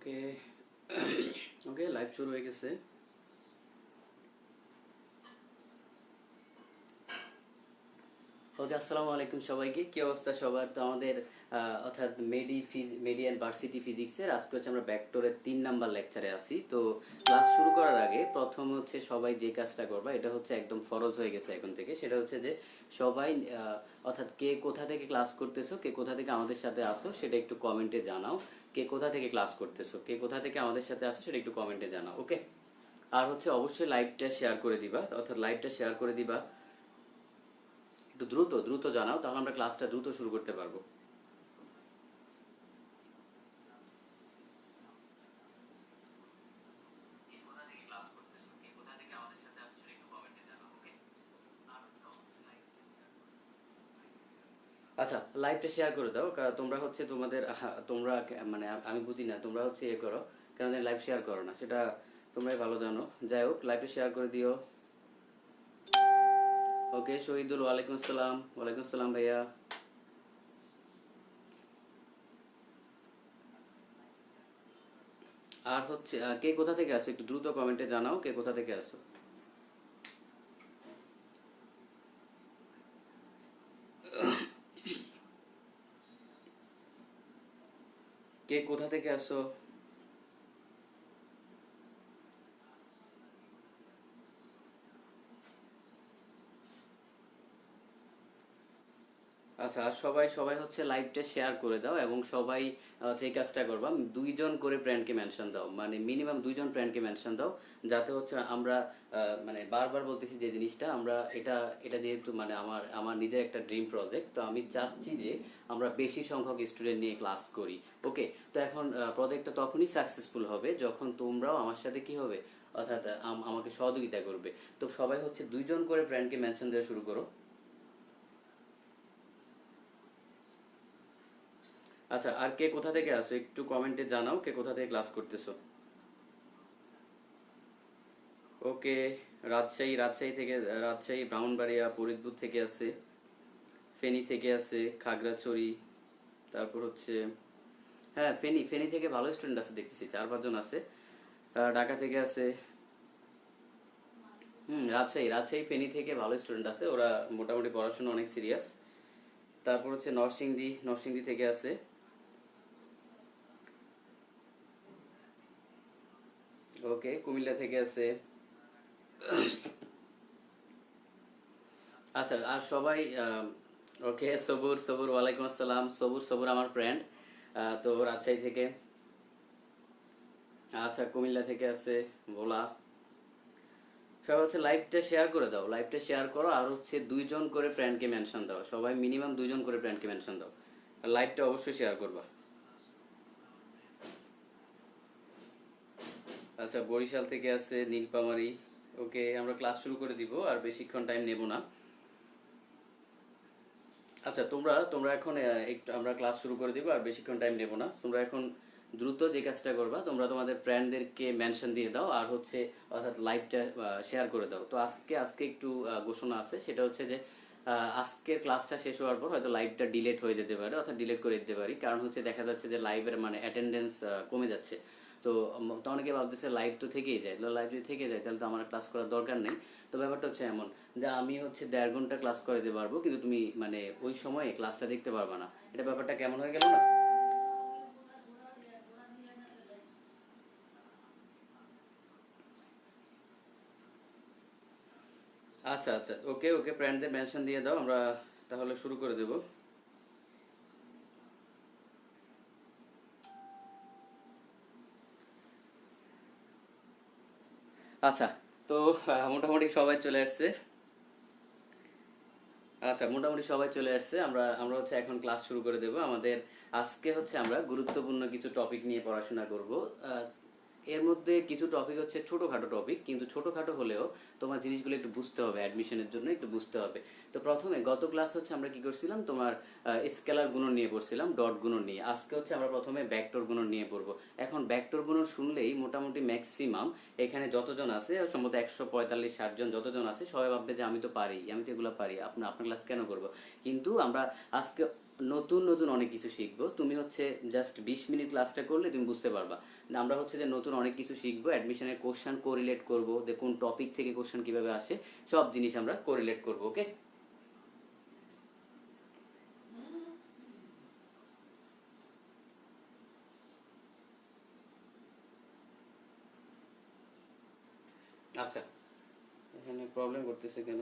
ওকে ওকে live শুরু হয়ে গেছে। ওকে, আসসালামু আলাইকুম সবাইকে। কি অবস্থা সবার? তো আমাদের অর্থাৎ মেডি অ্যান্ড ভার্সিটি ফিজিক্সের আজকে হচ্ছে আমরা ব্যাকটোরের 3 নাম্বার লেকচারে আছি। তো ক্লাস শুরু করার আগে প্রথম হচ্ছে সবাই যে কাজটা করবা, এটা হচ্ছে একদম ফরজ হয়ে গেছে এখন থেকে, সেটা হচ্ছে যে সবাই অর্থাৎ কে কোথা থেকে ক্লাস করতেছো, কে কোথা থেকে আমাদের সাথে আসো সেটা একটু কমেন্টে জানাও। কে কোথা থেকে ক্লাস করতেছো, কে কোথা থেকে আমাদের সাথে আসো সেটা একটু কমেন্টে জানাও। ওকে, আর হচ্ছে অবশ্যই লাইভটা শেয়ার করে দিবা, অর্থাৎ লাইভটা শেয়ার করে দিবা। একটু দ্রুত দ্রুত জানাও, তাহলে আমরা ক্লাসটা দ্রুত শুরু করতে পারবো। আচ্ছা, লাইভটা শেয়ার করে দাও। তোমরা হচ্ছে তোমাদের তোমরা মানে আমি বুঝি না, তোমরা হচ্ছে ইয়ে করো কেন জানি লাইভ শেয়ার করো না, সেটা তোমরাই ভালো জানো। যাই হোক, লাইভটা শেয়ার করে দিও। ওকে, শহীদুল, ওয়ালাইকুম আসসালাম। ওয়ালাইকুম আসসালাম ভাইয়া। আর হচ্ছে কে কোথা থেকে আসো একটু দ্রুত কমেন্টে জানাও, কে কোথা থেকে আসো। কে কোথা থেকে আসো? আচ্ছা, আর সবাই সবাই হচ্ছে লাইভটা শেয়ার করে দাও এবং সবাই যে কাজটা করবা, 2জন করে ফ্রেন্ডকে মেনশন দাও, মানে মিনিমাম 2জন ফ্রেন্ডকে মেনশন দাও, যাতে হচ্ছে আমরা মানে বারবার বলতেছি যে জিনিসটা আমরা এটা এটা যেহেতু মানে আমার আমার নিজের একটা ড্রিম প্রজেক্ট, তো আমি চাচ্ছি যে আমরা বেশি সংখ্যক স্টুডেন্ট নিয়ে ক্লাস করি। ওকে, তো এখন প্রজেক্টটা তখনই সাকসেসফুল হবে যখন তোমরাও আমার সাথে কি হবে, অর্থাৎ আমাকে সহযোগিতা করবে। তো সবাই হচ্ছে 2জন করে ফ্রেন্ডকে মেনশন দেওয়া শুরু করো। আচ্ছা, আর কে কোথা থেকে আসো একটু কমেন্টে জানাও, কে কোথা থেকে ক্লাস করতেছো। ওকে, রাজশাহী থেকে, রাজশাহী, ব্রাহ্মণবাড়িয়া, ফরিদপুর থেকে আছে, ফেনী থেকে আছে, খাগড়াছড়ি, তারপর হচ্ছে হ্যাঁ ফেনী ফেনী থেকে ভালো স্টুডেন্ট আছে দেখতেছি, 4-5 জন আছে। ঢাকা থেকে আছে। রাজশাহী ফেনী থেকে ভালো স্টুডেন্ট আছে, ওরা মোটামুটি পড়াশোনা অনেক সিরিয়াস। তারপর হচ্ছে নরসিংদী থেকে আছে। ওকে, কুমিল্লা থেকে আছে। আচ্ছা, আর সবাই ওকে, সবুর সবুর, ওয়ালাইকুম আসসালাম। সবুর সবুর আমার ফ্রেন্ড, তো রাজশাহী থেকে। আচ্ছা, কুমিল্লা থেকে আছে ভোলা। সবাই হচ্ছে লাইভটা শেয়ার করে দাও, লাইভটা শেয়ার করো, আর হচ্ছে 2জন করে ফ্রেন্ডকে মেনশন দাও, সবাই মিনিমাম 2জন করে ফ্রেন্ডকে মেনশন দাও, আর লাইভটা অবশ্যই শেয়ার করবা। আচ্ছা, বরিশাল থেকে আছে নীলপামারি। ওকে, আমরা ক্লাস শুরু করে দিব, আর বেশিক্ষণ টাইম নেব না। আচ্ছা, তোমরা তোমরা এখন একটু আমরা ক্লাস শুরু করে দিব, আর বেশিক্ষণ টাইম নেব না। তোমরা এখন দ্রুত যে কাজটা করবা, তোমরা তোমাদের ফ্রেন্ডদেরকে মেনশন দিয়ে দাও, আর হচ্ছে অর্থাৎ লাইভটা শেয়ার করে দাও। তো আজকে আজকে একটু ঘোষণা আছে, সেটা হচ্ছে যে আজকের ক্লাসটা শেষ হওয়ার পর হয়তো লাইভটা ডিলেট হয়ে যেতে পারে, অর্থাৎ ডিলেট করে দিতে পারি, কারণ হচ্ছে দেখা যাচ্ছে যে লাইভের মানে অ্যাটেন্ডেন্স কমে যাচ্ছে। তো তো অনেকে ভাবতেছে লাইভ তো থেকেই যায়, লাইভ যদি থেকে যায় তাহলে তো আমার ক্লাস করার দরকার নেই। তো ব্যাপারটা হচ্ছে এমন যে আমি হচ্ছে 1.5 ঘন্টা ক্লাস করে দিতে পারবো, কিন্তু তুমি মানে ওই সময়ে ক্লাসটা দেখতে পারবা না। এটা ব্যাপারটা কেমন হয়ে গেল না? আচ্ছা আচ্ছা, ওকে ওকে, ফ্রেন্ডদের মেনশন দিয়ে দাও, আমরা তাহলে শুরু করে দেব। আচ্ছা, তো মোটামুটি সবাই চলে আসছে। আচ্ছা, মোটামুটি সবাই চলে আসছে, আমরা আমরা হচ্ছে এখন ক্লাস শুরু করে দেব আমাদের। আজকে হচ্ছে আমরা গুরুত্বপূর্ণ কিছু টপিক নিয়ে পড়াশোনা করব। এর মধ্যে কিছু টপিক হচ্ছে ছোটোখাটো টপিক, কিন্তু ছোটোখাটো হলেও তোমার জিনিসগুলো একটু বুঝতে হবে, অ্যাডমিশনের জন্য একটু বুঝতে হবে। তো প্রথমে গত ক্লাস হচ্ছে আমরা কি করছিলাম, তোমার স্কেলার গুণন নিয়ে পড়ছিলাম, ডট গুণন নিয়ে। আজকে হচ্ছে আমরা প্রথমে ভেক্টর গুণন নিয়ে পড়বো। এখন ভেক্টর গুণন শুনলেই মোটামুটি ম্যাক্সিমাম এখানে যতজন আছে, সম্ভবত 145-160 জন যতজন আছে, সবাই ভাববে যে আমি তো পারি, আমি তো এগুলো পারি, আপনার ক্লাস কেন করবো। কিন্তু আমরা আজকে নতুন নতুন অনেক কিছু শিখবো। তুমি হচ্ছে জাস্ট 20 মিনিট ক্লাসটা করলে তুমি বুঝতে পারবা। আমরা হচ্ছে যে নতুন অনেক কিছু শিখবো, অ্যাডমিশনের কোশ্চেন কোরিলেট করবো, যে কোন টপিক থেকে কোশ্চেন কিভাবে আসে, সব জিনিস আমরা কোরিলেট করবো। ওকে, আচ্ছা। এখানে প্রবলেম করতেছে কেন?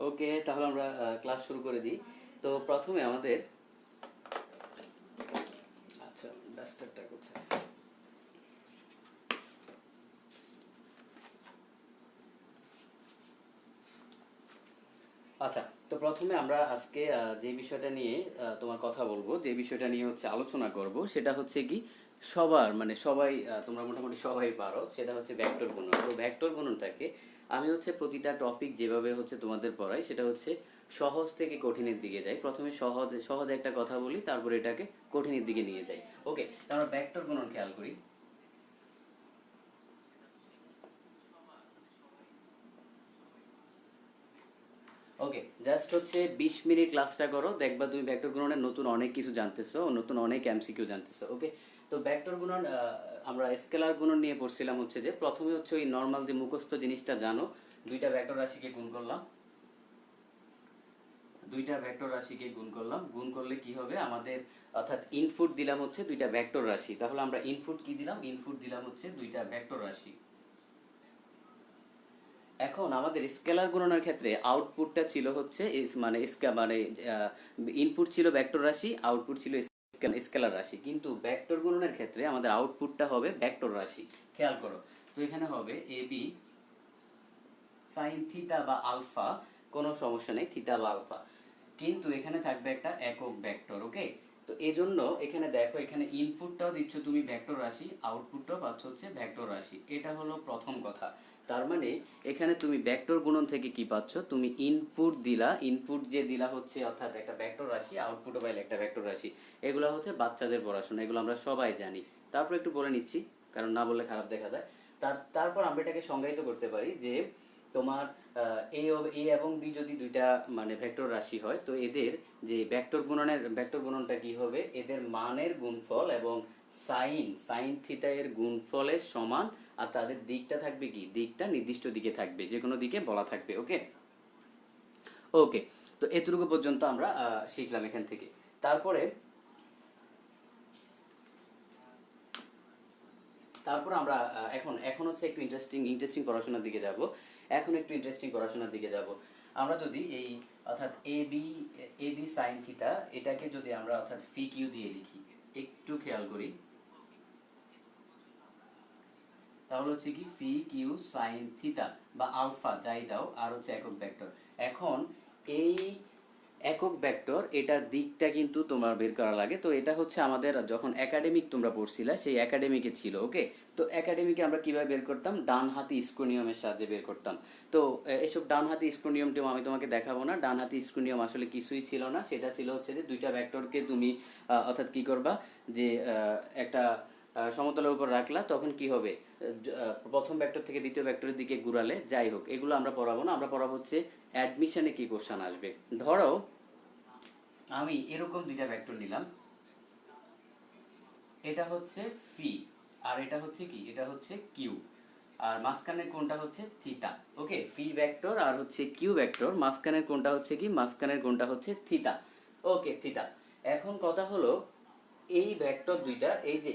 ওকে, তাহলে আমরা ক্লাস শুরু করে দিই। তো প্রথমে আমাদের, আচ্ছা, ডাস্টারটা কোথায়? আচ্ছা, তো প্রথমে আমরা আজকে যে বিষয়টা নিয়ে তোমার কথা বলবো, যে বিষয়টা নিয়ে হচ্ছে আলোচনা করব, সেটা হচ্ছে কি, সবার মানে সবাই, তোমরা মোটামুটি সবাই পারো, সেটা হচ্ছে ভেক্টর গুণন। তো ভেক্টর গুণনটাকে আমি হচ্ছে প্রতিটা টপিক যেভাবে হচ্ছে তোমাদের পড়াই, সেটা হচ্ছে সহজ থেকে কঠিনের দিকে যাই। প্রথমে সহজ সহজ একটা কথা বলি, তারপর এটাকে কঠিনের দিকে নিয়ে যাই। ওকে, তো আমরা ভেক্টর গুণন খেয়াল করি। ওকে, জাস্ট হচ্ছে 20 মিনিট ক্লাসটা করো, দেখবা তুমি ভেক্টর গুণনের নতুন অনেক কিছু জানতেছো, নতুন অনেক এমসিকিউ জানতেছো। ওকে, তো ভেক্টর গুণন, আমরা স্কেলার গুণন নিয়ে পড়ছিলাম হচ্ছে যে প্রথমে হচ্ছে ওই নর্মাল যে মুখস্থ জিনিসটা জানো, দুইটা ভেক্টর রাশিকে গুণ করলাম, দুইটা ভেক্টর রাশিকে গুণ করলাম, গুণ করলে কি হবে আমাদের, অর্থাৎ ইনপুট দিলাম হচ্ছে দুইটা ভেক্টর রাশি, তাহলে আমরা ইনপুট কি দিলাম, ইনপুট দিলাম হচ্ছে দুইটা ভেক্টর রাশি। এখন আমাদের স্কেলার গণনার ক্ষেত্রে আউটপুটটা ছিল হচ্ছে মানে মানে ইনপুট ছিল ভেক্টর রাশি, আউটপুট ছিল স্কেলার রাশি, কিন্তু ভেক্টর গণনার ক্ষেত্রে আমাদের আউটপুটটা হবে ভেক্টর রাশি। খেয়াল করো, তো এখানে হবে এ বি সাইন থিটা বা আলফা, কোনো সমস্যা নেই, থিটা বা আলফা, কিন্তু এখানে থাকবে একটা একক ভেক্টর। ওকে, তো এই জন্য এখানে দেখো, এখানে ইনপুটটাও দিচ্ছ তুমি ভেক্টর রাশি, আউটপুটটাও পাচ্ছ হচ্ছে ভেক্টর রাশি, এটা হলো প্রথম কথা। তার মানে এখানে তুমি ভেক্টর গুণন থেকে কি পাচ্ছ, তুমি ইনপুট দিলা, ইনপুট যে দিলা হচ্ছে অর্থাৎ একটা ভেক্টর রাশি, আউটপুটও পাইলে একটা ভেক্টর রাশি। এগুলো হচ্ছে বাচ্চাদের পড়াশোনা, এগুলো আমরা সবাই জানি। তারপর একটু বলে নিচ্ছি, কারণ না বললে খারাপ দেখা যায়। তারপর আমরা এটাকে সংজ্ঞায়িত করতে পারি যে তোমার এ এবং বি যদি দুইটা মানে ভেক্টর রাশি হয়, তো এদের যে ভেক্টর গুণনটা কি হবে, এদের মানের গুণফল এবং সাইন সাইন থিটা এর গুণফলের সমান, আর তাদের দিকটা থাকবে কি, দিকটা নির্দিষ্ট দিকে থাকবে, যে কোনো দিকে বলা থাকবে। ওকে, ওকে, তো এতটুকু পর্যন্ত আমরা শিখলাম এখান থেকে। তারপরে তারপর আমরা এখন এখন হচ্ছে একটু ইন্টারেস্টিং ইন্টারেস্টিং পড়াশোনার দিকে যাব। এখন একটু ইন্টারেস্টিং পড়াশোনার দিকে যাব। আমরা যদি এই অর্থাৎ এ বি সাইন থিটা, এটাকে যদি আমরা অর্থাৎ ফি কিউ দিয়ে লিখি, একটু খেয়াল করি, তাহলে হচ্ছে কি ফি কিউ সাইন থিটা বা আলফা যাই দাও, আর হচ্ছে একক ভেক্টর। এখন এই একক ভেক্টর, এটার দিকটা কিন্তু তোমার বের করা লাগে। তো এটা হচ্ছে আমাদের যখন একাডেমিক তোমরা পড়ছিলা, সেই একাডেমিকে ছিল। ওকে, তো একাডেমিকে আমরা কিভাবে বের করতাম, ডান হাতি স্ক্রু নিয়মের সাহায্যে বের করতাম। তো এসব ডান হাতি স্ক্রু নিয়ম টিয়ম আমি তোমাকে দেখাবো না। ডান হাতি স্ক্রু নিয়ম আসলে কিছুই ছিল না, সেটা ছিল হচ্ছে যে দুইটা ভেক্টরকে তুমি অর্থাৎ কি করবা, যে একটা সমতলের উপর রাখলা, তখন কি হবে, প্রথম ভেক্টর থেকে দ্বিতীয় ভেক্টরের দিকে ঘুরালে, যাই হোক, এগুলো আমরা পড়াবো না। আমরা পড়াবো হচ্ছে অ্যাডমিশনে কি কোশ্চেন আসবে। ধরো আমি এরকম দুইটা ভেক্টর নিলাম, এটা হচ্ছে ফি, আর এটা হচ্ছে কি, এটা হচ্ছে কিউ, আর মাঝখানের কোণটা হচ্ছে থিতা। ওকে, ফি ভেক্টর আর হচ্ছে কিউ ভেক্টর, মাঝখানের কোণটা হচ্ছে কি, মাঝখানের কোণটা হচ্ছে থিতা। ওকে, থিতা। এখন কথা হলো, এই ভেক্টর দুইটা,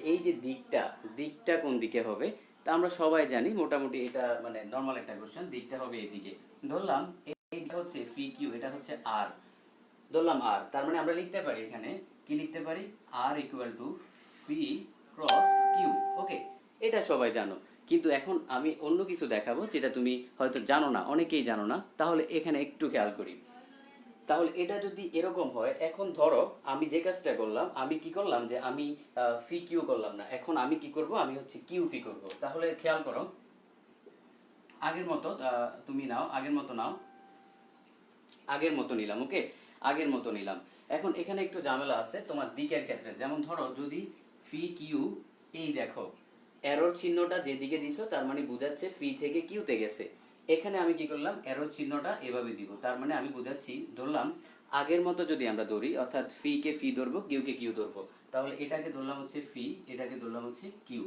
এই যে দিকটা, দিকটা কোন দিকে হবে, তা আমরা সবাই জানি মোটামুটি, এটা মানে নর্মাল একটা কোশ্চেন, দিকটা হবে এদিকে। ধরলাম এইটা হচ্ছে ফি কিউ, এটা হচ্ছে আর, ধরলাম আর, তার মানে আমরা লিখতে পারি এখানে, কি লিখতে পারি, আর equal to phi cross q. Okay, এটা সবাই জানো, কিন্তু এখন আমি অন্য কিছু দেখাবো যেটা তুমি হয়তো জানো না, অনেকেই জানো না। তাহলে এখানে একটু খেয়াল করি, তাহলে এটা যদি এরকম হয়, এখন ধরো আমি যে কাজটা করলাম, আমি কি করলাম, যে আমি ফি কিউ করলাম না, এখন আমি কি করব, আমি হচ্ছে কিউ ফি করব। তাহলে খেয়াল করো, আগের মতো তুমি নাও, আগের মতো নাও, আগের মতো নিলাম। ওকে, আগের মতো নিলাম। এখন এখানে একটু ঝামেলা আছে তোমার দিকের ক্ষেত্রে। যেমন ধরো যদি ফি কিউ, এই দেখো এরর চিহ্নটা যেদিকে দিছো তার মানে বোঝাচ্ছে ফি থেকে কিউতে গেছে। এখানে আমি কি করলাম, এরর চিহ্নটা এভাবে দিব, তার মানে আমি বোঝাচ্ছি, ধরলাম আগের মতো যদি আমরা ধরি, অর্থাৎ ফি কে ফি ধরবো, কিউ কে কিউ ধরবো, তাহলে এটাকে ধরলাম হচ্ছে ফি, এটাকে ধরলাম হচ্ছে কিউ।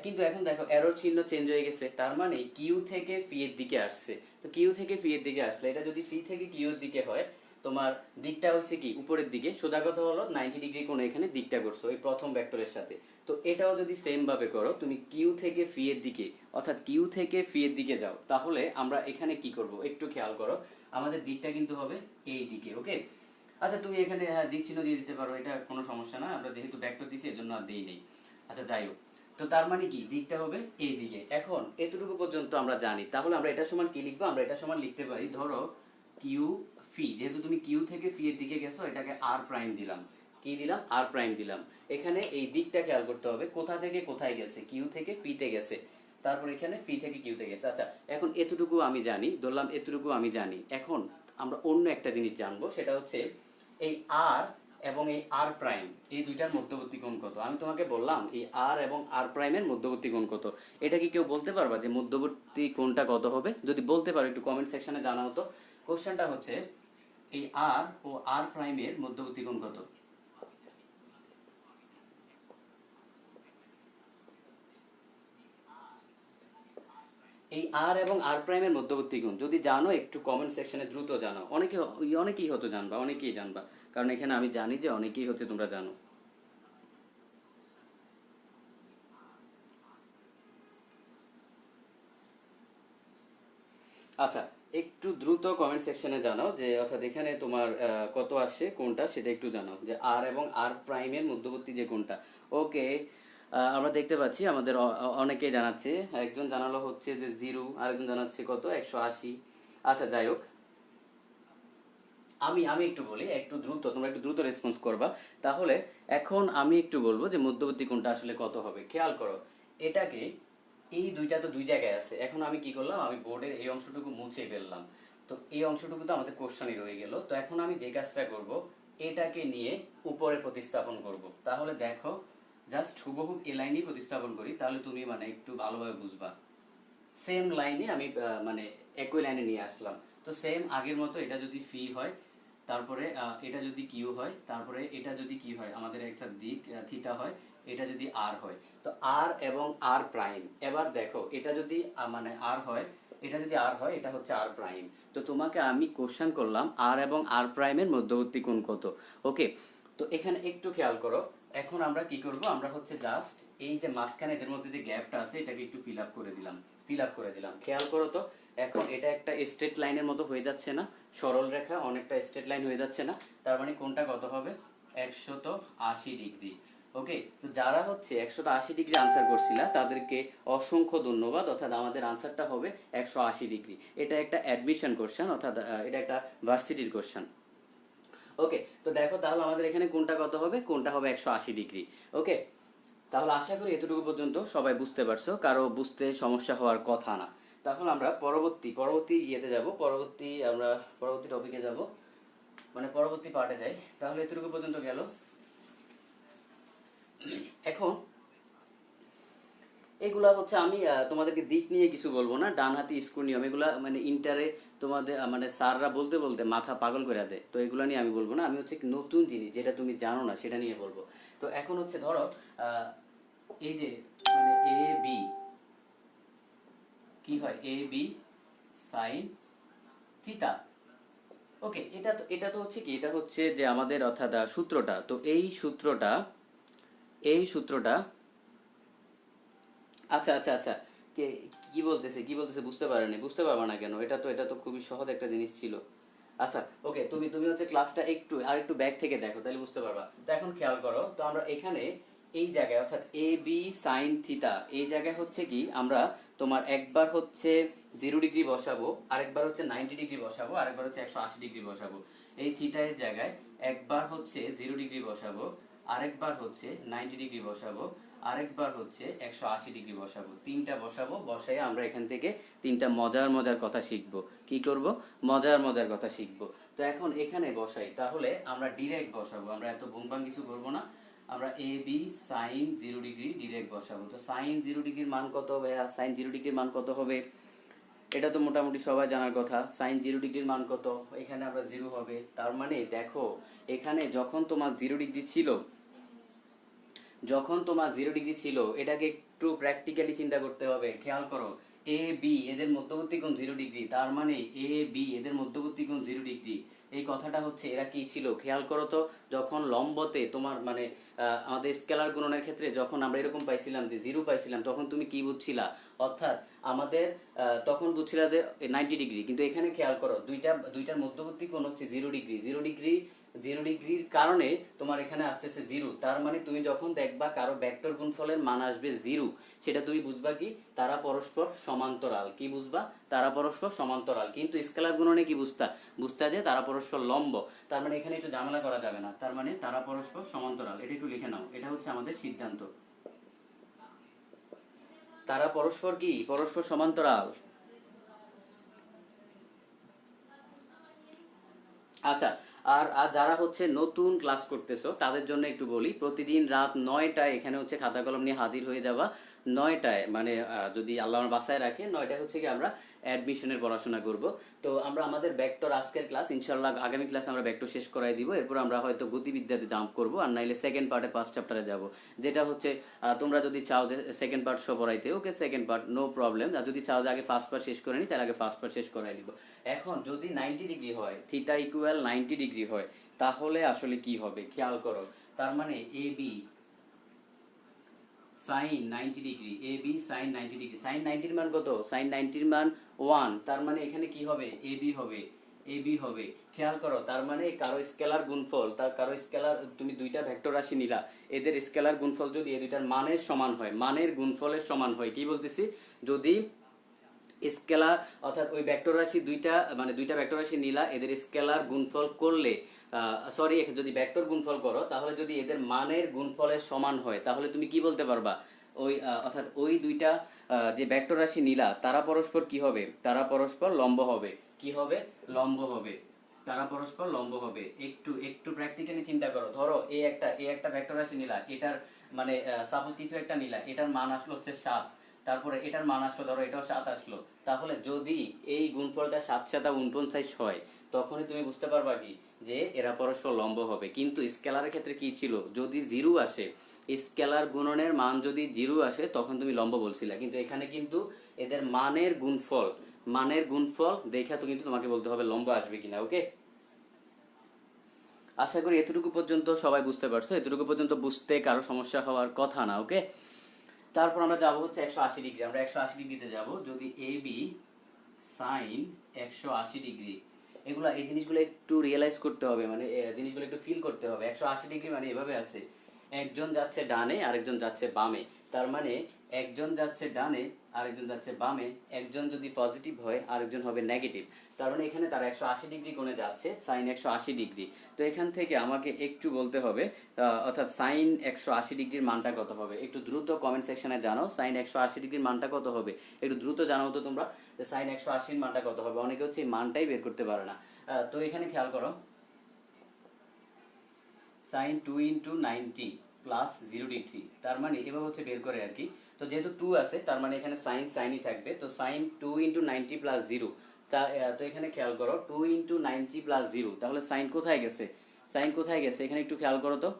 কিন্তু এখন দেখো এরর চিহ্ন চেঞ্জ হয়ে গেছে, তার মানে কিউ থেকে ফি এর দিকে আসছে। তো কিউ থেকে ফি এর দিকে আসলে এটা যদি ফি থেকে কিউ এর দিকে হয়, তোমার দিকটা হচ্ছে কি উপরের দিকে, সোজা কথা হলো 90 ডিগ্রি কোণ এখানে দিকটা করছো এই প্রথম ভেক্টরের সাথে। তো এটাও যদি সেম ভাবে করো, তুমি কিউ থেকে ফি এর দিকে, অর্থাৎ কিউ থেকে ফি এর দিকে যাও, তাহলে আমরা এখানে কি করব একটু খেয়াল করো, আমাদের দিকটা কিন্তু হবে এই দিকে। ওকে, আচ্ছা তুমি এখানে দিক চিহ্ন দিয়ে দিতে পারো, এটা কোনো সমস্যা না, আমরা যেহেতু ভেক্টর দিছি এজন্য আর দেই নেই। আচ্ছা যাই হোক, তো তার মানে কি দিকটা হবে এই দিকে। এখন এতটুকু পর্যন্ত আমরা জানি, তাহলে আমরা এটা সমান কি লিখবো, আমরা এটা সমান লিখতে পারি, ধরো কিউ ফি, যেহেতু তুমি কিউ থেকে ফি এর দিকে গেছো, এটাকে আর প্রাইম দিলাম, কি দিলাম, আর প্রাইম দিলাম। এখানে এই দিকটা খেয়াল করতে হবে, কোথা থেকে কোথায় গেছে, কিউ থেকে ফি তে গেছে, তারপর এখানে ফি থেকে কিউ তে গেছে। আচ্ছা এখন এতটুকু আমি জানি, ধরলাম এতটুকু আমি জানি। এখন আমরা অন্য একটা জিনিস জানবো, সেটা হচ্ছে এই আর এবং এই আর প্রাইম, এই দুইটার মধ্যবর্তী কোণ কত। আমি তোমাকে বললাম এই আর এবং আর প্রাইমের মধ্যবর্তী কোণ কত, এটা কি কেউ বলতে পারবা যে মধ্যবর্তী কোণটা কত হবে? যদি বলতে পারো একটু কমেন্ট সেকশনে জানাও তো। কোশ্চেনটা হচ্ছে এই আর ও আর প্রাইমের মধ্যবর্তী কোণ কত? এই আর এবং আর প্রাইমের মধ্যবর্তী কোণ যদি জানো একটু কমেন্ট সেকশনে দ্রুত জানাও। অনেকেই হয়তো জানবা, অনেকেই জানবা, কারণ এখানে আমি জানি যে অনেকেই হচ্ছে তোমরা জানো। আচ্ছা একটু দ্রুত কমেন্ট সেকশনে জানাও যে, অর্থাৎ এখানে তোমার কত আসছে কোনটা, সেটা একটু জানাও, যে আর এবং আর প্রাইমের মধ্যবর্তী যে কোনটা। ওকে, আমরা দেখতে পাচ্ছি আমাদের অনেকেই জানাচ্ছে, একজন জানালো হচ্ছে যে 0, আরেকজন জানাচ্ছে কত 180। আচ্ছা যাই হোক, আমি আমি একটু বলি, একটু দ্রুত, তোমরা একটু দ্রুত রেসপন্স করবা। তাহলে এখন আমি একটু বলবো যে মধ্যবর্তী কোণটা আসলে কত হবে। খেয়াল করো এটাকে, এই দুইটা তো দুই জায়গায় আছে। এখন আমি কি করলাম, আমি বোর্ডের এই অংশটুকু মুছে ফেললাম। তো এই অংশটুকু তো আমাদের কোশ্চেনই রয়ে গেল। তো এখন আমি যে কাজটা করব, এটাকে নিয়ে উপরে প্রতিস্থাপন করব। তাহলে দেখো জাস্ট হুবহু এই লাইনেই প্রতিস্থাপন করি, তাহলে তুমি মানে একটু ভালোভাবে বুঝবা। সেম লাইনে আমি মানে একই লাইনে নিয়ে আসলাম। তো সেম আগের মতো, এটা যদি ফি হয়, তারপরে এটা যদি কিউ হয়, তারপরে এটা যদি কি হয়, আমাদের একটা দিক থিতা হয়, এটা যদি আর হয়, তো আর এবং আর প্রাইম। এবার দেখো এটা যদি মানে আর হয়, এটা যদি আর হয়, এটা হচ্ছে আর প্রাইম। তো তোমাকে আমি কোশ্চেন করলাম আর এবং আর প্রাইমের মধ্যবর্তী কোণ কত। ওকে, তো এখানে একটু খেয়াল করো। এখন আমরা কি করব, আমরা হচ্ছে জাস্ট এই যে মাঝখানে এদের মধ্যে যে গ্যাপটা আছে, এটাকে একটু ফিল আপ করে দিলাম, ফিল আপ করে দিলাম। খেয়াল করো তো, এখন এটা একটা স্ট্রেট লাইনের মতো হয়ে যাচ্ছে না, সরল রেখা অনেকটা স্ট্রেট লাইন হয়ে যাচ্ছে না, তার মানে কোনটা কত হবে, 180 ডিগ্রি। ওকে, তো যারা হচ্ছে 180 ডিগ্রি আনসার করছিলা তাদেরকে অসংখ্য ধন্যবাদ, অর্থাৎ আমাদের আনসারটা হবে 180 ডিগ্রি। এটা একটা অ্যাডমিশন কোশ্চেন, অর্থাৎ এটা একটা ভার্সিটির কোশ্চেন। ওকে, তো দেখো তাহলে আমাদের এখানে কোনটা কত হবে, কোনটা হবে 180 ডিগ্রি। ওকে, তাহলে আশা করি এতটুকু পর্যন্ত সবাই বুঝতে পারছো, কারো বুঝতে সমস্যা হওয়ার কথা না। তাহলে আমরা পরবর্তী পরবর্তী ইয়েতে যাব, আমরা পরবর্তী টপিকে যাব, মানে পরবর্তী পার্টে যাই। তাহলে এতটুকু পর্যন্ত গেল। এখন এগুলা হচ্ছে আমি তোমাদেরকে দিক নিয়ে কিছু বলবো না, ডান হাতি স্ক্রু নিয়ম, এগুলা মানে ইন্টারে তোমাদের মানে স্যাররা বলতে বলতে মাথা পাগল করে দেয়। তো এগুলা নিয়ে আমি বলবো না, আমি হচ্ছে নতুন জিনিস যেটা তুমি জানো না সেটা নিয়ে বলবো। তো এখন হচ্ছে ধরো আহ, এই যে মানে এ বি কি হয়, এ বি সাইন থিতা। ওকে, এটা তো হচ্ছে কি, এটা হচ্ছে যে আমাদের অর্থাৎ সূত্রটা, তো এই সূত্রটা। আচ্ছা আচ্ছা আচ্ছা, কে কি বলতেছে বুঝতে পারেনি, বুঝতে পারবা না কেন, এটা তো খুবই সহজ একটা জিনিস ছিল। আচ্ছা ওকে, তুমি হচ্ছে ক্লাসটা একটু আর একটু ব্যাক থেকে দেখো, তাহলে বুঝতে পারবা। তো এখন খেয়াল করো, তো আমরা এখানে এই জায়গায় অর্থাৎ এ বি সাইন থিতা, এই জায়গায় হচ্ছে কি আমরা তোমার একবার হচ্ছে 0 ডিগ্রি বসাবো, আরেকবার হচ্ছে 90 ডিগ্রি বসাবো, আরেকবার হচ্ছে 180 ডিগ্রি বসাবো। এই থিতা এর জায়গায় একবার হচ্ছে 0 ডিগ্রি বসাবো, আরেকবার হচ্ছে 90 ডিগ্রি বসাবো, আরেকবার হচ্ছে 180 ডিগ্রি বসাবো, তিনটা বসাবো, বসাই আমরা এখান থেকে তিনটা মজার মজার কথা শিখবো। কি করব? মজার মজার কথা শিখবো। তো এখন এখানে বসাই, তাহলে আমরা ডিরেক্ট বসাবো, আমরা এত বুমবাং কিছু করবো না। আমরা এ বি সাইন 0 ডিগ্রি ডিরেক্ট বসাবো। তো সাইন 0 ডিগ্রির মান কত হবে? সাইন 0 ডিগ্রির মান কত হবে? এটা তো মোটামুটি সবাই জানার কথা। সাইন 0 ডিগ্রির মান কত? এখানে আমরা 0 হবে। তার মানে দেখো, এখানে যখন তোমার 0 ডিগ্রি ছিল, যখন তোমার 0 ডিগ্রি ছিল, এটাকে একটু প্র্যাকটিক্যালি চিন্তা করতে হবে। খেয়াল করো, এ বি এদের মধ্যবর্তী কোণ 0 ডিগ্রি, তার মানে এ বি এদের মধ্যবর্তী কোণ 0 ডিগ্রি। এই কথাটা হচ্ছে এরা কি ছিল খেয়াল করো তো। যখন লম্বতে তোমার মানে আমাদের স্কেলার গুণনের ক্ষেত্রে যখন আমরা এরকম পাইছিলাম যে 0 পাইছিলাম, তখন তুমি কি বুঝছিলা? অর্থাৎ আমাদের তখন বুঝছিলা যে 90 ডিগ্রি, কিন্তু এখানে খেয়াল করো দুইটার মধ্যবর্তী কোণ হচ্ছে 0 ডিগ্রি। 0 ডিগ্রির কারণে তোমার এখানে আসতেছে 0। তার মানে তুমি যখন দেখবা কারো ভেক্টর গুণফলের মান আসবে 0, সেটা তুমি বুঝবা কি? তারা পরস্পর সমান্তরাল। কি বুঝবা? তারা পরস্পর সমান্তরাল। কিন্তু স্কেলার গুণনে কি বুঝতা যে তারা পরস্পর লম্ব। তার মানে এখানে একটু ঝামেলা করা যাবে না, তার মানে তারা পরস্পর সমান্তরাল। এটা একটু লিখে নাও, এটা হচ্ছে আমাদের সিদ্ধান্ত। তারা পরস্পর কি? পরস্পর সমান্তরাল। আচ্ছা, আর আর যারা হচ্ছে নতুন ক্লাস করতেছো তাদের জন্য একটু বলি, প্রতিদিন রাত 9টায় এখানে হচ্ছে খাতা কলম নিয়ে হাজির হয়ে যাবা। 9টায় মানে যদি আল্লাহ আমার বাসায় রাখে, 9টায় হচ্ছে কি আমরা অ্যাডমিশনের পড়াশোনা করব। তো আমরা আমাদের ভেক্টর আজকের ক্লাস, ইনশাআল্লাহ আগামী ক্লাসে আমরা ভেক্টর শেষ করাই দিব। এরপর আমরা হয়তো গতিবিদ্যাতে জাম্প করব, আর নাইলে সেকেন্ড পার্টে 5 চ্যাপ্টারে যাব। যেটা হচ্ছে তোমরা যদি চাও যে সেকেন্ড পার্ট সহ পড়াইতে, okay second part no problem. আর যদি চাও যে আগে ফার্স্ট পার্ট শেষ করে নিই, তাহলে আগে ফার্স্ট পার্ট শেষ করাই দিব। এখন যদি 90 ডিগ্রি হয়, থিটা ইকুয়াল 90 ডিগ্রি হয়, তাহলে আসলে কি হবে খেয়াল করো। তার মানে এ বি সাইন 90 ডিগ্রি, এ বি সাইন 90 ডিগ্রি। সাইন 90 এর মান কত? সাইন 90 এর মান 1। তার মানে এখানে কি হবে? এ বি হবে, এ বি হবে। খেয়াল করো, তার মানে কারো স্কেলার গুণফল, তার কারো স্কেলার, তুমি দুইটা ভেক্টর রাশি নিলা, এদের স্কেলার গুণফল যদি এই দুইটার মানের সমান হয়, মানের গুণফলের সমান হয়, কি বলতেছি? যদি স্কেলার অর্থাৎ ওই ভেক্টর রাশি দুইটা, মানে দুইটা ভেক্টর রাশি নিলা, এদের স্কেলার গুণফল করলে, সরি, যদি ভেক্টর গুণফল করো, তাহলে যদি এদের মানের গুণফলের সমান হয়, তাহলে তুমি কি বলতে পারবা? ওই অর্থাৎ ওই দুইটা যে ভেক্টর রাশি নিলা, তারা পরস্পর কি হবে? তারা পরস্পর লম্ব হবে। কি হবে? লম্ব হবে। তারা পরস্পর লম্ব হবে। একটু একটু প্র্যাকটিক্যালি চিন্তা করো। ধরো এ একটা ভেক্টর রাশি নিলা, এটার মানে সাপোজ কিছু একটা নিলা, এটার মান আসলো হচ্ছে 7, তারপরে এটার মান আসলো, ধরো এটাও 7 আসলো। তাহলে যদি এই গুণফলটা 7 7 49 হয়, তখনই তুমি বুঝতে পারবা কি? যে এরা পরস্পর লম্ব হবে। কিন্তু স্কেলারের ক্ষেত্রে কি ছিল? যদি 0 আসে, স্কেলার গুণনের মান যদি 0 আসে, তখন তুমি লম্ব বলছিলা। কিন্তু এখানে কিন্তু এদের মানের গুণফল দেখে তো কিন্তু তোমাকে বলতে হবে লম্ব আসবে কিনা। ওকে, আশা করি এতটুকু পর্যন্ত সবাই বুঝতে পারছো। এতটুকু পর্যন্ত বুঝতে কারো সমস্যা হওয়ার কথা না। ওকে, তারপর আমরা যাবো হচ্ছে 180 ডিগ্রি। আমরা 180 ডিগ্রিতে যাব। যদি এ বি সাইন 180 ডিগ্রি, এগুলা এই জিনিসগুলো একটু রিয়েলাইজ করতে হবে, মানে জিনিসগুলো একটু ফিল করতে হবে। 180 ডিগ্রি মানে এভাবে আছে, একজন যাচ্ছে ডানে, আরেকজন যাচ্ছে বামে। তার মানে একজন যাচ্ছে ডানে, আরেকজন যাচ্ছে বামে। একজন যদি পজিটিভ হয়, আরেকজন হবে নেগেটিভ। তার মানে এখানে তারা 180 ডিগ্রি কোণে যাচ্ছে, সাইন 180 ডিগ্রি। তো এখান থেকে আমাকে একটু বলতে হবে, অর্থাৎ সাইন 180 ডিগ্রির মানটা কত হবে? একটু দ্রুত কমেন্ট সেকশনে জানাও, সাইন 180 ডিগ্রির মানটা কত হবে? একটু দ্রুত জানাও তো তোমরা, সাইন 180 এর মানটা কত হবে। অনেকে হচ্ছে এই মানটাই বের করতে পারে না। তো এখানে খেয়াল করো, সাইন 2 ইন্টু 90 প্লাস 0 ডিগ্রি, তার মানে এভাবে হচ্ছে বের করে আর কি। তো যেহেতু 2 আছে, তার মানে এখানে সাইন সাইনই থাকবে। তো সাইন 2 ইন্টু 90 প্লাস 0, তো এখানে খেয়াল করো 2 ইন্টু 90 প্লাস 0, তাহলে সাইন কোথায় গেছে? সাইন কোথায় গেছে এখানে একটু খেয়াল করো তো।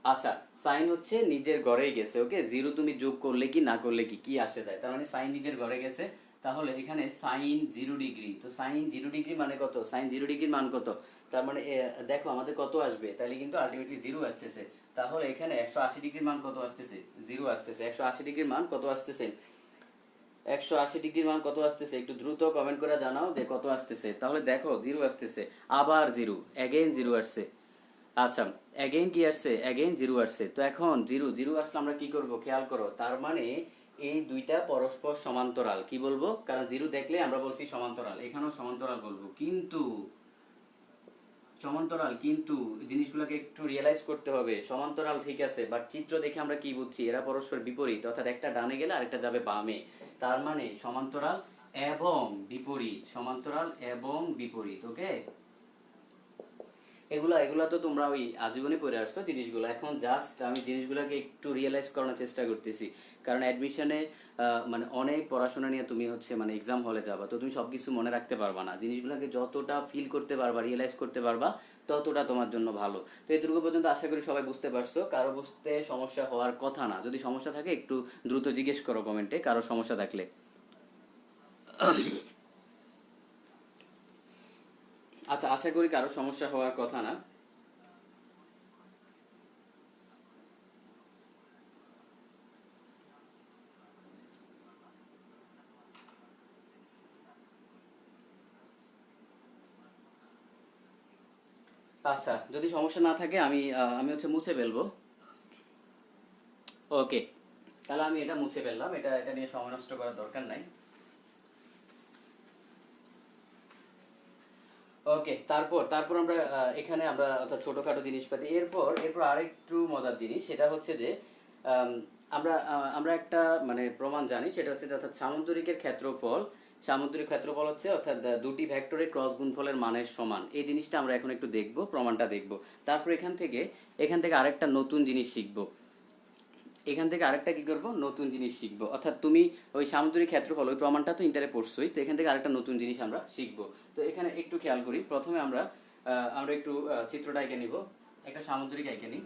আচ্ছা, সাইন হচ্ছে নিজের ঘরেই গেছে। ওকে, 0 তুমি যোগ করলে কি না করলে কি কি আসে যায়, তার মানে সাইন নিজের ঘরে গেছে। তাহলে এখানে সাইন 0 ডিগ্রি, তো সাইন 0 ডিগ্রি মানে কত? সাইন 0 ডিগ্রির মান কত? তার মানে দেখো আমাদের কত আসবে, তাহলে কিন্তু আলটিমেটলি 0 আসতেছে। তাহলে এখানে 180 ডিগ্রির মান কত আসতেছে? 0 আসতেছে। 180 ডিগ্রির মান কত আসতেছে? 180 ডিগ্রির মান কত আসতেছে? একটু দ্রুত কমেন্ট করে জানাও যে কত আসতেছে। তাহলে দেখো 0 আসতেছে, আবার 0, অ্যাগেইন 0 আসছে। আচ্ছা, অ্যাগেইন কি আসছে? অ্যাগেইন 0 আসছে। তো এখন 0 0 আসলে আমরা কি করব খেয়াল করো। তার মানে এই দুইটা পরস্পর সমান্তরাল। কি বলবো? কারণ 0 দেখলে আমরা বলছি সমান্তরাল, এখানেও সমান্তরাল বলবো। কিন্তু সমান্তরাল, কিন্তু জিনিসগুলোকে একটু রিয়েলাইজ করতে হবে। সমান্তরাল ঠিক আছে, বাট চিত্র দেখে আমরা কি বুঝছি, এরা পরস্পর বিপরীত, অর্থাৎ একটা ডানে গেলে আরেকটা যাবে বামে। তার মানে সমান্তরাল এবং বিপরীত, সমান্তরাল এবং বিপরীত। ওকে, এগুলা এগুলা তো তোমরা ওই আজীবনই পড়ে আসছো জিনিসগুলো। এখন জাস্ট আমি জিনিসগুলোকে একটু রিয়েলাইজ করানোর চেষ্টা করতেছি, কারণ অ্যাডমিশনে মানে অনেক পড়াশোনা নিয়ে তুমি হচ্ছে মানে এক্সাম হলে যাবা, তো তুমি সবকিছু মনে রাখতে পারবা না। জিনিসগুলোকে যতটা ফিল করতে পারবা, রিয়েলাইজ করতে পারবা, ততটা তোমার জন্য ভালো। তো এইটুকু পর্যন্ত আশা করি সবাই বুঝতে পারছো। কারো বুঝতে সমস্যা হওয়ার কথা না, যদি সমস্যা থাকে একটু দ্রুত জিজ্ঞেস করো কমেন্টে কারো সমস্যা থাকলে। আচ্ছা, আশা করি কারো সমস্যা হওয়ার কথা না। আচ্ছা, যদি সমস্যা না থাকে আমি আমি হচ্ছে মুছে ফেলবো। ওকে, তাহলে আমি এটা মুছে ফেললাম, এটা এটা নিয়ে সময় নষ্ট করার দরকার নাই। ওকে, তারপর তারপর আমরা এখানে আমরা অর্থাৎ ছোটখাটো জিনিসপাতি, এরপর এরপর আরেকটু মজার জিনিস, সেটা হচ্ছে যে আম, আমরা একটা মানে প্রমাণ জানি, সেটা হচ্ছে যে অর্থাৎ সামুদ্রিকের ক্ষেত্রফল, সামুদ্রিক ক্ষেত্রফল হচ্ছে অর্থাৎ দুটি ভেক্টরের ক্রস গুণফলের মানের সমান। এই জিনিসটা আমরা এখন একটু দেখব, প্রমাণটা দেখব। তারপর এখান থেকে আরেকটা নতুন জিনিস শিখবো। এখান থেকে আরেকটা কি করবো, নতুন জিনিস শিখবো। অর্থাৎ তুমি ওই সামুদ্রিক ক্ষেত্রফল ওই প্রমাণটা তো ইন্টারে পড়ছোই, তো এখান থেকে আরেকটা নতুন জিনিস আমরা শিখবো। তো এখানে একটু খেয়াল করি, প্রথমে আমরা একটু চিত্রটা এঁকে নিব, একটা সামুদ্রিক এঁকে নিই।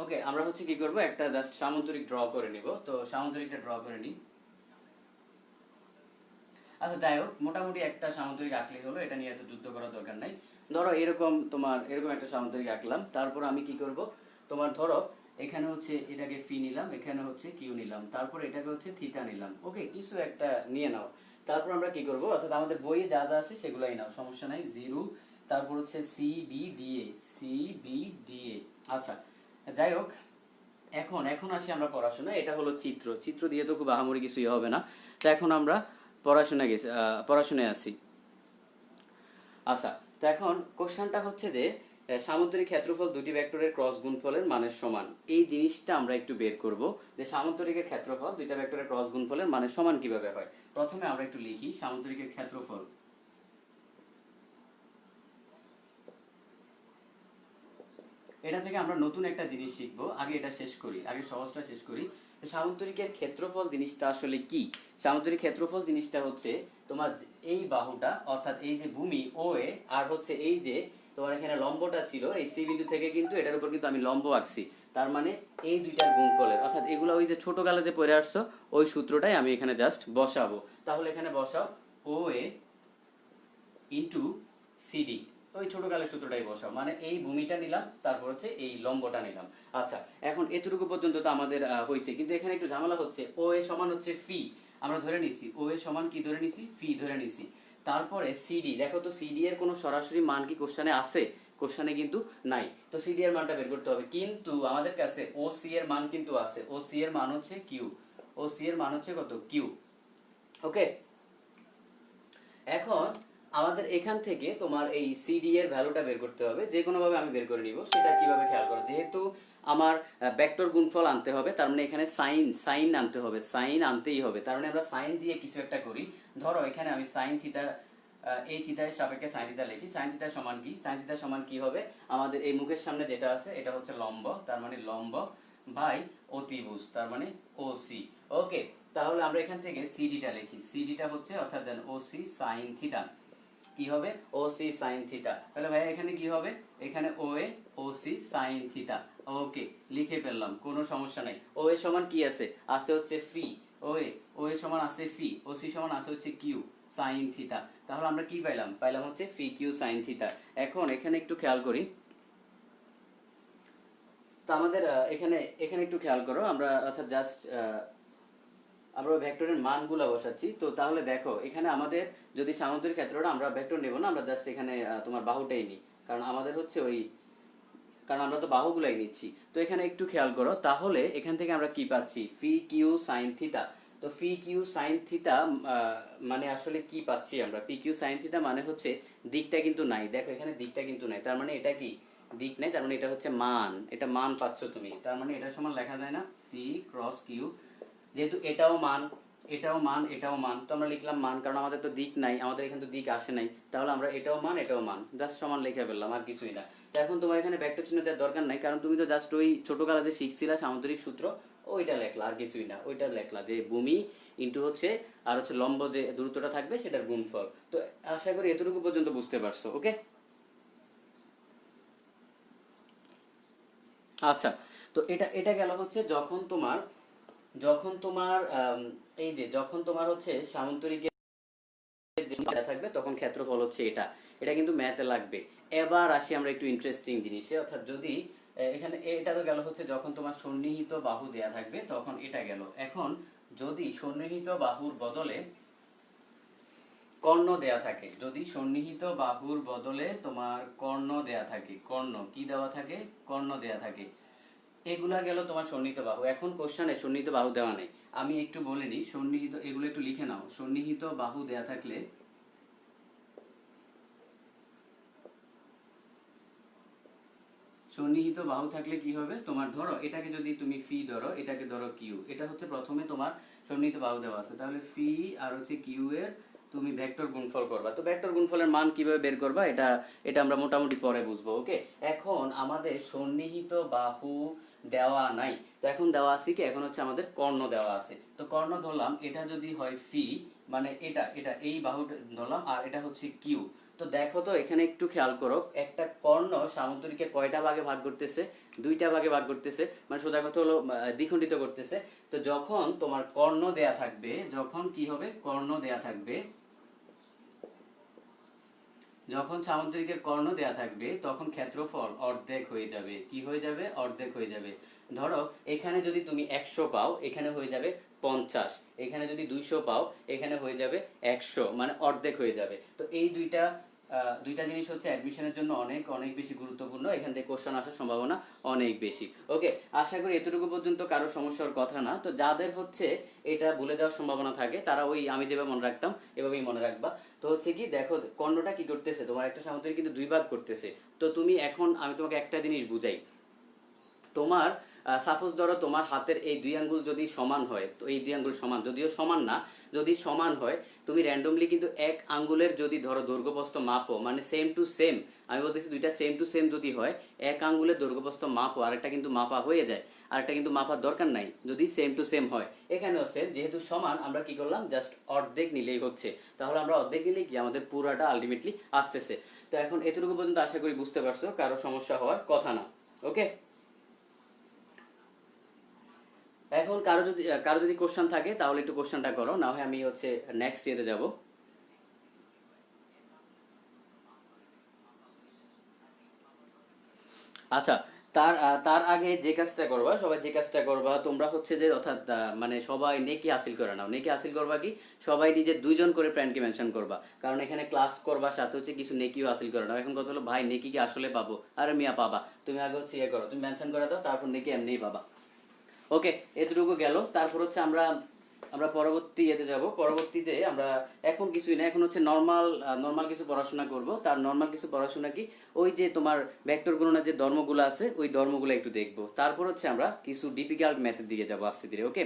ওকে, আমরা হচ্ছে কি করব, একটা জাস্ট সামুদ্রিক ড্র করে নিব। তো সামুদ্রিকটা ড্র করে নিই। আচ্ছা, যাই হোক, মোটামুটি একটা সামুদ্রিক আঁকলেই হলো, এটা নিয়ে এত যুদ্ধ করার দরকার নাই। ধরো এরকম তোমার এরকম একটা সামুদ্রিক আঁকলাম, তারপর আমি কি করব, তোমার ধরো এখানে হচ্ছে এটাকে ফি নিলাম, এখানে হচ্ছে কিউ নিলাম, তারপর এটাকে হচ্ছে থিটা নিলাম। ওকে, কিছু একটা নিয়ে নাও। তারপর আমরা কি করব, অর্থাৎ আমাদের বইয়ে যা যা আছে সেগুলাই নাও, সমস্যা নাই। জিরো, তারপর হচ্ছে C B DA, C B DA. আচ্ছা, যাই হোক, এখন এখন আসি আমরা পড়াশোনা। এটা হলো চিত্র, চিত্র দিয়ে তো খুব আহামরি কিছুই হবে না। তো এখন আমরা পড়াশোনায় আছি। আচ্ছা, তো এখন কোশ্চেনটা হচ্ছে যে সামুদ্রিক ক্ষেত্রফল দুটি ভেক্টরের ক্রস গুণফলের মানের সমান। এই জিনিসটা আমরা একটু বের করব, যে সামুদ্রিকের ক্ষেত্রফল দুইটা ভেক্টরের ক্রস গুণফলের মানের সমান কিভাবে হয়। প্রথমে আমরা একটু লিখি সামুদ্রিকের ক্ষেত্রফল। এটা থেকে আমরা নতুন একটা জিনিস শিখবো, আগে এটা শেষ করি, আগে সহজটা শেষ করি। তো সামুদ্রিকের ক্ষেত্রফল জিনিসটা আসলে কি? সামুদ্রিক ক্ষেত্রফল জিনিসটা হচ্ছে তোমার এই বাহুটা, অর্থাৎ এই যে ভূমি ও এ, আর হচ্ছে এই যে তোমার এখানে লম্বটা ছিল, এই সি বিন্দু থেকে কিন্তু এটার উপর কিন্তু আমি লম্ব আঁকছি। তার মানে এই দুইটার গুণফলের, অর্থাৎ এগুলো ওই যে ছোট কালে যে পড়ে আসছো ওই সূত্রটাই আমি এখানে জাস্ট বসাবো। তাহলে এখানে বসাও ও এ ইন্টু সিডি, ওই ছোট কালের সূত্রটাই বসাও, মানে এই ভূমিটা নিলাম, তারপর হচ্ছে এই লম্বটা নিলাম। আচ্ছা, এখন এতটুকু পর্যন্ত তো আমাদের হয়েছে, কিন্তু এখানে একটু ঝামেলা হচ্ছে। ও এ সমান হচ্ছে ফি, আমরা ধরে নিছি ও এ সমান কি ধরে নিছি, ফি ধরে নিছি। তারপরে সিডি, দেখো তো সিডি এর কোনো সরাসরি মান কি কোশ্চেনে আছে? কোশ্চেনে কিন্তু নাই। তো সিডি এর মানটা বের করতে হবে, কিন্তু আমাদের কাছে ও সি এর মান কিন্তু আছে। ও সি এর মান হচ্ছে কিউ, ও সি এর মান হচ্ছে কত, কিউ। ওকে, এখন আমাদের এখান থেকে তোমার এই সিডি এর ভ্যালুটা বের করতে হবে, যে কোনো ভাবে আমি বের করে নিব। সেটা কিভাবে খেয়াল করো, যেহেতু আমার ভেক্টর গুণফল আনতে হবে, তার মানে এখানে সাইন সাইন আনতে হবে, সাইন আনতেই হবে। তার মানে আমরা সাইন দিয়ে কিছু একটা করি। ধরো এখানে আমি সাইন থিটা, এই থিটার সাপেক্ষে সাইন থিটা লিখি। সাইন থিটা সমান কি, সাইন থিটা সমান কি হবে, আমাদের এই মুখের সামনে যেটা আছে এটা হচ্ছে লম্ব, তার মানে লম্ব বাই অতিভুজ, তার মানে ওসি। ওকে, তাহলে আমরা এখান থেকে সিডিটা লিখি। সিডিটা হচ্ছে অর্থাৎ দেন ওসি সাইন থিটা। কি হবে, ওসি সাইন থিটা। তাহলে ভাইয়া এখানে কি হবে, এখানে ও এ ওসি সাইন থিটা। ওকে, লিখে ফেললাম, কোনো সমস্যা নাই। ও এ সমান কি আছে, আছে হচ্ছে ফি। ও এ সমান আছে ফি, ওসি সমান আছে হচ্ছে কিউ সাইন থিটা। তাহলে আমরা কি পাইলাম, পাইলাম হচ্ছে ফি কিউ সাইন থিটা। এখন এখানে একটু খেয়াল করি, তো আমাদের এখানে এখানে একটু খেয়াল করো, আমরা অর্থাৎ জাস্ট আমরা ভেক্টরের মানগুলো বসাচ্ছি। তো তাহলে দেখো এখানে আমাদের যদি সামুদ্রিক ক্ষেত্রটা আমরা ভেক্টর নেব না, আমরা জাস্ট এখানে তোমার বাহুটাই নিই, কারণ আমাদের হচ্ছে ওই, কারণ আমরা তো বাহুগুলাই নিচ্ছি। তো এখানে একটু খেয়াল করো, তাহলে এখান থেকে আমরা কি পাচ্ছি, ফি কিউ সাইন থিটা। তো তো পি কিউ সাইন থিতা মানে আসলে কি পাচ্ছি আমরা? পি কিউ সাইন থিতা মানে হচ্ছে দিকটা কিন্তু নাই, দেখো এখানে দিকটা কিন্তু নাই, তার মানে এটা কি দিক নাই, তার মানে এটা হচ্ছে মান, এটা মান পাচ্ছ তুমি, তার মানে এটা সমান লেখা যায় না পি ক্রস কিউ, যেহেতু এটাও মান এটাও মান এটাও মান, তো আমরা লিখলাম মান, কারণ আমাদের তো দিক নাই, আমাদের এখানে তো দিক আসে নাই, তাহলে আমরা এটাও মান এটাও মান, জাস্ট সমান লিখে ফেললাম, আর কিছুই না। তো এখন তোমার এখানে ভেক্টর চিহ্ন দেওয়ার দরকার নাই, কারণ তুমি তো জাস্ট ওই ছোটবেলা যে শিখছিলা সামুদ্রিক সূত্র ওইটা লেখলা, আর কিছুই না, ওইটা লেখলা যে ভূমি ইন্টু হচ্ছে আর হচ্ছে লম্ব যে দূরত্বটা থাকবে সেটার গুণফল। তো আশা করি এতটুকু পর্যন্ত বুঝতে পারছো। ওকে, আচ্ছা, তো এটা এটা গেল হচ্ছে যখন তোমার এই যে যখন তোমার হচ্ছে সামান্তরিকের যে থাকবে তখন ক্ষেত্রফল হচ্ছে এটা, এটা কিন্তু ম্যাথে লাগবে। এবার আসি আমরা একটু ইন্টারেস্টিং জিনিসে, অর্থাৎ যদি এখানে এটা তো গেল হচ্ছে যখন তোমার সন্নিহিত বাহু দেয়া থাকবে তখন এটা গেল। এখন যদি সন্নিহিত বাহুর বদলে কর্ণ দেয়া থাকে, যদি সন্নিহিত বাহুর বদলে তোমার কর্ণ দেয়া থাকে, কর্ণ কি দেওয়া থাকে, কর্ণ দেয়া থাকে, এগুলা গেল তোমার সন্নিহিত বাহু। এখন কোশ্চেনে সন্নিহিত বাহু দেওয়া নেই, আমি একটু বলে নিই সন্নিহিত, এগুলো একটু লিখে নাও। সন্নিহিত বাহু দেয়া থাকলে সন্নিহিত বাহু থাকলে কি হবে তোমার, ধরো এটাকে যদি তুমি ফি ধরো, এটাকে ধরো কিউ, এটা হচ্ছে প্রথমে তোমার সন্নিহিত বাহু দেওয়া আছে, তাহলে ফি আর হচ্ছে কিউ এর তুমি ভেক্টর গুণফল করবা। তো ভেক্টর গুণফলের মান কিভাবে বের করবা এটা এটা আমরা মোটামুটি পরে বুঝবো। ওকে, এখন আমাদের সন্নিহিত বাহু দেওয়া নাই, তো এখন দেওয়া আছে কি, এখন হচ্ছে আমাদের কর্ণ দেওয়া আছে। তো কর্ণ ধরলাম, এটা যদি হয় ফি মানে এটা এটা এই বাহু ধরলাম, আর এটা হচ্ছে কিউ। তো দেখো তো এখানে একটু খেয়াল করো, একটা কর্ণ সামুদ্রিকে কয়টা ভাগে ভাগ করতেছে, দুইটা ভাগে ভাগ করতেছে, মানে সোজা কথা হলো দ্বিখণ্ডিত করতেছে। তো যখন তোমার কর্ণ দেয়া থাকবে, যখন কি হবে কর্ণ দেয়া থাকবে, যখন সামুদ্রিকের কর্ণ দেয়া থাকবে তখন ক্ষেত্রফল অর্ধেক হয়ে যাবে। কি হয়ে যাবে? অর্ধেক হয়ে যাবে। ধরো এখানে যদি তুমি 100 পাও, এখানে হয়ে যাবে 50, এখানে যদি 200 পাও, এখানে হয়ে যাবে 100, মানে অর্ধেক হয়ে যাবে। তো এই দুইটা জিনিস হচ্ছে অ্যাডমিশনের জন্য অনেক অনেক বেশি গুরুত্বপূর্ণ, এখান থেকে কোশ্চেন আসার সম্ভাবনা অনেক বেশি। ওকে, আশা করি এতটুকু পর্যন্ত কারো সমস্যার কথা না। তো যাদের হচ্ছে এটা ভুলে যাওয়ার সম্ভাবনা থাকে তারা ওই আমি যেভাবে মনে রাখতাম এভাবেই মনে রাখবা। তো হচ্ছে কি দেখো কর্ণটা কি করতেছে, তোমার একটা সামুদ্রিক কিন্তু দুই ভাগ করতেছে। তো তুমি এখন আমি তোমাকে একটা জিনিস বুঝাই, তোমার সাপোজ ধরো তোমার হাতের এই দুই আঙ্গুল যদি সমান হয়, তো এই দুই আঙ্গুল সমান, যদিও সমান না, যদি সমান হয় তুমি র্যান্ডমলি কিন্তু এক আঙ্গুলের যদি ধরো দৈর্ঘ্যপ্রস্থ মাপো, মানে সেম টু সেম, আমি বলতেছি দুইটা সেম টু সেম যদি হয়, এক আঙ্গুলের দৈর্ঘ্যপ্রস্থ মাপো, আরেকটা কিন্তু মাপা হয়ে যায়, আরেকটা কিন্তু মাপার দরকার নাই যদি সেম টু সেম হয়। এখানেও সেম, যেহেতু সমান আমরা কি করলাম জাস্ট অর্ধেক নিলেই হচ্ছে, তাহলে আমরা অর্ধেক নিলেই কি আমাদের পুরাটা আলটিমেটলি আসতেছে। তো এখন এতটুকু পর্যন্ত আশা করি বুঝতে পারছো, কারো সমস্যা হওয়ার কথা না। ওকে, এখন কারো যদি কোশ্চেন থাকে তাহলে একটু কোশ্চেনটা করো, না হয় আমি হচ্ছে নেক্সট ইয়েতে যাব। আচ্ছা, তার আগে যে কাজটা করবা, সবাই যে কাজটা করবা তোমরা হচ্ছে যে অর্থাৎ মানে সবাই নেকি হাসিল করে নাও। নেকি হাসিল করবা কি, সবাই নিজে দুইজন করে ফ্রেন্ডকে মেনশন করবা, কারণ এখানে ক্লাস করবা সাথে হচ্ছে কিছু নেকিও হাসিল করে নাও। এখন কথা হলো ভাই নেকি কি আসলে পাবো? আরে মিয়া পাবা, তুমি আগে হচ্ছে ইয়ে করো, তুমি মেনশন করে দাও, তারপর নেকি এমনিই পাবা। ওকে, এতটুকু গেল। তারপর হচ্ছে আমরা আমরা পরবর্তী ইয়েতে যাব। পরবর্তীতে আমরা এখন কিছুই না, এখন হচ্ছে নর্মাল নর্মাল কিছু পড়াশোনা করব। তার নর্মাল কিছু পড়াশোনা কি, ওই যে তোমার ভেক্টর গণনার যে ধর্মগুলো আছে ওই ধর্মগুলো একটু দেখবো, তারপর হচ্ছে আমরা কিছু ডিফিকাল্ট ম্যাথের দিকে যাবো আস্তে ধীরে। ওকে,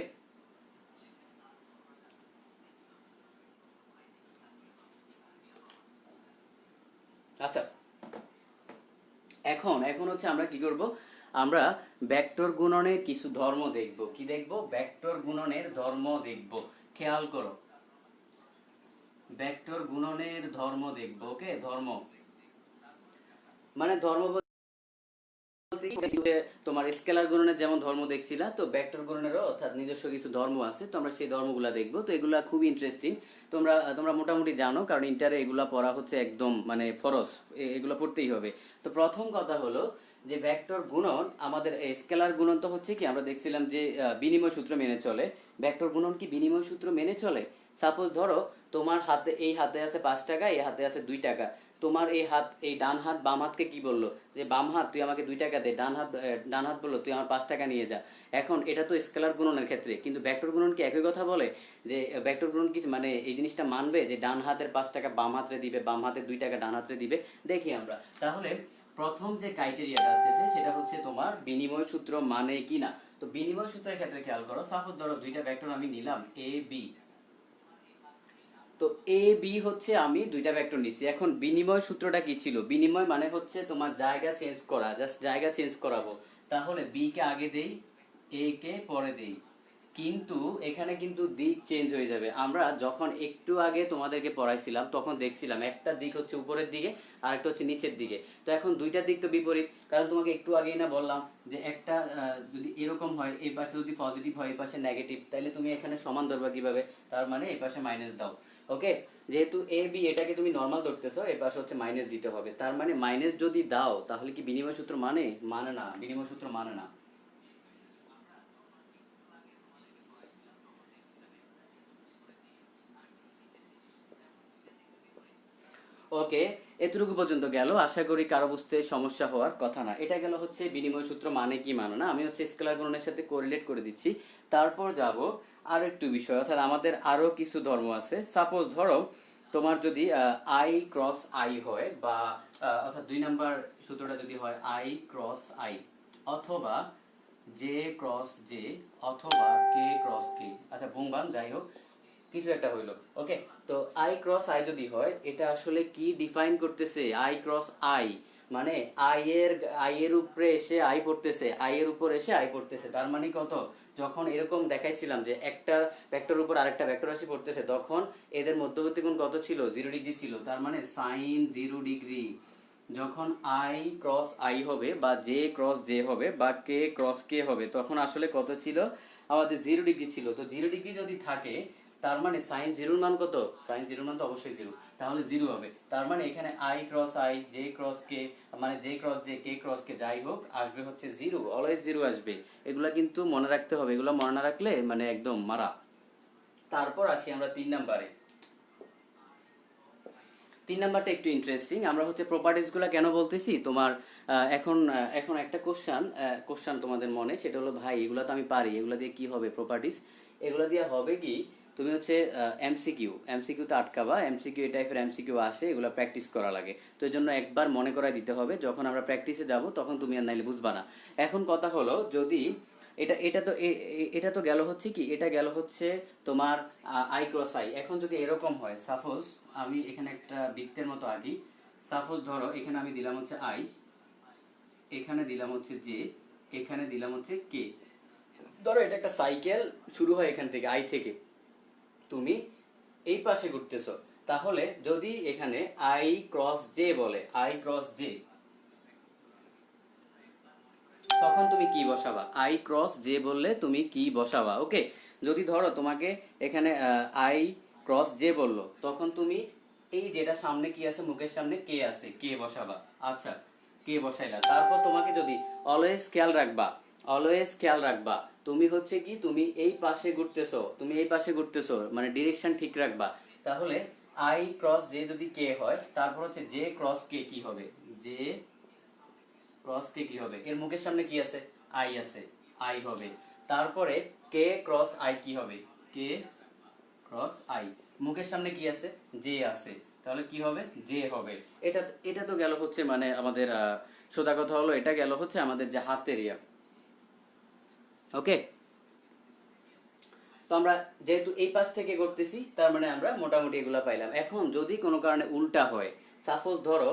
আচ্ছা, এখন এখন হচ্ছে আমরা কি করব, আমরা ভেক্টর গুণনের কিছু ধর্ম দেখব। কি দেখব? ভেক্টর গুণনের ধর্ম দেখব। খেয়াল করো, ভেক্টর গুণনের ধর্ম দেখব। ওকে, ধর্ম মানে ধর্ম বলতে তোমার স্কেলার গুণনের যেমন ধর্ম দেখছিলা, তো ভেক্টর গুণনেরও অর্থাৎ নিজস্ব কিছু ধর্ম আছে, তো আমরা সেই ধর্মগুলা দেখবো। তো এগুলা খুবই ইন্টারেস্টিং, তোমরা তোমরা মোটামুটি জানো, কারণ ইন্টারে এগুলা পড়া হচ্ছে একদম মানে ফরজ, এগুলো পড়তেই হবে। তো প্রথম কথা হলো যে ভেক্টর গুণন, আমাদের স্কেলার গুণন তো হচ্ছে কি আমরা দেখছিলাম যে বিনিময় সূত্র মেনে চলে। ভেক্টর গুণন কি বিনিময় সূত্র মেনে চলে? সাপোজ ধরো তোমার হাতে এই হাতে আছে 5 টাকা, এই হাতে আছে 2 টাকা। তোমার এই ডান হাত বাম হাতকে কি বললো যে বাম হাত তুই আমাকে 2 টাকা দে, ডান হাত বললো তুই আমার 5 টাকা নিয়ে যা। এখন এটা তো স্কেলার গুণনের ক্ষেত্রে, কিন্তু ভেক্টর গুণন কি একই কথা বলে? যে ভেক্টর গুণন কি মানে এই জিনিসটা মানবে যে ডান হাতের 5 টাকা বাম হাতে দিবে, বাম হাতের 2 টাকা ডান হাতে দিবে? দেখি আমরা তাহলে প্রথম যে ক্রাইটেরিয়াটা আসতেছে সেটা হচ্ছে তোমার বিনিময় সূত্র মানে কি না। তো বিনিময় সূত্রের ক্ষেত্রে খেয়াল করো, সাপোজ ধরো 2টা ভেক্টর আমি নিলাম এ বি। তো এ বি হচ্ছে আমি 2টা ভেক্টর নিচ্ছি। এখন বিনিময় সূত্রটা কি ছিল? বিনিময় মানে হচ্ছে তোমার জায়গা চেঞ্জ করা, জাস্ট জায়গা চেঞ্জ করাবো। তাহলে বি কে আগে দেই, এ কে পরে দেই, কিন্তু এখানে কিন্তু দিক চেঞ্জ হয়ে যাবে। আমরা যখন একটু আগে তোমাদেরকে পড়াইছিলাম তখন দেখছিলাম একটা দিক হচ্ছে উপরের দিকে আর একটা হচ্ছে নিচের দিকে। তো এখন দুইটা দিক তো বিপরীত, কারণ তোমাকে একটু আগেই না বললাম যে একটা যদি এরকম হয়, এই পাশে যদি পজিটিভ হয় এই পাশে নেগেটিভ, তাহলে তুমি এখানে সমান ধরবা কিভাবে? তার মানে এই পাশে মাইনাস দাও। ওকে, যেহেতু এ বি এটাকে তুমি নর্মাল ধরতেছো, এই পাশে হচ্ছে মাইনাস দিতে হবে। তার মানে মাইনাস যদি দাও তাহলে কি বিনিময় সূত্র মানে? মানে না, বিনিময় সূত্র মানে না। ওকে, এতটুকু পর্যন্ত গেল। আশা করি কারো বুঝতে সমস্যা হওয়ার কথা না। এটা গেল হচ্ছে বিনিময় সূত্র মানে কি মানে না। আমি হচ্ছে স্কেলার গুণনের সাথে কোরিলেট করে দিচ্ছি। তারপর যাব আরো একটু বিষয়, অর্থাৎ আমাদের আরো কিছু ধর্ম আছে। সাপোজ ধরো তোমার যদি আই ক্রস আই হয়, বা অর্থাৎ 2 নাম্বার সূত্রটা যদি হয় আই ক্রস আই, অথবা জে ক্রস জে, অথবা কে ক্রস কে, আচ্ছা বুমবাম যাই হোক কিছু একটা হইলো। ওকে, তো আই ক্রস আই যদি হয়, এটা আসলে কি ডিফাইন করতেছে? আই ক্রস আই মানে আই এর উপরে এসে আই পড়তেছে, আই এর উপর এসে আই পড়তেছে। তার মানে কত? যখন এরকম দেখাইছিলাম যে একটা ভেক্টর উপর আরেকটা ভেক্টর রাশি পড়তেছে, তখন এদের মধ্যবর্তী কোণ কত ছিল? 0 ডিগ্রি ছিল। তার মানে সাইন 0 ডিগ্রি। যখন আই ক্রস আই হবে, বা জে ক্রস জে হবে, বা কে ক্রস কে হবে, তখন আসলে কত ছিল? আমাদের 0 ডিগ্রি ছিল। তো 0 ডিগ্রি যদি থাকে, তার মানে সাইন জিরোর মান কত? সাইন জিরোর মান তো অবশ্যই জিরো, তাহলে জিরো হবে। তার মানে এখানে I cross I, J cross কে, মানে জে ক্রস জে, কে ক্রস কে, যাই হোক আসবে হচ্ছে জিরো, অলওয়েজ জিরো আসবে। এগুলা কিন্তু মনে রাখতে হবে, এগুলা মনে না রাখলে মানে একদম মারা। তারপর আসি আমরা 3 নাম্বারে। 3 নাম্বারটা একটু ইন্টারেস্টিং। আমরা হচ্ছে প্রপার্টিজ গুলা কেন বলতেছি তোমার, এখন একটা কোশ্চান তোমাদের মনে, সেটা হলো ভাই এগুলা তো আমি পারি, এগুলা দিয়ে কি হবে প্রপার্টিজ? এগুলা দিয়ে হবে কি, তুমি হচ্ছে এমসিকিউ এমসিকিউতে আটকাবা। এমসিকিউ এই টাইপের এমসিকিউ আসে, এগুলা প্র্যাকটিস করা লাগে। তো এই জন্য একবার মনে করাই দিতে হবে, যখন আমরা প্র্যাকটিসে যাব তখন তুমি আর নাইলে বুঝবা না। এখন কথা হলো, যদি এটা এটা তো এটা তো গেল হচ্ছে কি, এটা গেল হচ্ছে তোমার আই ক্রস আই। এখন যদি এরকম হয়, সাপোজ আমি এখানে একটা বৃত্তের মতো আঁকি। সাপোজ ধরো এখানে আমি দিলাম হচ্ছে আই, এখানে দিলাম হচ্ছে জে, এখানে দিলাম হচ্ছে কে। ধরো এটা একটা সাইকেল, শুরু হয় এখান থেকে আই থেকে, তুমি এই পাশে ঘুরতেছো। তাহলে যদি এখানে আই ক্রস জে বলে, আই ক্রস জে, তখন তুমি কি বসাবা? আই ক্রস জে বললে তুমি কি বসাবা? ওকে, যদি ধরো তোমাকে এখানে আই ক্রস জে বললো, তখন তুমি এই যেটা সামনে কি আছে, মুখের সামনে কে আছে, কে বসাবা। আচ্ছা, কে বসাইলা। তারপর তোমাকে যদি অলওয়েজ খেয়াল রাখবা তুমি হচ্ছে কি, তুমি এই পাশে ঘুরতেছো, তুমি এই পাশে ঘুরতেছো, মানে ডিরেকশন ঠিক রাখবা। তাহলে আই ক্রস জে যদি কে হয়, তারপর হচ্ছে জে ক্রস কে কি হবে? জে ক্রস কে কি হবে? এর মুখের সামনে কি আছে? আই আছে, আই হবে। তারপরে কে ক্রস আই কি হবে? কে ক্রস আই। মুখের সামনে কি আছে? জে আছে, তাহলে কি হবে? জে হবে। এটা এটা তো গেল হচ্ছে মানে আমাদের সোজা কথা হলো, এটা গেল হচ্ছে আমাদের যে হাত এরিয়া। ওকে, তো আমরা যেহেতু এই পাশ থেকে করতেছি, তার মানে আমরা মোটামুটি এগুলা পাইলাম। এখন যদি কোনো কারণে উল্টা হয়, সাপোজ ধরো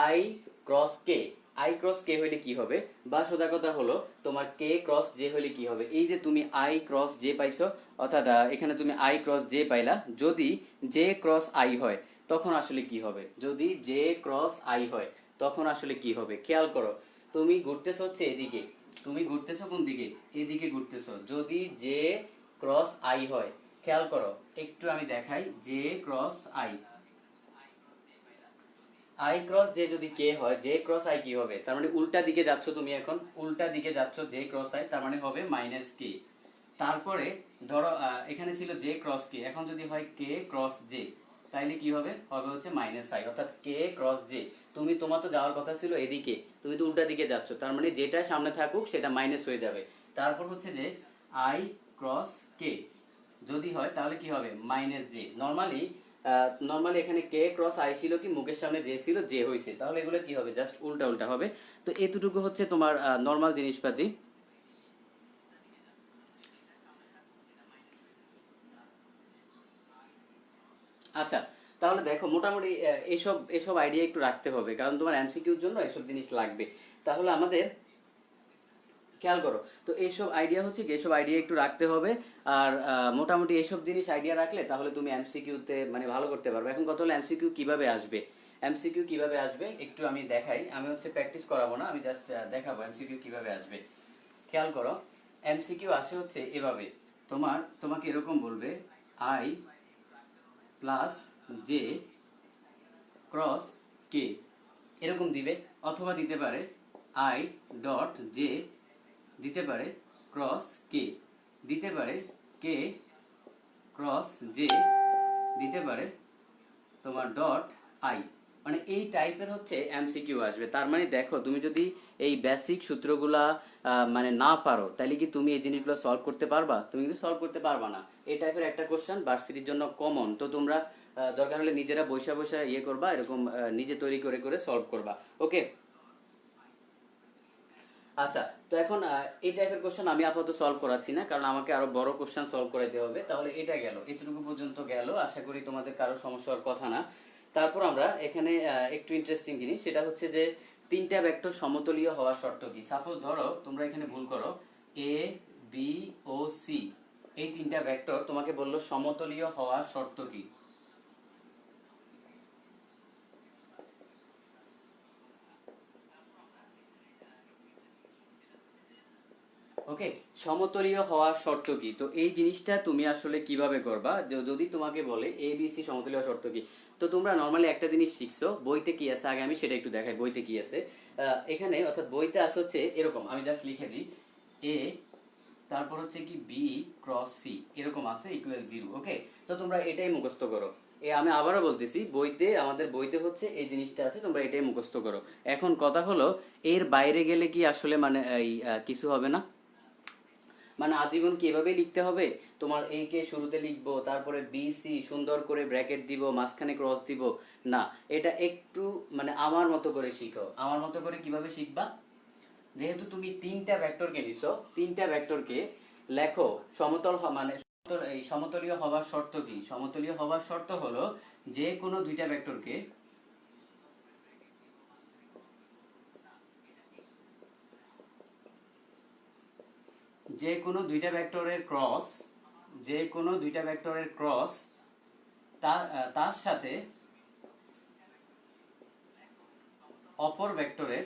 I cross K, I cross কে হইলে কি হবে? বা সোজা কথা হলো তোমার কে ক্রস জে হইলে কি হবে? এই যে তুমি আই ক্রস জে পাইছো, অর্থাৎ এখানে তুমি আই ক্রস জে পাইলা, যদি জে ক্রস আই হয় তখন আসলে কি হবে? যদি জে ক্রস আই হয় তখন আসলে কি হবে? খেয়াল করো, তুমি ঘুরতেছো হচ্ছে এদিকে, তুমি ঘুরতেছো কোন দিকে? এদিকে ঘুরতেছো। যদি জে ক্রস আই হয়, খেয়াল করো একটু আমি দেখাই, J cross I, I cross J যদি কে হয়, জে ক্রস আই কি হবে? তার মানে উল্টা দিকে যাচ্ছ তুমি, এখন উল্টা দিকে যাচ্ছ, জে ক্রস আই তার মানে হবে মাইনাস কে। তারপরে ধরো এখানে ছিল জে ক্রস কে, এখন যদি হয় কে ক্রস জে, তাইলে কি হবে, হবে হচ্ছে মাইনাস আই, অর্থাৎ কে ক্রস জে। তোমার তো যাওয়ার কথা ছিল এদিকে, তুমি তো উল্টা দিকে যাচ্ছ, তার মানে যেটা সামনে থাকুক সেটা মাইনাস হয়ে যাবে। তারপর হচ্ছে যে আই ক্রস কে যদি হয় তাহলে কি হবে, মাইনাস জে। নর্মালি এখানে কে ক্রস আই ছিল কি, মুখের সামনে জে ছিল, জে হয়েছে, তাহলে এগুলো কি হবে, জাস্ট উল্টা উল্টা হবে। তো এতটুকু হচ্ছে তোমার নর্মাল জিনিসপাতি। আচ্ছা, তাহলে দেখো মোটামুটি এইসব এসব আইডিয়া একটু রাখতে হবে, কারণ তোমার এমসিকিউর জন্য এসব জিনিস লাগবে। তাহলে আমাদের খেয়াল করো, তো এইসব আইডিয়া হচ্ছে কি, এইসব আইডিয়া একটু রাখতে হবে। আর মোটামুটি এইসব জিনিস আইডিয়া রাখলে তাহলে তুমি এমসিকিউতে মানে ভালো করতে পারবে। এখন কথা হলো এমসিকিউ কিভাবে আসবে, এমসিকিউ কিভাবে আসবে একটু আমি দেখাই। আমি হচ্ছে প্র্যাকটিস করাবো না, আমি জাস্ট দেখাবো এমসিকিউ কিভাবে আসবে। খেয়াল করো, এমসিকিউ আসে হচ্ছে এভাবে, তোমাকে এরকম বলবে আই প্লাস জে ক্রস কে, এরকম দিবে। অথবা দিতে পারে আই ডট জে, দিতে পারে ক্রস কে, দিতে পারে কে ক্রস জে, দিতে পারে তোমার ডট আই। মানে এই টাইপের হচ্ছে এমসিকিউ আসবে। তার মানে দেখো, তুমি যদি এই বেসিক সূত্রগুলা মানে না পারো, তাহলে কি তুমি এই জিনিসগুলো সলভ করতে পারবা? তুমি কিন্তু সলভ করতে পারবা না। এই টাইপের একটা কোশ্চেন ভার্সিটির জন্য কমন। তো তোমরা দরকার হলে নিজেরা বৈশা বৈশা ইয়ে করবা, এরকম নিজে তৈরি করে করে সলভ করবা। ওকে, আচ্ছা। তো এখন এই টাইপের কোশ্চেন আমি আপাতত সলভ করাচ্ছি না, কারণ আমাকে আরো বড় কোশ্চেন সলভ করাইতে হবে। তাহলে এটা গেল, এতটুকু পর্যন্ত গেল, আশা করি তোমাদের কারো সমস্যা হওয়ার কথা না। তারপর আমরা এখানে একটু ইন্টারেস্টিং জিনিস, সেটা হচ্ছে যে তিনটা ভেক্টর সমতলীয় হওয়ার শর্ত কি। সাপোজ ধরো তোমরা এখানে ভুল করো, এ বি ও সি, এই তিনটা ভেক্টর তোমাকে বললো সমতলীয় হওয়ার শর্ত কি। ওকে, সমতলীয় হওয়ার শর্ত কি, তো এই জিনিসটা তুমি আসলে কিভাবে করবা, যদি তোমাকে বলে এ বি সি সমতলীয় হওয়ার শর্ত কি। তো তোমরা নর্মালি একটা জিনিস শিখছো, বইতে কি আছে আগে আমি সেটা একটু দেখাই, বইতে কি আছে। এখানে অর্থাৎ বইতে আছে হচ্ছে এরকম, আমি জাস্ট লিখে দিই এ, তারপর হচ্ছে কি বি ক্রস সি, এরকম আছে ইকুয়াল জিরো। ওকে, তো তোমরা এটাই মুখস্থ করো। আমি আবারও বলতেছি, আমাদের বইতে হচ্ছে এই জিনিসটা আছে, তোমরা এটাই মুখস্থ করো। এখন কথা হলো, এর বাইরে গেলে কি আসলে মানে এই কিছু হবে না, মানে আজীবন কি এভাবেই লিখতে হবে? তোমার এ কে শুরুতে লিখবো, তারপরে বি সি সুন্দর করে ব্র্যাকেট দিব, মাঝখানে ক্রস দিব? না, এটা একটু মানে আমার মতো করে শিখো। আমার মতো করে কিভাবে শিখবা, যেহেতু তুমি তিনটা ভেক্টরকে নিছো, তিনটা ভেক্টরকে লেখো মানে এই সমতলীয় হওয়ার শর্ত কি। সমতলীয় হওয়ার শর্ত হলো যে কোনো দুইটা ভেক্টরকে, যে কোনো দুইটা ভেক্টরের ক্রস, যে কোনো দুইটা ভেক্টরের ক্রস তার সাথে অপর ভেক্টরের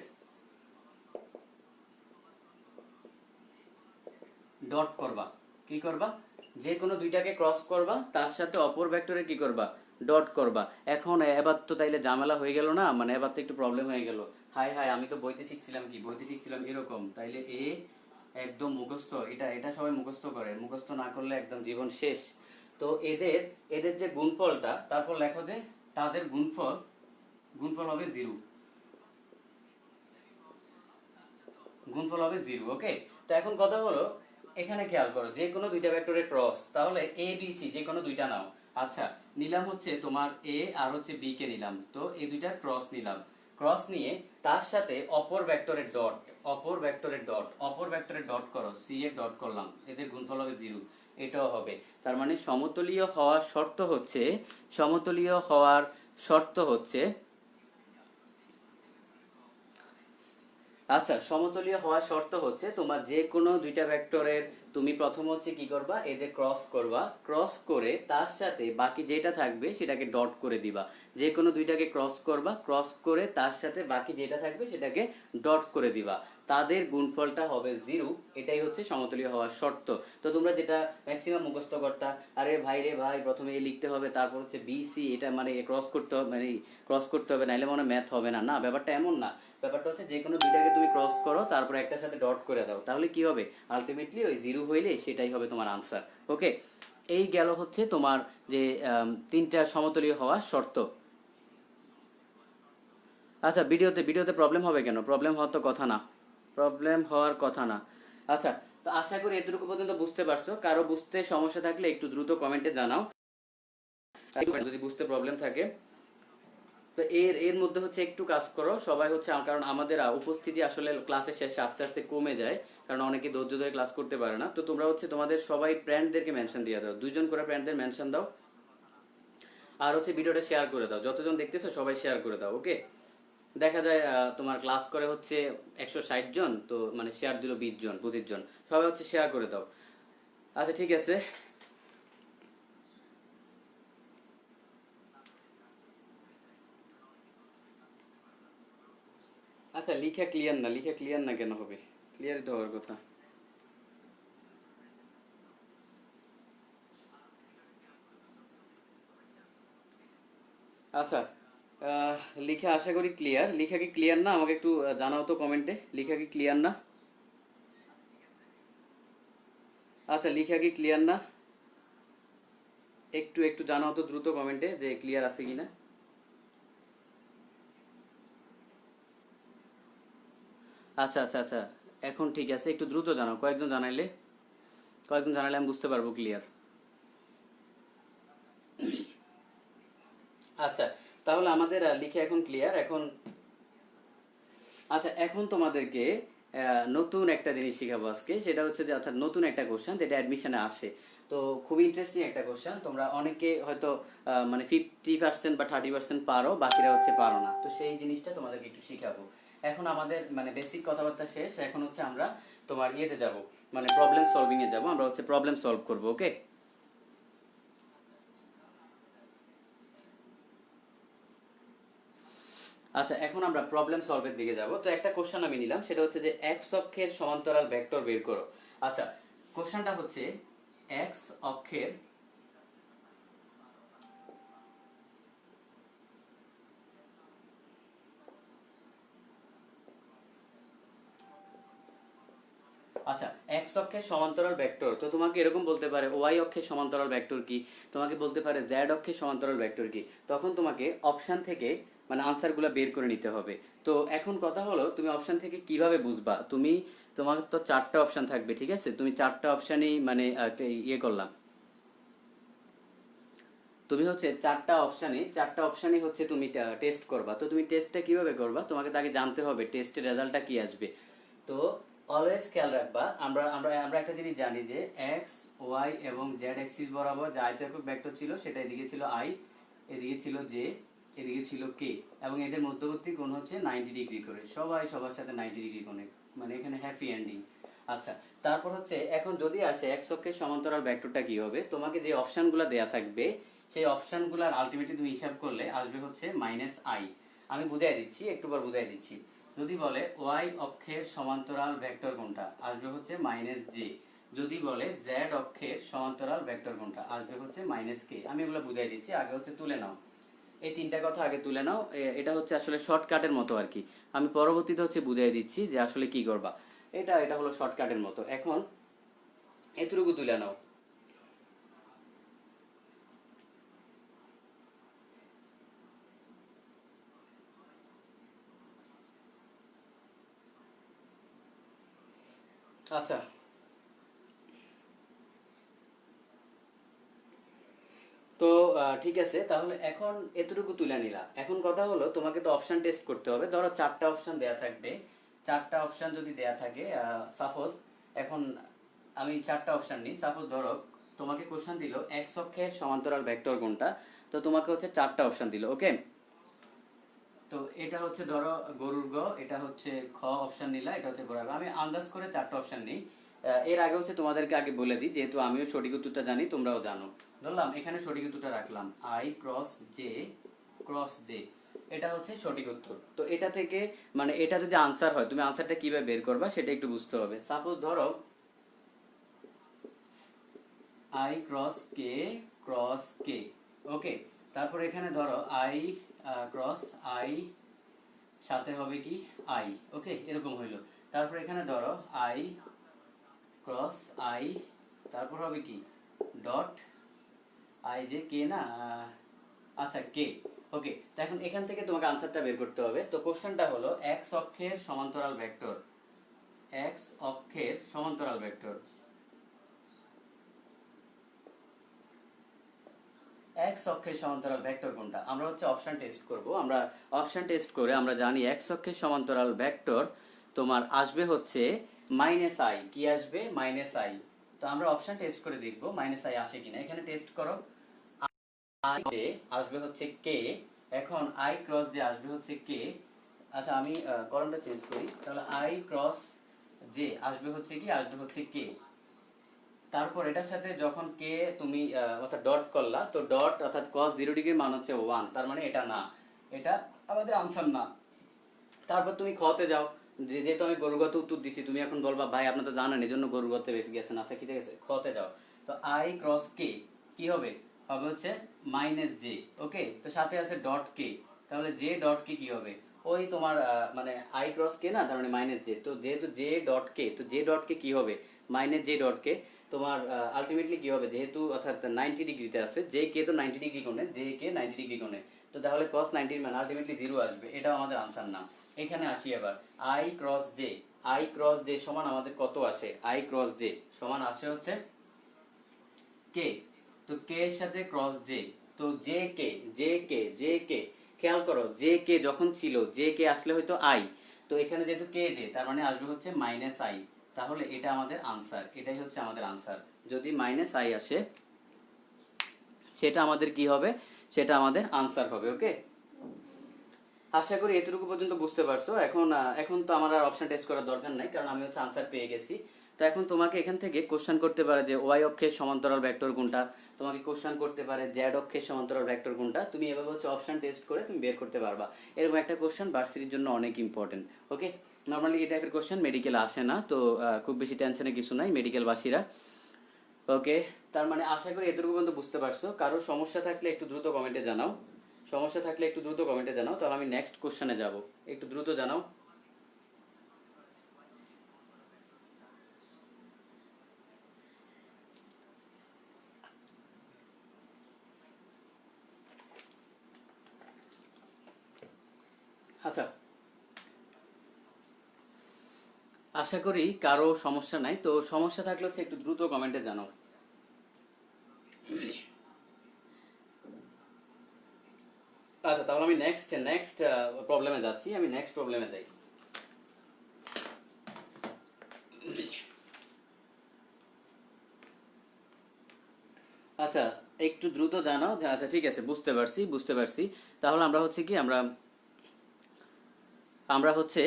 ডট করবা। কি করবা, যে কোনো দুইটাকে ক্রস করবা, তার সাথে অপর ভেক্টরে কি করবা, ডট করবা। এখন এবার তো তাইলে ঝামেলা হয়ে গেল না, মানে এবার তো একটু প্রবলেম হয়ে গেল। হাই হাই, আমি তো বইতে শিখছিলাম কি, বইতে শিখছিলাম এরকম, তাইলে এ একদম মুখস্থ, এটা এটা সবাই মুখস্থ করে, মুখস্থ না করলে একদম জীবন শেষ। তো এদের এদের যে গুণফলটা, তারপর লেখো যে তাদের গুণফল, গুণফল হবে জিরো, গুণফল হবে জিরো। ওকে, তো এখন কথা হলো, এখানে খেয়াল করো, যে কোনো দুইটা ভেক্টরের ক্রস, তাহলে এ বি সি যে কোনো দুইটা নাও। আচ্ছা, নিলাম হচ্ছে তোমার এ আর হচ্ছে বি কে নিলাম, তো এই দুইটার ক্রস নিলাম। ক্রস নিয়ে তার সাথে অপর ভেক্টরের ডট, অপর ভেক্টরের ডট, অপর ভেক্টরের ডট করো, সি এর ডট করলাম, এদের গুণফল হবে জিরো। এটাও হবে। তার মানে সমতলীয় হওয়ার শর্ত হচ্ছে, সমতলীয় হওয়ার শর্ত হচ্ছে, আচ্ছা, সমতলীয় হওয়ার শর্ত হচ্ছে তোমার যে কোনো দুইটা ভেক্টরের, তুমি প্রথম হচ্ছে কি করবা, এদের ক্রস করবা, ক্রস করে তার সাথে বাকি যেটা থাকবে সেটাকে ডট করে দিবা। যে কোনো দুইটাকে ক্রস করবা, ক্রস করে তার সাথে বাকি যেটা থাকবে সেটাকে ডট করে দিবা, তাদের গুণফলটা হবে জিরো। এটাই হচ্ছে সমতলীয় হওয়ার শর্ত। তো তোমরা যেটা ম্যাক্সিমাম মুখস্থ করতা, আরে ভাই রে ভাই, প্রথমে এ লিখতে হবে, তারপর হচ্ছে বি সি, এটা মানে ক্রস করতে হবে, মানে ক্রস করতে হবে, নাইলে মনে ম্যাথ হবে না। না, ব্যাপারটা এমন না। ব্যাপারটা হচ্ছে যে কোনো দুইটাকে তুমি ক্রস করো, তারপর একটার সাথে ডট করে দাও, তাহলে কি হবে, আলটিমেটলি ওই জিরো ভ্যালু হইলে সেটাই হবে তোমার আনসার। ওকে, এই গেল হচ্ছে তোমার যে তিনটা সমতলীয় হওয়ার শর্ত। আচ্ছা, ভিডিওতে প্রবলেম হবে কেন? প্রবলেম হওয়ার তো কথা না, প্রবলেম হওয়ার কথা না। আচ্ছা, তো আশা করি এতটুকু পর্যন্ত বুঝতে পারছো। কারো বুঝতে সমস্যা থাকলে একটু দ্রুত কমেন্টে জানাও যদি বুঝতে প্রবলেম থাকে। তো এর এর মধ্যে হচ্ছে একটু কাজ করো সবাই হচ্ছে, কারণ আমাদের উপস্থিতি আসলে ক্লাসের শেষে আস্তে আস্তে কমে যায়, কারণ অনেকে ধৈর্য ধরে ক্লাস করতে পারে না। তো তোমরা হচ্ছে তোমাদের সবাই ফ্রেন্ডদেরকে মেনশন দিয়ে দাও, 2জন করে ফ্রেন্ডদের মেনশন দাও, আর হচ্ছে ভিডিওটা শেয়ার করে দাও, যতজন দেখতেছো সবাই শেয়ার করে দাও। ওকে, দেখা যায় তোমার ক্লাস করে হচ্ছে 160 জন, তো মানে শেয়ার দিল 20 জন 25 জন, সবাই হচ্ছে শেয়ার করে দাও। আচ্ছা ঠিক আছে। আচ্ছা, লিখা ক্লিয়ার না, লিখা ক্লিয়ার না কেন হবে? ক্লিয়ারই তো হওয়ার কথা। আচ্ছা, আহ, লিখা আশা করি ক্লিয়ার। লিখা কি ক্লিয়ার না আমাকে একটু জানাও তো কমেন্টে, লিখা কি ক্লিয়ার না? আচ্ছা, লিখা কি ক্লিয়ার না? একটু একটু জানাও তো দ্রুত কমেন্টে যে ক্লিয়ার আছে কিনা। আচ্ছা আচ্ছা আচ্ছা, এখন ঠিক আছে, একটু দ্রুত জানাও, কয়েকজন জানাইলে আমি বুঝতে পারবো ক্লিয়ার। আচ্ছা, তাহলে আমাদের লিখে এখন ক্লিয়ার এখন। আচ্ছা, এখন তোমাদেরকে নতুন একটা জিনিস শিখাবো আজকে, সেটা হচ্ছে যে অর্থাৎ নতুন একটা কোশ্চেন যেটা অ্যাডমিশনে আসে। তো খুবই ইন্টারেস্টিং একটা কোশ্চেন, তোমরা অনেকে হয়তো মানে 50% বা 30% পারো, বাকিরা হচ্ছে পারো না, তো সেই জিনিসটা তোমাদেরকে একটু শিখাবো। এখন আমাদের মানে বেসিক কথাবার্তা শেষ, এখন হচ্ছে আমরা তোমার ইয়েতে যাব, মানে প্রবলেম সলভিং এ যাব, আমরা হচ্ছে প্রবলেম সলভ করবো। ওকে, আচ্ছা, এখন আমরা প্রবলেম সলভের দিকে যাব। তো একটা কোশ্চেন আমি নিলাম, সেটা হচ্ছে যে এক্স অক্ষের সমান্তরাল ভেক্টর বের করো। আচ্ছা, কোশ্চেনটা হচ্ছে এক্স অক্ষের, আচ্ছা, এক্স অক্ষের সমান্তরাল ভেক্টর, তো তোমাকে এরকম বলতে পারে ওয়াই অক্ষের সমান্তরাল ভেক্টর কি, তোমাকে বলতে পারে জেড অক্ষের সমান্তরাল ভেক্টর কি, তখন তোমাকে অপশন থেকে মানে আনসারগুলো বের করে নিতে হবে। তো এখন কথা হলো তুমি অপশন থেকে কিভাবে বুঝবা? তোমার তো 4টা অপশন থাকবে, ঠিক আছে? তুমি 4টা অপশনই মানে ইয়ে করলাম, তুমি হচ্ছে 4টা অপশানই হচ্ছে তুমি টেস্ট করবা। তো তুমি টেস্টটা কিভাবে করবা? তোমাকে তাকে জানতে হবে টেস্টের রেজাল্টটা কি আসবে। তো অলওয়েজ খেয়াল রাখবা, আমরা আমরা আমরা একটা জিনিস জানি যে এক্স ওয়াই এবং জেড অ্যাক্সিস বরাবর যে আয়তক্ষেত্র ভেক্টর ছিল সেটা এদিকে ছিল আই, এদিকে ছিল জে, এদিকে ছিল কে, এবং এদের মধ্যবর্তী কোণ হচ্ছে 90 ডিগ্রি করে, সবাই সবার সাথে 90 ডিগ্রি কোণে, মানে এখানে হ্যাপি এন্ডিং। আচ্ছা, তারপর হচ্ছে এখন যদি আসে এক্স অক্ষের সমান্তরাল ভেক্টরটা কি হবে, তোমাকে যে অপশনগুলো দেয়া থাকবে সেই অপশনগুলোর আলটিমেটলি তুমি হিসাব করলে আসবে হচ্ছে মাইনাস আই। আমি বুঝাই দিচ্ছি, একটু পর বুঝাই দিচ্ছি। যদি বলে ওয়াই অক্ষের সমান্তরাল ভেক্টর কোনটা, আসবে হচ্ছে মাইনাস জে। যদি বলে জেড অক্ষের সমান্তরাল ভেক্টর কোনটা, আসবে হচ্ছে মাইনাস কে। আমি এগুলো বুঝাই দিচ্ছি, আগে হচ্ছে তুলে নাও, এই 3টা কথা আগে তুলে নাও। এটা হচ্ছে আসলে শর্টকাটের মতো আর কি, আমি পরবর্তীতে হচ্ছে বুঝাই দিচ্ছি যে আসলে কি করবা। এটা এটা হলো শর্টকাটের মতো। এখন এতটুকু তুলে নাও। আচ্ছা, তো ঠিক আছে, তাহলে এখন এতটুকু তুলে নিলা। এখন কথা হলো তোমাকে তো অপশন টেস্ট করতে হবে। ধরো 4টা অপশন দেয়া থাকবে, 4টা অপশন যদি দেয়া থাকে, সাপোজ এখন আমি 4টা অপশন নিই। সাপোজ ধরো তোমাকে কোশ্চেন দিল এক্স অক্ষের সমান্তরাল ভেক্টর কোনটা, তো তোমাকে হচ্ছে 4টা অপশন দিল। ওকে, তো এটা হচ্ছে ধরো গরুর গ, এটা হচ্ছে খ অপশন নিলা, এটা হচ্ছে ঘোড়ার গ। আমি আন্দাজ করে 4টা অপশন নিই। এর আগে হচ্ছে তোমাদেরকে আগে বলে দিই, যেহেতু আমিও সঠিক উত্তরটা জানি তোমরাও জানো। ধরলাম এখানে সঠিক উত্তরটা রাখলাম আই ক্রস জে, এটা হচ্ছে সঠিক উত্তর। তো এটা থেকে মানে এটা যদি আনসার হয়, তুমি আনসারটা কিভাবে বের করবা সেটা একটু বুঝতে হবে। সাপোজ ধরো আই ক্রস কে, ওকে, তারপর এখানে ধরো আই ক্রস আই, সাথে হবে কি আই, ওকে, এরকম হইলো। তারপর এখানে ধরো আই ক্রস আই, তারপর হবে কি ডট আই যে কে না, আচ্ছা কে। ওকে, তো এখন এখান থেকে তোমাকে আনসারটা বের করতে হবে। তো কোশ্চেনটা হলো এক্স অক্ষের সমান্তরাল ভেক্টর, এক্স অক্ষের সমান্তরাল ভেক্টর, এক্স অক্ষের সমান্তরাল ভেক্টর কোনটা? আমরা হচ্ছে অপশন টেস্ট করব। আমরা অপশন টেস্ট করে আমরা জানি এক্স অক্ষের সমান্তরাল ভেক্টর তোমার আসবে হচ্ছে মাইনাস আই। কি আসবে? Minus I. তো আমরা অপশন টেস্ট করে দেখব মাইনাস আই আসে কিনা। এখানে টেস্ট করো। আই যে আসবে হচ্ছে কে, এখন আই ক্রস যে আসবে হচ্ছে কে। আচ্ছা আমি কলমটা চেঞ্জ করি, তাহলে আই ক্রস যে আসবে হচ্ছে কি, আসবে হচ্ছে কে। তারপর এটার সাথে যখন কে তুমি অর্থাৎ ডট করলা, তো ডট অর্থাৎ cos 0 ডিগ্রির মান হচ্ছে 1, তার মানে এটা না, এটা আমাদের আনসার না। তারপর তুমি খতে যাও, যেহেতু আমি গরুগত উত্তর দিছি, তুমি এখন বলবা ভাই আপনি তো জানেন এই জন্য গরুগতে বেশি গেছেন। আচ্ছা ঠিক আছে, খতে যাও। তো আই ক্রস কে কি হবে? হবে হচ্ছে মাইনাস জে। ওকে, তো সাথে আছে ডট কে, তাহলে জে ডট কে কি হবে? ওই তোমার মানে আই ক্রস কে না, তার মানে মাইনাস জে। তো যেহেতু জে ডট কে, তো জে ডট কে কি হবে? Minus J dot K. তোমার আলটিমেটলি কি হবে, যেহেতু অর্থাৎ 90 ডিগ্রিতে আছে, জে কে তো 90 ডিগ্রি কোণে, জে কে 90 ডিগ্রি কোণে, তো তাহলে cos 90 মানে আলটিমেটলি 0 আসবে। এটাও আমাদের আনসার না। এখানে আসি এবার I cross J, I cross J সমান আমাদের কত আসে? আই ক্রস জে সমান আসে হচ্ছে কে। তো কে এর সাথে ক্রস জে, তো J K, J K, J K, খেয়াল করো জে কে যখন ছিল, জে কে আসলে হয়তো আই, তো এখানে যেহেতু কে জে তার মানে আসবে হচ্ছে মাইনাস আই। তাহলে এটা আমাদের আনসার, এটাই হচ্ছে আমাদের আনসার। যদি মাইনাস আই আসে সেটা আমাদের কি হবে? সেটা আমাদের আনসার হবে। ওকে, আশা করি এতটুকু পর্যন্ত বুঝতে পারছো। এখন এখন তো আমার আর অপশন টেস্ট করার দরকার নাই, কারণ আমি হচ্ছে আনসার পেয়ে গেছি। তো এখন তোমাকে এখান থেকে কোশ্চেন করতে পারে যে ওয়াই অক্ষের সমান্তরাল ভেক্টর কোনটা, তোমাকে কোশ্চেন করতে পারে জেড অক্ষের সমান্তরাল ভেক্টর কোনটা। তুমি এভাবে হচ্ছে অপশন টেস্ট করে তুমি বের করতে পারবা। এরকম একটা কোশ্চেন ভার্সিটির জন্য অনেক ইম্পর্টেন্ট। ওকে, নর্মালি এই টাইপের কোশ্চেন মেডিকেলে আসে না, তো খুব বেশি টেনশনে কিছু নাই মেডিকেল বাসীরা। ওকে, তার মানে আশা করি এতটুকু পর্যন্ত বুঝতে পারছো। কারো সমস্যা থাকলে একটু দ্রুত কমেন্টে জানাও, সমস্যা থাকলে একটু দ্রুত কমেন্টে জানাও, তাহলে আমি নেক্সট কোশ্চেনে যাব। একটু দ্রুত জানাও। আচ্ছা, আশা করি কারো সমস্যা নাই। তো সমস্যা থাকলে হচ্ছে একটু দ্রুত কমেন্টে জানাও। আচ্ছা, তাহলে আমি নেক্সট নেক্সট প্রবলেমে যাচ্ছি, আমি নেক্সট প্রবলেমে যাই। আচ্ছা, একটু দ্রুত জানাও যে আচ্ছা ঠিক আছে, বুঝতে পারছি বুঝতে পারছি। তাহলে আমরা হচ্ছে কি, আমরা আমরা হচ্ছে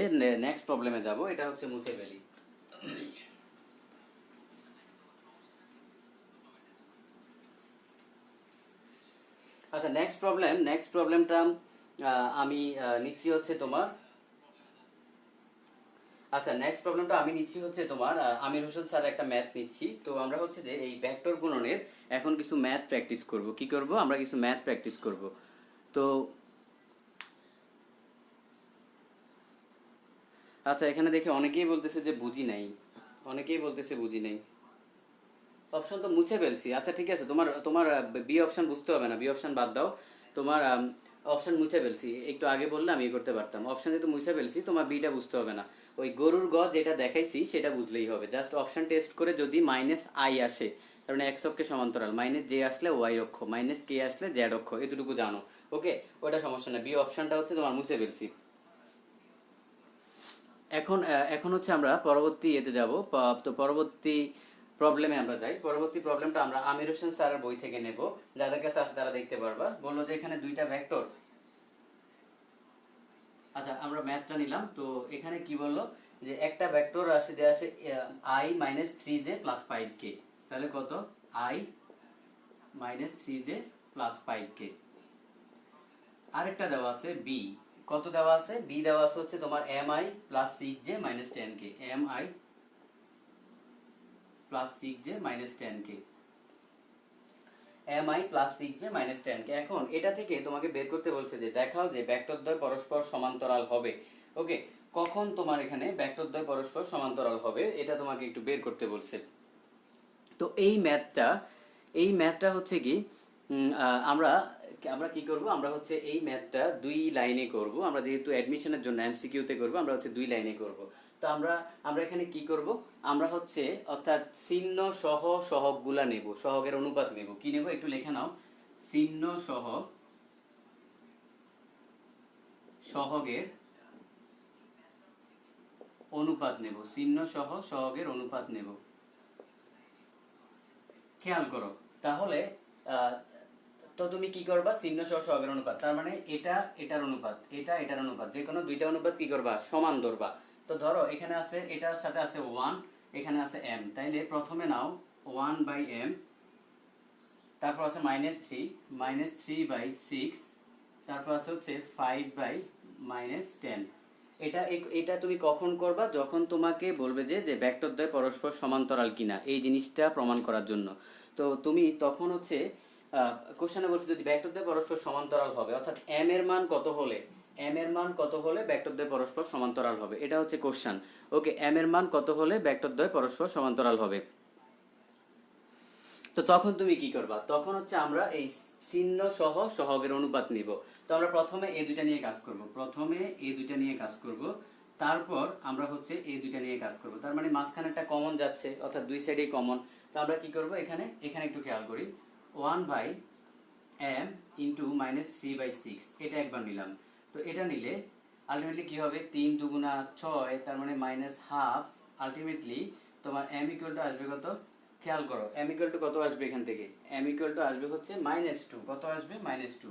নেক্সট প্রবলেমে যাব। এটা হচ্ছে মুছে ফেলি। আচ্ছা, নেক্সট প্রবলেমটা আমি নিচ্ছি হচ্ছে তোমার, আচ্ছা নেক্সট প্রবলেমটা আমি নিচ্ছি হচ্ছে তোমার আমির হোসেন স্যার একটা ম্যাথ নিচ্ছি। তো আমরা হচ্ছে যে এই ভেক্টর গুণনের এখন কিছু ম্যাথ প্র্যাকটিস করব। কি করব? আমরা কিছু ম্যাথ প্র্যাকটিস করব। তো আচ্ছা, এখানে দেখে অনেকেই বলতেছে যে বুঝি নাই, অনেকেই বলতেছে বুঝি নাই। অপশন তো মুছে ফেলছি। আচ্ছা ঠিক আছে, তোমার তোমার বি অপশন বুঝতে হবে না, বি অপশন বাদ দাও। তোমার অপশন মুছে ফেলছি, একটু আগে বললে আমি ইয়ে করতে পারতাম। অপশন যেহেতু মুছে ফেলছি, তোমার বিটা বুঝতে হবে না। ওই গরুর গ যেটা দেখাইছি সেটা বুঝলেই হবে। জাস্ট অপশন টেস্ট করে যদি মাইনাস আই আসে, তার মানে এক্স অক্ষের সমান্তরাল, মাইনাস জে আসলে ওয়াই অক্ষ, মাইনাস কে আসলে জেড অক্ষ, এতটুকু জানো। ওকে, ওটা সমস্যা না। বি অপশনটা হচ্ছে তোমার মুছে ফেলছি। এখন এখন হচ্ছে আমরা পরবর্তী এতে যাব। তো পরবর্তী প্রবলেমে আমরা যাই। পরবর্তী প্রবলেমটা আমরা আমির হোসেন স্যারের বই থেকে নেব। যাদের কাছে আছে তারা দেখতে পারবা। বললো যে এখানে দুইটা ভেক্টর। আচ্ছা, আমরা ম্যাথটা নিলাম। তো এখানে কি বললো, যে একটা ভেক্টর আসে দেয়া আছে i minus three j plus five k. তাহলে কত? I minus three j plus five k. আরেকটা দেওয়া আছে বি। কত দেওয়া আছে? বি দেওয়া আছে হচ্ছে তোমার m i plus six j minus ten k, m i plus six j minus ten k, m i plus six j minus ten k. এখন এটা থেকে তোমাকে বের করতে বলছে যে দেখাও যে ভেক্টরদ্বয় পরস্পর সমান্তরাল হবে। ওকে, কখন তোমার এখানে ভেক্টরদ্বয় পরস্পর সমান্তরাল হবে এটা তোমাকে একটু বের করতে বলছে। তো এই ম্যাথটা হচ্ছে কি আমরা আমরা কি করব, আমরা হচ্ছে এই ম্যাথটা দুই লাইনে করব। আমরা যেহেতু অ্যাডমিশনের জন্য এমসিকিউতে করব, আমরা হচ্ছে দুই লাইনে করব। তো আমরা আমরা এখানে কি করব, আমরা হচ্ছে অর্থাৎ চিহ্ন সহ সহগগুলা নেব, সহগের অনুপাত নেব। কি নেব একটু লিখে নাও, চিহ্ন সহ সহগের অনুপাত নেব, চিহ্ন সহ সহগের অনুপাত নেব। খেয়াল করো তাহলে আহ, তো তুমি কি করবা, চিহ্ন সহ সহগের অনুপাত, তার মানে এটা এটার অনুপাত, এটা এটার অনুপাত, যে কোনো দুইটা অনুপাত কি করবা, সমান ধরবা। তো ধরো এখানে আছে, এটার সাথে আছে 1, এখানে আছে m, তাইলে প্রথমে নাও 1/m, তারপর আছে -3, -3/6, তারপর আছে হচ্ছে 5/-10। এটা তুমি কখন করবা, যখন তোমাকে বলবে যে ভেক্টরদ্বয় পরস্পর সমান্তরাল কিনা, এই জিনিসটা প্রমাণ করার জন্য। তো তুমি তখন হচ্ছে কোশ্চেনে বলছে যদি ভেক্টরদ্বয় পরস্পর সমান্তরাল হবে, অর্থাৎ m এর মান কত হলে ভেক্টরদ্বয় পরস্পর সমান্তরাল হবে, এটা হচ্ছে কোশ্চেন। ওকে, m এর মান কত হলে ভেক্টরদ্বয় পরস্পর সমান্তরাল হবে। তো তখন তুমি কি করবা, তখন হচ্ছে আমরা এই চিহ্ন সহ সহগের অনুপাত নিব। তো আমরা প্রথমে এই দুইটা নিয়ে কাজ করব, তারপর আমরা হচ্ছে এই দুইটা নিয়ে কাজ করব। তার মানে মাঝখানে একটা কমন যাচ্ছে, অর্থাৎ দুই সাইডেই কমন। তো আমরা কি করব, এখানে একটু খেয়াল করি, 1/m ইন্টু -3/6, এটা একবার নিলাম। তো এটা নিলে আলটিমেটলি কি হবে, 3 দুগুণা 6, তার মানে -12। আলটিমেটলি তোমার m ইকুয়াল টু আসবে কত, খেয়াল করো, m ইকুয়াল টু কত আসবে এখান থেকে, m ইকুয়াল টু আসবে হচ্ছে -2, কত আসবে, -2।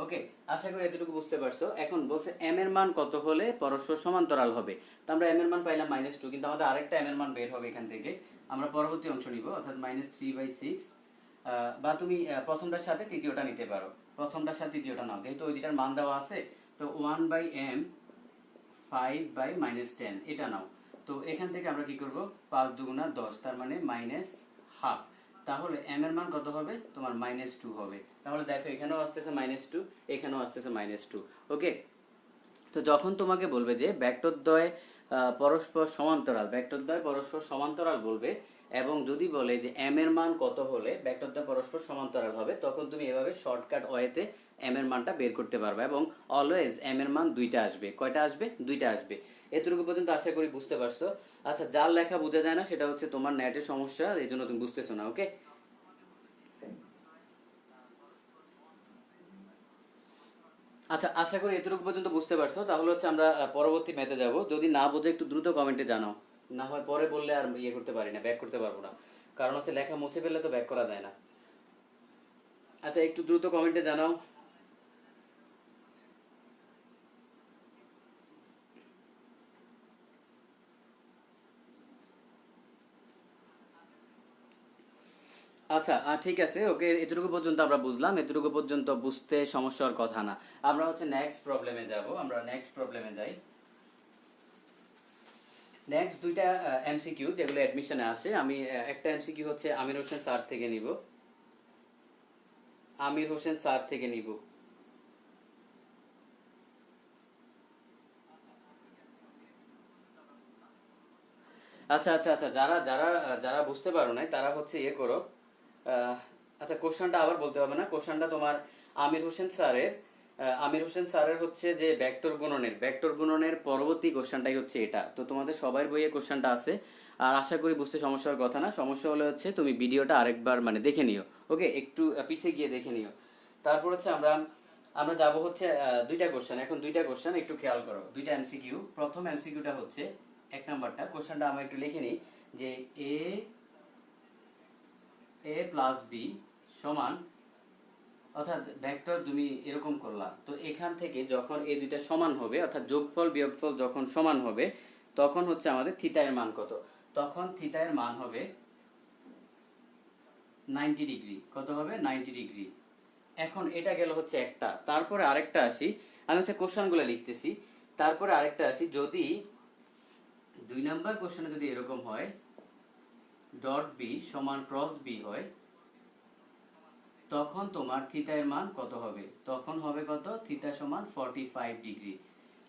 ওকে, আশা করি এতটুকু বুঝতে পারছো। এখন বলছে m এর মান কত হলে পরস্পর সমান্তরাল হবে। তো আমরা m এর মান পাইলাম -2, কিন্তু আমাদের আরেকটা m এর মান বের হবে এখান থেকে। আমরা পরবর্তী অংশ নিব, অর্থাৎ -3/6, বা তুমি প্রথমটার সাথে তৃতীয়টা নিতে পারো, প্রথমটার সাথে তৃতীয়টা নাও, যেহেতু ওই দুটার মান দেওয়া আছে। তো 1/m 5/-10, এটা নাও। তো এখান থেকে আমরা কি করব, 5 দুগুণা 10, তার মানে -12। তাহলে m এর মান কত হবে, তোমার -2 হবে। তাহলে দেখো এখানেও আসতেছে -2, এখানেও আসতেছে -2। ওকে, তো যখন তোমাকে বলবে যে ভেক্টরদ্বয় পরস্পর সমান্তরাল বলবে, এবং যদি বলে যে m এর মান কত হলে ভেক্টরদ্বয় পরস্পর সমান্তরাল হবে, তখন তুমি এভাবে শর্টকাট ওয়েতে m এর মানটা বের করতে পারবে, এবং অলওয়েজ m এর মান দুইটা আসবে। কয়টা আসবে, দুইটা আসবে। এতটুকু পর্যন্ত আশা করি বুঝতে পারছো। আচ্ছা, যার লেখা বোঝা যায় না সেটা হচ্ছে তোমার নেটের সমস্যা, এই জন্য তুমি বুঝতেছো না। ওকে, আচ্ছা, আশা করি এতটুকু পর্যন্ত বুঝতে পারছো। তাহলে হচ্ছে আমরা পরবর্তী ম্যাথে যাব। যদি না বোঝো একটু দ্রুত কমেন্টে জানাও, না হয় পরে বললে আর ইয়ে করতে পারি না, ব্যাক করতে পারবো না। কারণ হচ্ছে লেখা মুছে ফেললে তো ব্যাক করা যায় না। আচ্ছা, একটু দ্রুত কমেন্টে জানাও। আচ্ছা, ঠিক আছে, ওকে, এতটুকু পর্যন্ত আমরা বুঝলাম, এতটুকু পর্যন্ত বুঝতে সমস্যার কথা না। আমরা হচ্ছে নেক্সট প্রবলেমে যাব, আমরা নেক্সট প্রবলেমে যাই। নেক্সট দুইটা এমসিকিউ যেগুলো অ্যাডমিশনে আসে, আমি একটা এমসিকিউ হচ্ছে আমির হোসেন স্যার থেকে নিব, আমির হোসেন স্যার থেকে নিব। আচ্ছা আচ্ছা আচ্ছা, যারা যারা যারা বুঝতে পারো নাই তারা হচ্ছে ইয়ে করো। আহ, আচ্ছা, কোশ্চেনটা আবার বলতে হবে না, কোশ্চেনটা তোমার আমির হোসেন স্যারের হচ্ছে যে ভেক্টর গুণনের পরবর্তী কোশ্চেনটাই হচ্ছে এটা। তো তোমাদের সবার বইয়ে কোশ্চেনটা আছে, আর আশা করি বুঝতে সমস্যার কথা না। সমস্যা হলে হচ্ছে তুমি ভিডিওটা আরেকবার মানে দেখে নিও। ওকে, একটু পিছিয়ে গিয়ে দেখে নিও। তারপর হচ্ছে আমরা আমরা যাব হচ্ছে দুইটা কোশ্চেন, এখন দুইটা কোশ্চেন একটু খেয়াল করো, দুইটা এমসিকিউ। প্রথম এমসিকিউটা হচ্ছে, এক নাম্বারটা কোশ্চেনটা আমরা একটু লিখে নিই, যে এ এ প্লাস বি সমান, অর্থাৎ ভেক্টর তুমি এরকম করলা। তো এখান থেকে যখন এই দুইটা সমান হবে, অর্থাৎ যোগফল বিয়োগফল যখন সমান হবে, তখন হচ্ছে আমাদের থিটা এর মান কত, তখন থিটা এর মান হবে 90 ডিগ্রি। কত হবে, 90 ডিগ্রি। এখন এটা গেল হচ্ছে একটা, তারপরে আরেকটা আসি, আমি হচ্ছে কোশ্চেনগুলো লিখতেছি। তারপরে আরেকটা আসি, যদি 2 নাম্বার কোশ্চেনে যদি এরকম হয়, ডট বি সমান ক্রস বি হয়, তখন তোমার থিটা এর মান কত হবে, তখন হবে কত, থিটা সমান 45 ডিগ্রি।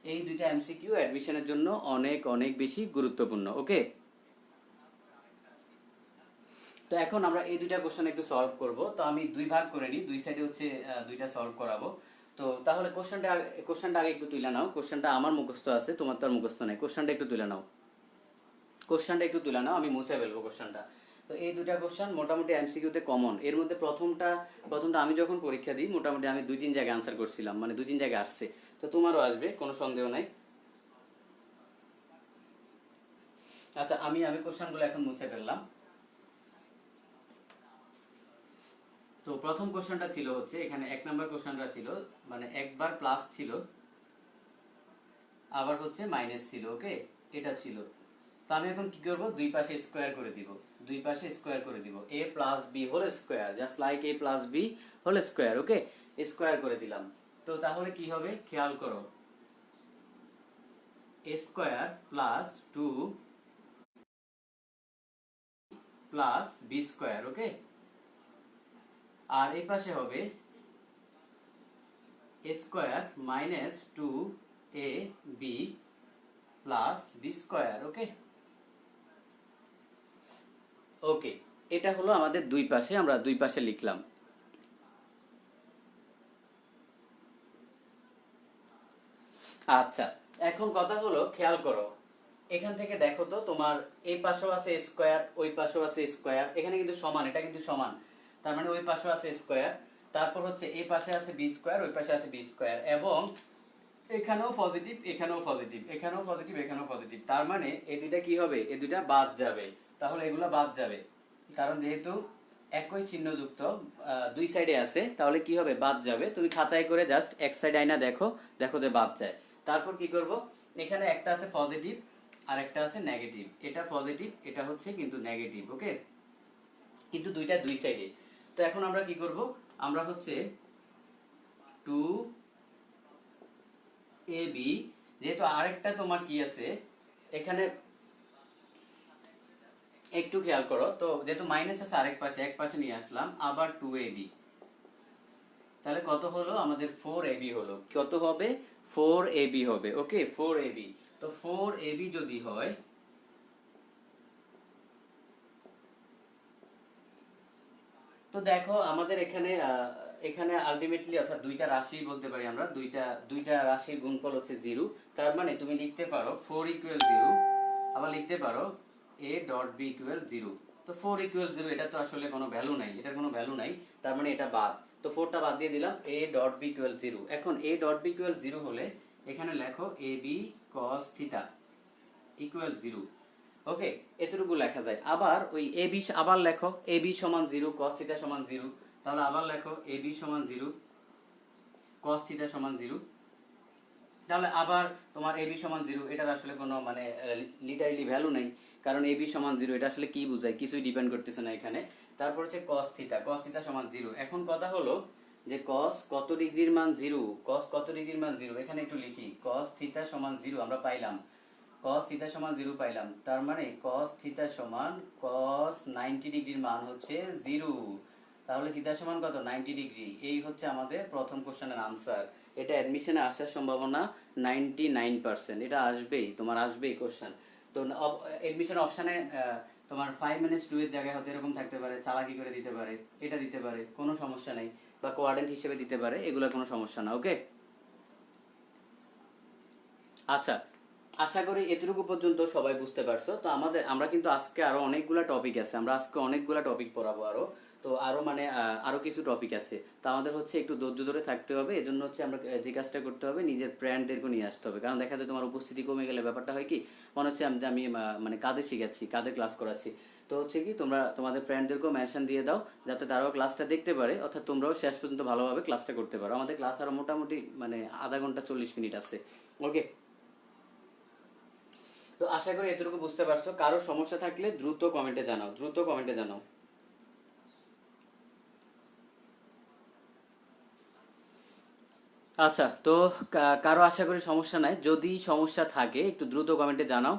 এই দুইটা এমসিকিউ অ্যাডমিশনের জন্য অনেক অনেক বেশি গুরুত্বপূর্ণ। ওকে, তো এখন আমরা এই দুইটা কোশ্চেন একটু সলভ করব। তো আমি দুই ভাগ করে নিই, দুই সাইডে হচ্ছে দুইটা সলভ করাবো। তো তাহলে কোশ্চেনটা আগে একটু তুলে নাও। কোশ্চেনটা আমার মুখস্থ আছে, তোমার তো আর মুখস্থ নাই। কোশ্চেনটা একটু তুলে নাও, আমি মুছে ফেলবো কোশ্চেনটা। তো এই দুইটা কোশ্চেন মোটামুটি এমসিকিউতে কমন। এর মধ্যে প্রথমটা আমি যখন পরীক্ষা দিই মোটামুটি আমি 2-3 জায়গায় আনসার করছিলাম, মানে 2-3 জায়গায় আসছে। তো তোমারও আসবে, কোনো সন্দেহ নাই। আচ্ছা, আমি কোশ্চেনগুলো এখন মুছে ফেললাম। তো প্রথম কোশ্চেনটা ছিল হচ্ছে এখানে 1 নম্বর কোশ্চেনটা ছিল, মানে একবার প্লাস ছিল আবার হচ্ছে মাইনাস ছিল। ওকে, এটা ছিল। তো আমি এখন কি করব, দুই পাশে স্কোয়ার করে দিব। A plus b whole square, just like a plus b whole square. Okay, square করে দিলাম। তো তাহলে কি হবে খেয়াল করো, a square plus 2 plus b square. Okay, আর এই পাশে হবে a square minus 2ab plus b square. Okay, okay, এটা হলো আমাদের দুই পাশে, আমরা দুই পাশে লিখলাম। আচ্ছা, এখন কথা হলো খেয়াল করো, এখান থেকে দেখো তো তোমার এই পাশেও আছে স্কোয়ার, ওই পাশেও আছে স্কোয়ার, এখানে কিন্তু সমান, এটা কিন্তু সমান। তার মানে ওই পাশেও আছে স্কোয়ার, তারপর হচ্ছে এই পাশে আছে বি স্কোয়ার, ওই পাশে আছে বি স্কোয়ার, এবং এখানেও পজিটিভ, এখানেও পজিটিভ, এখানেও পজিটিভ, এখানেও পজিটিভ। তার মানে এই দুইটা কি হবে, এই দুইটা বাদ যাবে। তাহলে এগুলা বাদ যাবে, কারণ যেহেতু একই চিহ্নযুক্ত দুই সাইডে আছে, তাহলে কি হবে, বাদ যাবে। তুমি খাতায় করে জাস্ট এক সাইড আইনা দেখো, দেখো যে বাদ যায়। তারপর কি করব, এখানে একটা আছে পজিটিভ আর একটা আছে নেগেটিভ। এটা পজিটিভ, এটা হচ্ছে কিন্তু নেগেটিভ। ওকে, কিন্তু দুইটা দুই সাইডে। তো এখন আমরা কি করব, আমরা হচ্ছে 2ab, যেহেতু আরেকটা তোমার কি আছে এখানে, একটু খেয়াল করো তো, যেহেতু মাইনাস আছে আরেক পাশে, এক পাশে নিয়ে আসলাম, আবার 2ab, তাহলে কত হলো আমাদের 4ab হলো। কত হবে, 4ab হবে। ওকে, 4ab। তো 4ab যদি হয়, তো দেখো আমাদের এখানে এখানে আলটিমেটলি অর্থাৎ দুইটা রাশি বলতে পারি আমরা, দুইটা দুইটা রাশির গুণফল হচ্ছে 0। তার মানে তুমি লিখতে পারো 4 ইকুয়াল 0, আবার লিখতে পারো a ডট b ইকুয়াল 0। তো 4 ইকুয়াল 0, এটা তো আসলে কোনো ভ্যালু নাই, এটার কোনো ভ্যালু নাই, তার মানে এটা বাদ। তো 4টা বাদ দিয়ে দিলাম, a ডট b ইকুয়াল 0। এখন a ডট b ইকুয়াল 0 হলে এখানে লেখো ab cos থিটা ইকুয়াল 0। ওকে, এতটুকু লেখা যায়। আবার ওই এ বি আবার লেখো, এ বি সমান 0, cos থিটা সমান 0। তাহলে আবার লেখো এ বি সমান 0, cos থিটা সমান 0। তাহলে আবার তোমার এ বি সমান 0, এটার আসলে কোনো মানে লিটারালি ভ্যালু নেই, কারণ এ বি সমান 0 এটা আসলে কি বোঝায়, কিছুই ডিপেন্ড করতেছে না এখানে। তারপর হচ্ছে cos থিটা সমান 0। এখন কথা হলো যে cos কত ডিগ্রির মান 0, cos কত ডিগ্রির মান 0, এখানে একটু লিখি, cos থিটা সমান 0 আমরা পাইলাম, cos থিটা সমান 0 পাইলাম। তার মানে cos থিটা সমান cos 90 ডিগ্রির মান হচ্ছে 0। তাহলে থিটা সমান কত, 90 ডিগ্রি। এই হচ্ছে আমাদের প্রথম কোশ্চেনের আনসার। এটা অ্যাডমিশনে আসার সম্ভাবনা 99%, এটা আসবেই, তোমার আসবেই কোশ্চেন। তো অ্যাডমিশন অপশানে তোমার 5 minutes 2 এর জায়গায় হয়তো এরকম থাকতে পারে, চালাকি করে দিতে পারে, এটা দিতে পারে, কোনো সমস্যা নেই, বা কোয়ার্ডেন্ট হিসেবে দিতে পারে, এগুলো কোনো সমস্যা না। ওকে, আচ্ছা, আশা করি এতটুকু পর্যন্ত সবাই বুঝতে পারছো। তো আমরা কিন্তু আজকে আরো অনেকগুলা টপিক আছে, আমরা আজকে অনেকগুলা টপিক পড়াবো আরো। তো আরো মানে আরো কিছু টপিক আছে, তো আমাদের হচ্ছে একটু ধৈর্য ধরে থাকতে হবে। এজন্য হচ্ছে আমরা যে কাজটা করতে হবে, নিজের ফ্রেন্ডদেরকে নিয়ে আসতে হবে। কারণ দেখা যায় তোমার উপস্থিতি কমে গেলে ব্যাপারটা হয় কি, মনে হচ্ছে আমি মানে কাদের শিখাচ্ছি, কাদের ক্লাস করাচ্ছি। তো হচ্ছে কি, তোমরা তোমাদের ফ্রেন্ডদেরকেও মেনশন দিয়ে দাও, যাতে তারাও ক্লাসটা দেখতে পারে, অর্থাৎ তোমরাও শেষ পর্যন্ত ভালোভাবে ক্লাসটা করতে পারো। আমাদের ক্লাস আরো মোটামুটি মানে আধা ঘন্টা 40 মিনিট আছে। ওকে, তো আশা করি এতটুকু বুঝতে পারছো। কারো সমস্যা থাকলে দ্রুত কমেন্টে জানাও, দ্রুত কমেন্টে জানাও। আচ্ছা, তো কারো আশা করি সমস্যা নাই, যদি সমস্যা থাকে একটু দ্রুত কমেন্টে জানাও।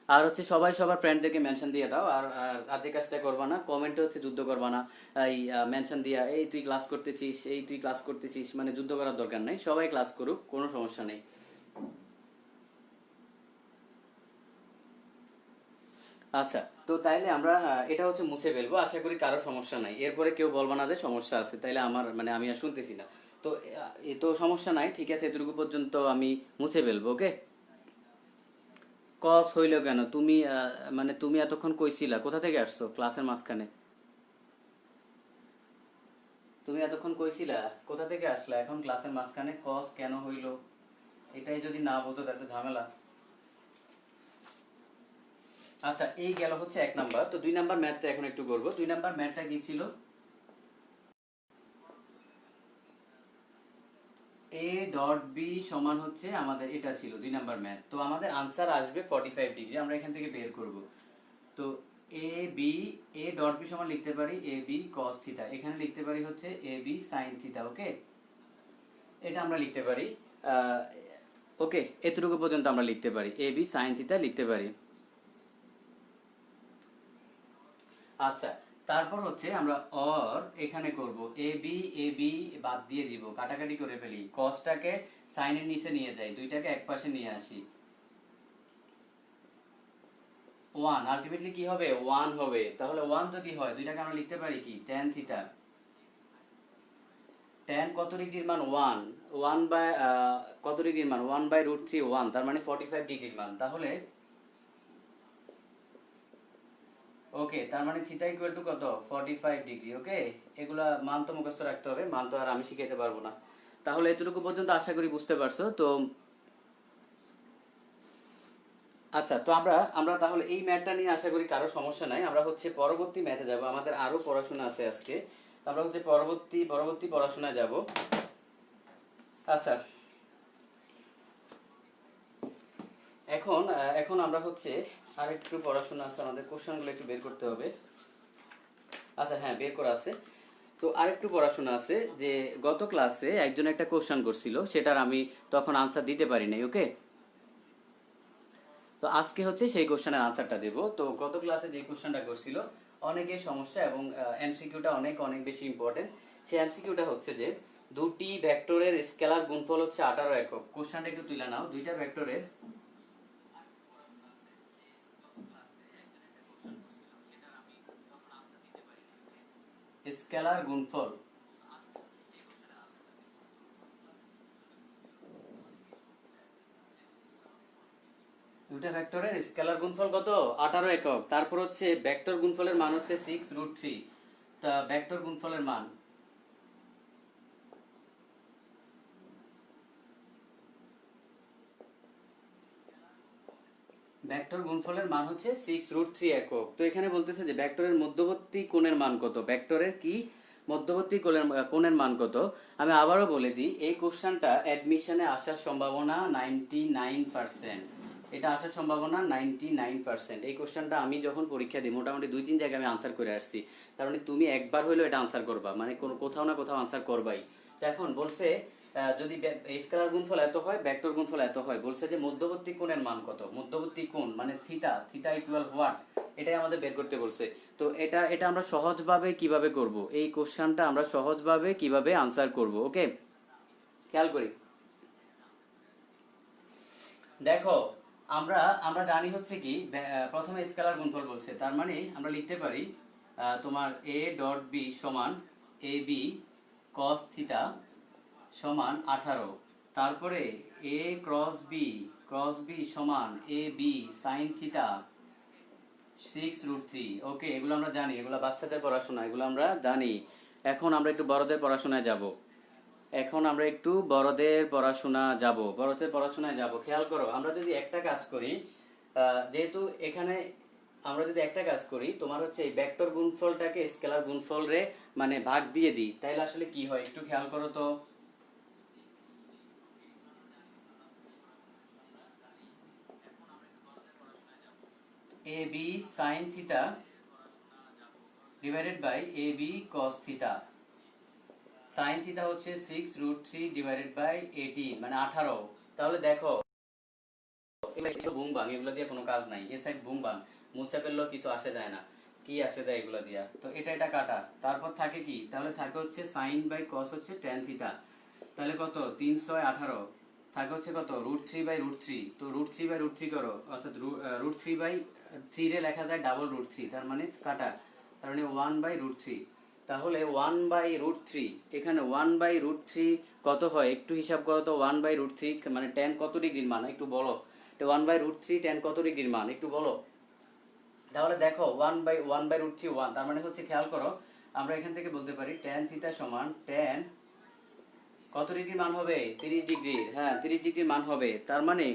আর হচ্ছে সবাই সবার ফ্রেন্ডদেরকে মেনশন দিয়ে দাও। আর আর যে কাজটা করবা না, কমেন্টে হচ্ছে যুদ্ধ করবা না। এই মেনশন দিয়া এই তুই ক্লাস করতেছিস, এই তুই ক্লাস করতেছিস, মানে যুদ্ধ করার দরকার নাই, সবাই ক্লাস করুক, কোনো সমস্যা নেই। আচ্ছা, তো তাইলে আমরা এটা হচ্ছে মুছে ফেলবো, আশা করি কারো সমস্যা নাই। এরপরে কেউ বলবা না যে সমস্যা আছে, তাইলে আমার মানে আমি আর শুনতেছি না। তো এ তো সমস্যা নাই, ঠিক আছে, এতটুকু পর্যন্ত আমি মুছে ফেলবো, ওকে। কস হইলো কেন? তুমি মানে তুমি এতক্ষণ কইছিলা, কোথা থেকে আসছো ক্লাসের মাঝখানে? তুমি এতক্ষণ কইছিলা, কোথা থেকে আসলা এখন ক্লাসের মাঝখানে? কস কেন হইলো এটাই যদি না বলতো তাহলে তো ঝামেলা। আচ্ছা, এই গেল হচ্ছে 1 নাম্বার। তো 2 নাম্বার ম্যাথটা এখন একটু করবো। 2 নাম্বার ম্যাথটা কি ছিল? এ ডট বি সমান হচ্ছে আমাদের এটা ছিল 2 নাম্বার ম্যাথ। তো আমাদের আনসার আসবে 45 ডিগ্রি, আমরা এখান থেকে বের করব। তো a B, A dot B সমান লিখতে পারি এ বি কস থিটা, এখানে লিখতে পারি হচ্ছে এ বি সাইন থিটা, ওকে। এটা আমরা লিখতে পারি। ওকে, এতটুকু পর্যন্ত আমরা লিখতে পারি, এ বি সাইন থিটা লিখতে পারি। আচ্ছা, তারপর হচ্ছে আমরা অর এখানে করব এ বি বাদ দিয়ে দিব, কাটাকাটি করে ফেলি, কসটাকে সাইনের নিচে নিয়ে যাই, দুইটাকে এক পাশে নিয়ে আসি। 1 আলটিমেটলি কি হবে? 1 হবে। তাহলে 1 যদি হয়, দুইটাকে আমরা লিখতে পারি কি ট্যান থিটা। ট্যান কত ডিগ্রির মান? 1। 1 বাই কত ডিগ্রির মান? 1 বাই রুট 3, 1, তার মানে 45 ডিগ্রির মান। তাহলে ওকে, তার মানে থিটা ইকুয়াল টু কত? 45 ডিগ্রি, ওকে। এগুলা মান তো মুখস্থ রাখতে হবে, মান তো আর আমি শিখাইতে পারবো না। তাহলে এতটুকু পর্যন্ত আশা করি বুঝতে পারছো তো। আচ্ছা, তো আমরা আমরা তাহলে এই ম্যাথটা নিয়ে আশা করি কারো সমস্যা নাই। আমরা হচ্ছে পরবর্তী ম্যাথে যাব, আমাদের আরো পড়াশোনা আছে আজকে। আমরা হচ্ছে পরবর্তী পরবর্তী পড়াশোনায় যাব। আচ্ছা, এখন এখন আমরা হচ্ছে আরেকটু পড়াশোনা আছে, আমাদের কোশ্চেনগুলো একটু বের করতে হবে। আচ্ছা, হ্যাঁ, বের করা আছে। তো আরেকটু পড়াশোনা আছে, যে গত ক্লাসে একজন একটা কোশ্চেন করছিল, সেটার আমি তখন আনসার দিতে পারি নাই, ওকে। তো আজকে হচ্ছে সেই কোশ্চেনের আনসারটা দেব। তো গত ক্লাসে যে কোশ্চেনটা করছিল, অনেকের সমস্যা, এবং এমসিকিউটা অনেক অনেক বেশি ইম্পর্টেন্ট। সেই এমসিকিউটা হচ্ছে যে দুটি ভেক্টরের স্কেলার গুণফল হচ্ছে 18 একক। কোশ্চেনটা একটু তুলে নাও। দুইটা ভেক্টরের স্কেলার গুণফল, দুইটা ভেক্টরের স্কেলার গুণফল কত? 18 একক। তারপর হচ্ছে ভেক্টর গুণফলের মান হচ্ছে 6√3। তা ভেক্টর গুণফলের মান, ভেক্টর গুণফলের মান হচ্ছে 6√3 একক। তো এখানে বলতেছে যে ভেক্টরের মধ্যবর্তী কোণের মান কত, ভেক্টরের কি মধ্যবর্তী কোণের মান কত। আমি আবারও বলে দিই, এই কোশ্চেনটা অ্যাডমিশনে আসার সম্ভাবনা 99%। এটা আসার সম্ভাবনা 99%। এই কোশ্চেনটা আমি যখন পরীক্ষা দিই, মোটামুটি 2-3 জায়গায় আমি আনসার করে আসছি। তার মানে তুমি একবার হইলেও এটা আনসার করবা, মানে কোথাও না কোথাও আনসার করবাই। তো এখন বলছে যদি স্কেলার গুণফল এত হয়, ভেক্টর গুণফল এত হয়, বলছে যে মধ্যবর্তী কোণের মান কত, মধ্যবর্তী কোণ মানে থিটা, থিটা ইকুয়াল হোয়াট, এটাই আমাদের বের করতে বলছে। তো এটা এটা আমরা সহজভাবে কিভাবে করব, এই কোশ্চেনটা আমরা সহজভাবে কিভাবে আনসার করব, ওকে। খেয়াল করি, দেখো, আমরা আমরা জানি হচ্ছে কি, প্রথমে স্কেলার গুণফল বলছে, তার মানে আমরা লিখতে পারি তোমার এ ডট বি সমান এ বি কস থিটা সমান 18। তারপরে এ ক্রস বি সমান এ বি সাইন থিটা 6√3, ওকে। এগুলো আমরা জানি, এগুলো বাচ্চাদের পড়াশোনা, এগুলো আমরা জানি। এখন আমরা একটু বড়দের পড়াশোনায় যাব। এখন আমরা একটু বড়দের পড়াশোনায় যাব। খেয়াল করো, আমরা যদি একটা কাজ করি, যেহেতু এখানে আমরা যদি একটা কাজ করি, তোমার হচ্ছে এই ভেক্টর গুণফলটাকে স্কেলার গুণফল রে মানে ভাগ দিয়ে দিই, তাইলে আসলে কি হয় একটু খেয়াল করো তো। A b sine theta divided by a b cos theta. Sine theta হচ্ছে 6√3 ডিভাইডেড বাই 18, মানে 18। তাহলে দেখো, এগুলো বুং বাং, এগুলো দিয়ে কোনো কাজ নাই। এ সাইড বুং বাং, মুছে ফেললেও কিছু আসে যায় না, কি আসে যায় এগুলো দিয়া। তো এটা কাটা, তারপর থাকে কি, তাহলে থাকে হচ্ছে সাইন বাই কস হচ্ছে ট্যান থিটা। তাহলে কত? 3 6 18 থাকে হচ্ছে কত √3/√3। তো √3/√3 করো, অর্থাৎ √3/3 রে লেখা যায় √3, তার মানে কাটা, তার মানে 1/√3। তাহলে 1/√3, এখানে 1/√3 কত হয় একটু হিসাব করো তো। 1/√3 মানে tan কত ডিগ্রির মান একটু বলো। 1/√3 tan কত ডিগ্রির মান একটু বলো। তাহলে দেখো 1/1/√3 1, তার মানে হচ্ছে খেয়াল করো, আমরা এখান থেকে বলতে পারি tan থিটা সমান tan কত ডিগ্রির মান হবে, 30 ডিগ্রির। হ্যাঁ, 30 ডিগ্রির মান হবে। তার মানে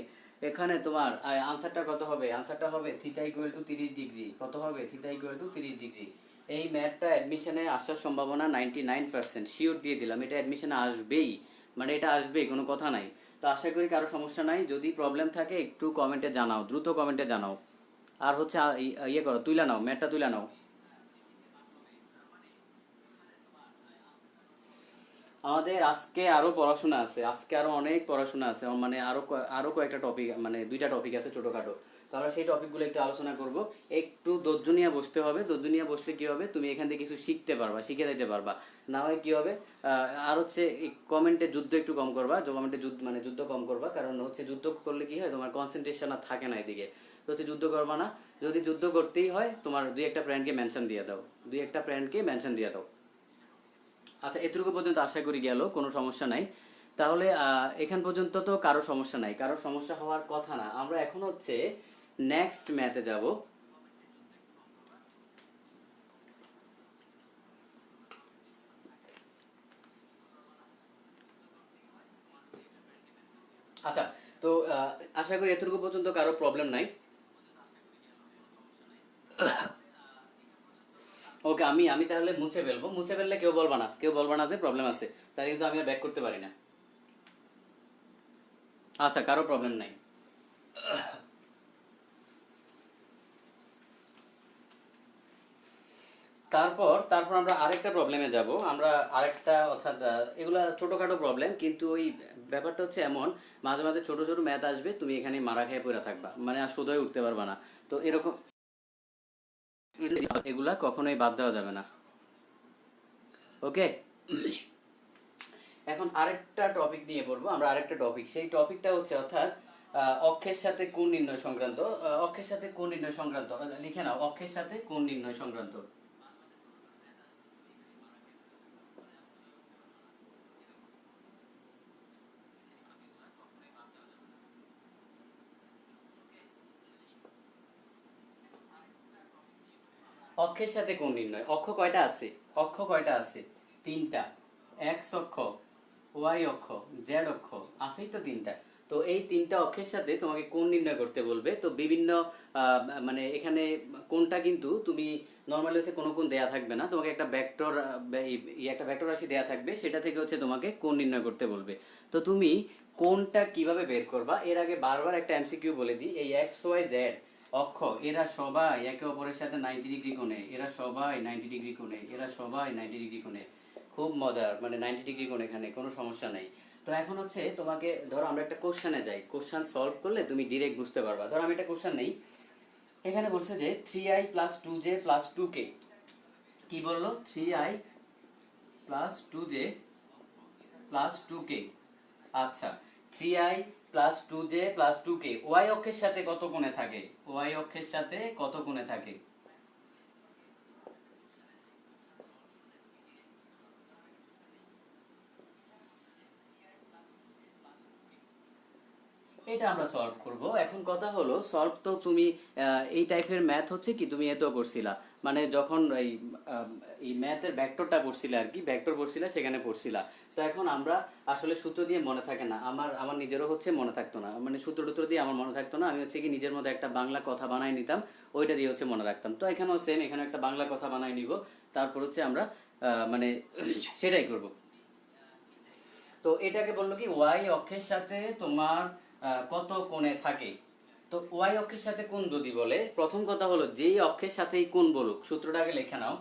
এখানে তোমার আনসারটা কত হবে, আনসারটা হবে থিটা ইকুয়াল টু 30 ডিগ্রি। কত হবে, থিটা ইকুয়াল টু 30 ডিগ্রি। এই ম্যাথটা অ্যাডমিশনে আসার সম্ভাবনা 99% শিওর দিয়ে দিলাম, এটা অ্যাডমিশনে আসবেই, মানে এটা আসবেই, কোনো কথা নাই। তো আশা করি কারো সমস্যা নাই। যদি প্রবলেম থাকে একটু কমেন্টে জানাও, দ্রুত কমেন্টে জানাও। আর হচ্ছে ইয়ে করো, তুলে নাও, ম্যাথটা তুলে নাও। আমাদের আজকে আরো পড়াশোনা আছে, আজকে আরো অনেক পড়াশোনা আছে, মানে আরো কয়েকটা টপিক, মানে 2টা টপিক আছে ছোটখাটো। তো আমরা সেই টপিকগুলো একটু আলোচনা করব। একটু ধৈর্য নিয়ে বসতে হবে, ধৈর্য নিয়ে বসলে কি হবে, তুমি এখান থেকে কিছু শিখতে পারবা, শিখে যেতে পারবা। না হয় কি হবে, আর হচ্ছে কমেন্টে যুদ্ধ একটু কম করবা, কমেন্টে যুদ্ধ মানে যুদ্ধ কম করবা, কারণ হচ্ছে যুদ্ধ করলে কি হয়, তোমার কনসেন্ট্রেশন আর থাকে না এদিকে। তো হচ্ছে যুদ্ধ করবা না। যদি যুদ্ধ করতেই হয়, তোমার দুই একটা ফ্রেন্ডকে মেনশন দিয়ে দাও, দুই একটা ফ্রেন্ডকে মেনশন দিয়ে দাও। আচ্ছা, এতটুকু পর্যন্ত আশা করি গেল, কোনো সমস্যা নাই। তাহলে এখান পর্যন্ত তো কারো সমস্যা নাই, কারো সমস্যা হওয়ার কথা না। আমরা এখন হচ্ছে নেক্সট ম্যাথে যাব। আচ্ছা, তো আশা করি এতটুকু পর্যন্ত কারো প্রবলেম নাই। ওকে, আমি আমি তাহলে মুছে ফেলবো, মুছে ফেললে কেউ বলবা না, কেউ বলবা না যে প্রবলেম আছে, তাহলে কিন্তু আমি আর ব্যাক করতে পারি না। আচ্ছা, কারো প্রবলেম নাই। তারপর তারপর আমরা আরেকটা প্রবলেমে যাব। আমরা আরেকটা, অর্থাৎ এগুলা ছোটখাটো প্রবলেম, কিন্তু ওই ব্যাপারটা হচ্ছে এমন, মাঝে মাঝে ছোট ছোট ম্যাথ আসবে, তুমি এখানে মারা খেয়ে পড়ে থাকবা, মানে আর সোজাই উঠতে পারবা না। তো এরকম এগুলা কখনোই বাদ দেওয়া যাবে না। ওকে, এখন আরেকটা টপিক নিয়ে পড়বো আমরা, আরেকটা টপিক। সেই টপিকটা হচ্ছে অর্থাৎ অক্ষের সাথে কোণ নির্ণয় সংক্রান্ত। অক্ষের সাথে কোণ নির্ণয় সংক্রান্ত, লিখে নাও, অক্ষের সাথে কোণ নির্ণয় সংক্রান্ত। অক্ষের সাথে কোণ নির্ণয়, অক্ষ কয়টা আছে, অক্ষ কয়টা আছে, তিনটা। এক্স অক্ষ, ওয়াই অক্ষ, জেড অক্ষ, আছেই তো তিনটা। তো এই তিনটা অক্ষের সাথে তোমাকে কোণ নির্ণয় করতে বলবে। তো বিভিন্ন মানে এখানে কোণটা কিন্তু তুমি নর্মালি হচ্ছে কোনো কোণ দেয়া থাকবে না, তোমাকে একটা ভেক্টর, একটা ভেক্টর রাশি দেয়া থাকবে, সেটা থেকে হচ্ছে তোমাকে কোণ নির্ণয় করতে বলবে। তো তুমি কোণটা কিভাবে বের করবা, এর আগে বারবার একটা এমসিকিউ বলে দিই। এই এক্স ওয়াই জেড অক্ষ, এরা সবাই একে অপরের সাথে 90 ডিগ্রি কোণে, এরা সবাই 90 ডিগ্রি কোণে, এরা সবাই 90 ডিগ্রি কোণে। খুব মজার, মানে 90 ডিগ্রি কোণ, এখানে কোনো সমস্যা নাই। তো এখন হচ্ছে তোমাকে, ধরো আমরা একটা কোশ্চেনে যাই, কোশ্চেন সলভ করলে তুমি ডিরেক্ট বুঝতে পারবা। ধরো আমি একটা কোশ্চেন নেই, এখানে বলছে যে 3i+2j+2k। কি বললো, 3i+2j+2k। আচ্ছা, 3i+2j+2k ওয়াই অক্ষের সাথে কত কোণে থাকে, ওয়াই অক্ষের সাথে কত কোণে থাকে। এটা আমরা সলভ করব। এখন কথা হলো, সলভ তো তুমি এই টাইপের ম্যাথ হচ্ছে কি তুমি এতেও করছিলা, মানে যখন এই ম্যাথের ভেক্টরটা পড়ছিলা আর কি, ভেক্টর পড়ছিলা, সেখানে পড়ছিলা। তো এখন আমরা আসলে সূত্র দিয়ে মনে থাকে না, আমার আমার নিজেরও হচ্ছে মনে থাকতো না, মানে সূত্র টুত্র দিয়ে আমার মনে থাকতো না। আমি হচ্ছে কি নিজের মধ্যে একটা বাংলা কথা বানাই নিতাম, ওইটা দিয়ে হচ্ছে মনে রাখতাম। তো এখানেও সেম, এখানে একটা বাংলা কথা বানাই নিব, তারপর হচ্ছে আমরা মানে সেটাই করব। তো এটাকে বললো কি, ওয়াই অক্ষের সাথে তোমার কত কোণে থাকে। তো ওয়াই অক্ষের সাথে কোণ যদি বলে, প্রথম কথা হলো যেই অক্ষের সাথেই কোণ বলুক, সূত্রটা আগে লিখে নাও,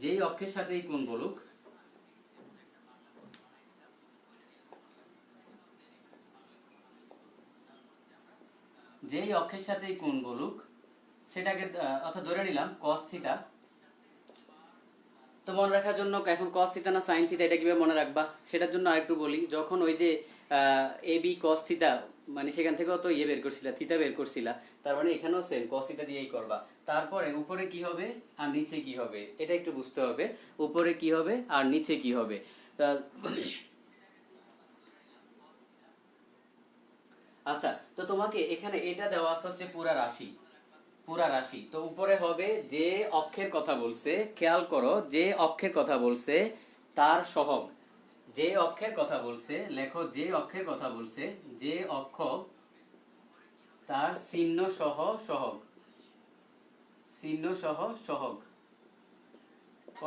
যেই অক্ষের সাথেই কোণ বলুক, যেই অক্ষের সাথেই কোণ বলুক সেটাকে অর্থাৎ ধরে নিলাম cos থিটা। তো মনে রাখার জন্য এখন cos থিটা না sin থিটা, এটা কিভাবে মনে রাখবা সেটার জন্য আরেকটু বলি। যখন ওই যে এ বি কস থিতা, মানে সেখান থেকেও তো ইয়ে বের করছিলা, থিতা বের করছিলা, তার মানে এখানেও সেম কস থিতা দিয়েই করবা। তারপরে উপরে কি হবে আর নিচে কি হবে এটা একটু বুঝতে হবে, উপরে কি হবে আর নিচে কি হবে। তা আচ্ছা, তো তোমাকে এখানে এটা দেওয়া আছে হচ্ছে পুরা রাশি, পুরা রাশি। তো উপরে হবে যে অক্ষের কথা বলছে, খেয়াল করো যে অক্ষের কথা বলছে তার সহগ, যে অক্ষের কথা বলছে লেখো, যে অক্ষের কথা বলছে, যে অক্ষ তার চিহ্ন সহ সহগ, চিহ্ন সহ সহগ।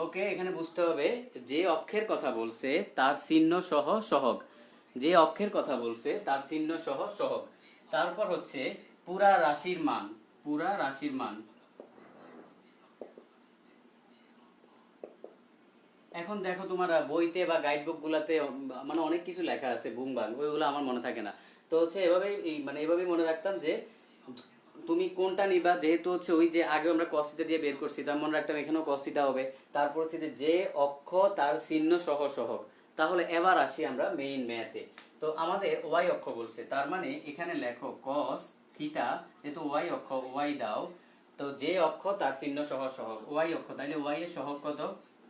ওকে, এখানে বুঝতে হবে যে অক্ষের কথা বলছে তার চিহ্ন সহ সহগ, যে অক্ষের কথা বলছে তার চিহ্ন সহ সহগ। তারপর হচ্ছে পুরা রাশির মান, পুরা রাশির মান। এখন দেখো তোমার বইতে বা গাইড বুক গুলাতে মানে অনেক কিছু লেখা আছে বুং বাং, ওইগুলো আমার মনে থাকে না। তো হচ্ছে এভাবেই মানে এভাবেই মনে রাখতাম যে তুমি কোনটা নিবা, যেহেতু হচ্ছে ওই যে আগে আমরা কস্তিটা দিয়ে বের করছি, তার মনে রাখতাম এখানেও কস্তিটা হবে। তারপর হচ্ছে যে অক্ষ তার চিহ্ন সহ সহগ। তাহলে এবার আসি আমরা মেইন ম্যাথে। তো আমাদের ওয়াই অক্ষ বলছে, তার মানে এখানে লেখো কস থিতা, যেহেতু ওয়াই অক্ষ ওয়াই দাও, তো যে অক্ষ তার চিহ্ন সহ সহগ ওয়াই অক্ষ, তাহলে ওয়াই এর সহগ কত,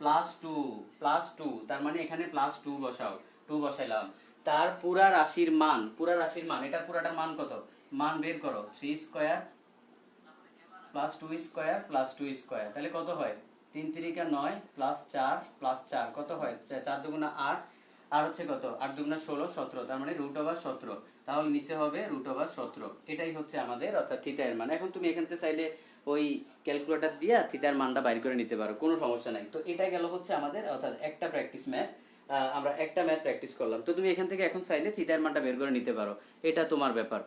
+2, +2, তার মানে এখানে +2 বসাও, 2 বসাইলাম। তার পুরা রাশির মান, পুরা রাশির মান, এটার পুরাটার মান কত, মান বের করো, 3 স্কয়ার +2 স্কয়ার +2 স্কয়ার, তাহলে কত হয়, 3 3 9 +4 +4 কত হয়, 4 2 8, আর হচ্ছে কত, 8 2 16 17, তার মানে √17। তাহলে নিচে হবে √17। এটাই হচ্ছে আমাদের অর্থাৎ থিটা এর মান। এখন তুমি এখান থেকে চাইলে ওই ক্যালকুলেটর দিয়া থিটার মানটা বাইর করে নিতে পারো, কোনো সমস্যা নাই। তো এটা গেল হচ্ছে আমাদের অর্থাৎ একটা প্র্যাকটিস ম্যাথ, আমরা একটা ম্যাথ প্র্যাকটিস করলাম। তো তুমি এখান থেকে এখন চাইলে থিটার মানটা বের করে নিতে পারো, এটা তোমার ব্যাপার,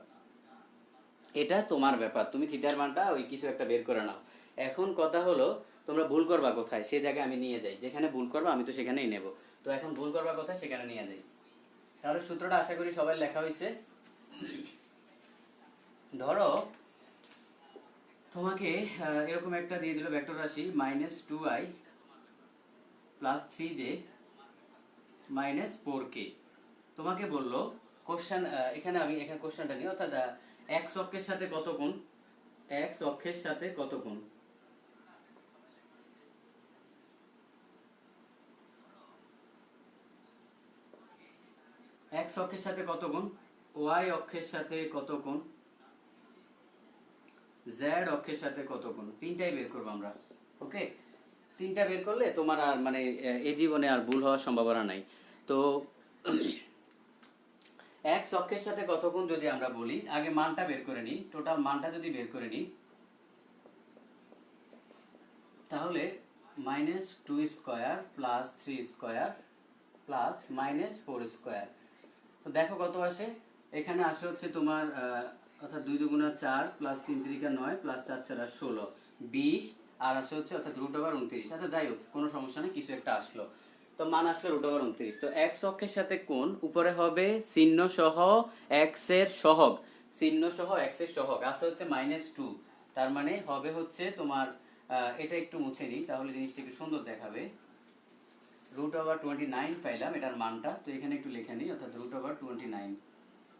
এটা তোমার ব্যাপার, তুমি থিটার মানটা ওই কিছু একটা বের করে নাও। এখন কথা হলো তোমরা ভুল করবা কোথায়, সেই জায়গায় আমি নিয়ে যাই, যেখানে ভুল করবা আমি তো সেখানেই নেব। তো এখন ভুল করবা কোথায় সেখানে নিয়ে যাই। তাহলে সূত্রটা আশা করি সবাই লেখা হয়েছে। ধরো তোমাকে এরকম একটা দিয়ে দিল ভেক্টর রাশি -2i +3j -4k। তোমাকে বললো কোশ্চেন, এখানে আমি এখানে কোশ্চেনটা নিই, অর্থাৎ এক্স অক্ষের সাথে কত কোণ, এক্স অক্ষের সাথে কত কোণ, এক্স অক্ষের সাথে কত কোণ, ওয়াই অক্ষের সাথে কত কোণ, জেড অক্ষের সাথে কত কোণ, তিনটাই বের করবো আমরা। ওকে, তিনটা বের করলে তোমার আর মানে এই জীবনে আর ভুল হওয়ার সম্ভাবনা নাই। তো এক্স অক্ষের সাথে কত কোণ যদি আমরা বলি, আগে মানটা বের করে নিই, টোটাল মানটা যদি বের করে নিই, তাহলে -2 স্কয়ার +3 স্কয়ার +-4 স্কয়ার। তো দেখো কত আসে, এখানে আসে হচ্ছে তোমার অর্থাৎ 2 2 4 +3 3 9 +4 4 16 20, আর আসে হচ্ছে অর্থাৎ √29। আচ্ছা যাই হোক, কোনো সমস্যা নেই, কিছু একটা আসলো। তো মান আসলো √29। তো এক্স অক্ষের সাথে কোণ উপরে হবে চিহ্ন সহ এক্স এর সহগ, চিহ্ন সহ এক্স এর সহগ আছে হচ্ছে -2, তার মানে হবে হচ্ছে তোমার এটা একটু মুছে নিই তাহলে জিনিসটা একটু সুন্দর দেখাবে। √29 পাইলাম এটার মানটা, তো এখানে একটু লিখে নিই, অর্থাৎ √29।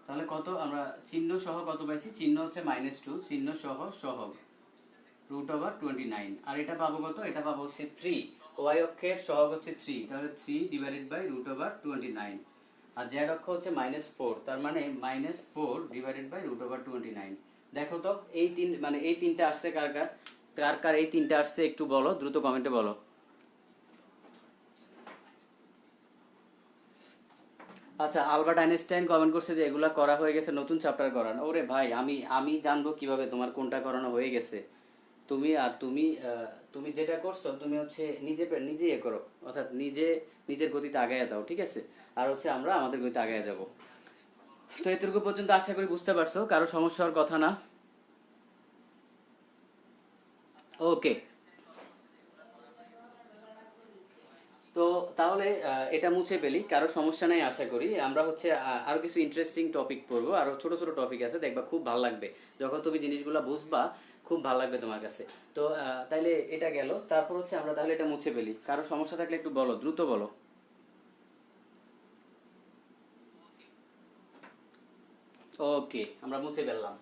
তাহলে কত আমরা চিহ্ন সহ কত পাইছি, চিহ্ন হচ্ছে -2, চিহ্ন সহ সহগ √29, আর এটা পাবো কত, এটা পাবো হচ্ছে 3, ওয়াই অক্ষের সহগ হচ্ছে 3, তাহলে 3/√29, আর জেড অক্ষ হচ্ছে -4, তার মানে -4/√29। দেখো তো এই তিন মানে এই তিনটা আসছে কার কার, কার কার এই তিনটা আসছে একটু বলো, দ্রুত কমেন্টে বলো। আচ্ছা, আলবার্ট আইনস্টাইন কমেন্ট করছে যে এগুলা করা হয়ে গেছে, নতুন চ্যাপ্টার করান। ওরে ভাই, আমি আমি জানবো কিভাবে তোমার কোনটা করানো হয়ে গেছে। তুমি আর তুমি তুমি যেটা করছো তুমি হচ্ছে নিজে নিজে ইয়ে করো, অর্থাৎ নিজে নিজের গতিতে আগায় যাও, ঠিক আছে। আর হচ্ছে আমরা আমাদের গতিতে আগায় যাব। তো এতটুকু পর্যন্ত আশা করি বুঝতে পারছো, কারো সমস্যা হওয়ার কথা না। ওকে, তো তাহলে এটা মুছে ফেলি, কারো সমস্যা নাই আশা করি। আমরা হচ্ছে আরো কিছু ইন্টারেস্টিং টপিক পড়বো, আরো ছোট ছোট টপিক আছে, দেখবা খুব ভালো লাগবে যখন তুমি জিনিসগুলো বুঝবা, খুব ভালো লাগবে তোমার কাছে। তো তাইলে এটা গেল, তারপর হচ্ছে আমরা তাহলে এটা মুছে ফেলি, কারো সমস্যা থাকলে একটু বলো, দ্রুত বলো। ওকে, আমরা মুছে ফেললাম।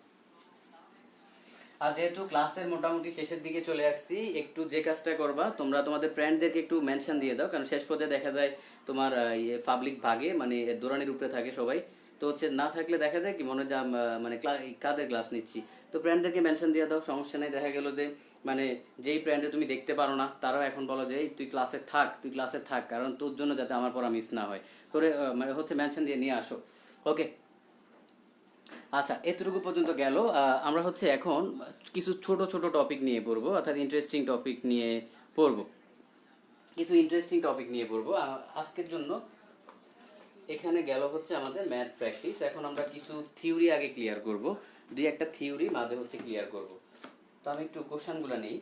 আর যেহেতু ক্লাসের মোটামুটি শেষের দিকে চলে আসছি, একটু যে কাজটা করবা তোমরা তোমাদের ফ্রেন্ডদেরকে একটু মেনশন দিয়ে দাও, কারণ শেষ পর্যায়ে দেখা যায় তোমার পাবলিক ভাগে মানে দৌড়ানির উপরে থাকে সবাই। তো হচ্ছে না থাকলে দেখা যায় কি মনে হয় যে মানে কাদের ক্লাস নিচ্ছি। তো ফ্রেন্ডদেরকে মেনশন দিয়ে দাও, সমস্যা নেই। দেখা গেল যে মানে যেই ফ্রেন্ডে তুমি দেখতে পারো না তারাও এখন বলো যে এই তুই ক্লাসে থাক, তুই ক্লাসে থাক, কারণ তোর জন্য যাতে আমার পড়া মিস না হয়। তোরে মানে হচ্ছে মেনশন দিয়ে নিয়ে আসো। ওকে, আচ্ছা এতটুকু পর্যন্ত গেল। আমরা হচ্ছে এখন কিছু ছোট ছোট টপিক নিয়ে পড়বো, অর্থাৎ ইন্টারেস্টিং টপিক নিয়ে পড়বো। কিছু ইন্টারেস্টিং টপিক নিয়ে পড়বো আজকের জন্য। এখানে গেল হচ্ছে আমাদের ম্যাথ প্র্যাকটিস। এখন আমরা কিছু থিওরি আগে ক্লিয়ার করব, দুই একটা থিওরি মাঝে হচ্ছে ক্লিয়ার করব। তো আমি একটু কোশ্চেনগুলো নেই।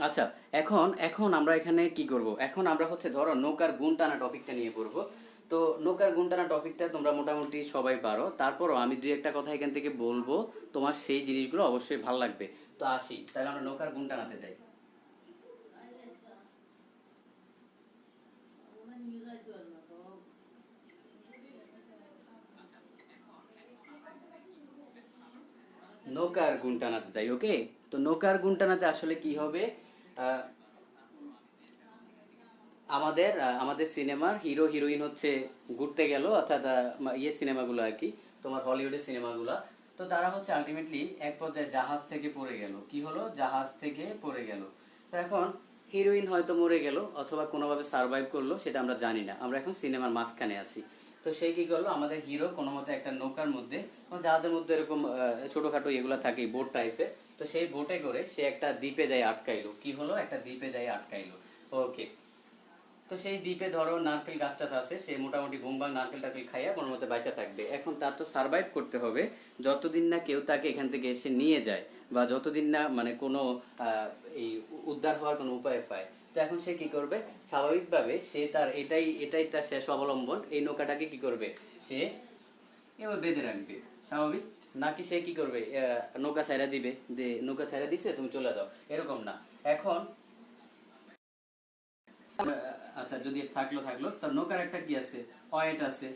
আচ্ছা, এখন এখন আমরা এখানে কি করব, এখন আমরা হচ্ছে ধরো নৌকার গুণ টানা টপিকটা নিয়ে পড়বো। তো নৌকার গুণ টানা টপিকটা তোমরা মোটামুটি সবাই পারো, তারপরও আমি দুই একটা কথা এখান থেকে বলবো, তোমার সেই জিনিসগুলো অবশ্যই ভালো লাগবে। তো আসি তাহলে আমরা নৌকার গুণ টানাতে যাই। নৌকার গুণ টানাতে যাই। ওকে, তো নৌকার গুণ টানাতে আসলে কি হবে, আহ, আমাদের সিনেমার হিরো হিরোইন হচ্ছে ঘুরতে গেল, অর্থাৎ ইয়ে সিনেমাগুলো আর কি, তোমার হলিউডের সিনেমাগুলো। তো তারা হচ্ছে আলটিমেটলি এক পর্যায়ে জাহাজ থেকে পড়ে গেল। কি হলো, জাহাজ থেকে পড়ে গেল। তো এখন হিরোইন হয়তো মরে গেল অথবা কোনোভাবে সার্ভাইভ করলো, সেটা আমরা জানি না, আমরা এখন সিনেমার মাঝখানে আছি। তো সেই কি করলো, আমাদের হিরো কোনো মতে একটা নৌকার মধ্যে, জাহাজের মধ্যে এরকম ছোটখাটো এগুলা থাকে বোট টাইপের, তো সেই বোটে করে সে একটা দ্বীপে যায় আটকাইলো। কি হলো, একটা দ্বীপে যায় আটকাইলো। ওকে, তো সেই দ্বীপে ধরো নারকেল গাছ টাছ আছে, সে মোটামুটি ঘুমবাং নারকেল টারকেল খাইয়া কোনো মতে বাঁচা থাকবে। এখন তার তো সার্ভাইভ করতে হবে যতদিন না কেউ তাকে এখান থেকে এসে নিয়ে যায়, বা যতদিন না মানে কোনো এই উদ্ধার হওয়ার কোনো উপায় পায়। তো এখন সে কি করবে, স্বাভাবিকভাবে সে তার এটাই এটাই তার শেষ অবলম্বন, এই নৌকাটাকে কি করবে, সে এবার বেঁধে রাখবে। স্বাভাবিক নাকি সে কি করবে, নৌকা ছাইরা দিবে, যে নৌকা ছাইরা দিছে তুমি চলে যাও, এরকম না। এখন আচ্ছা যদি থাকলো থাকলো, তার নৌকার একটা কি আছে, ওয়েট আছে।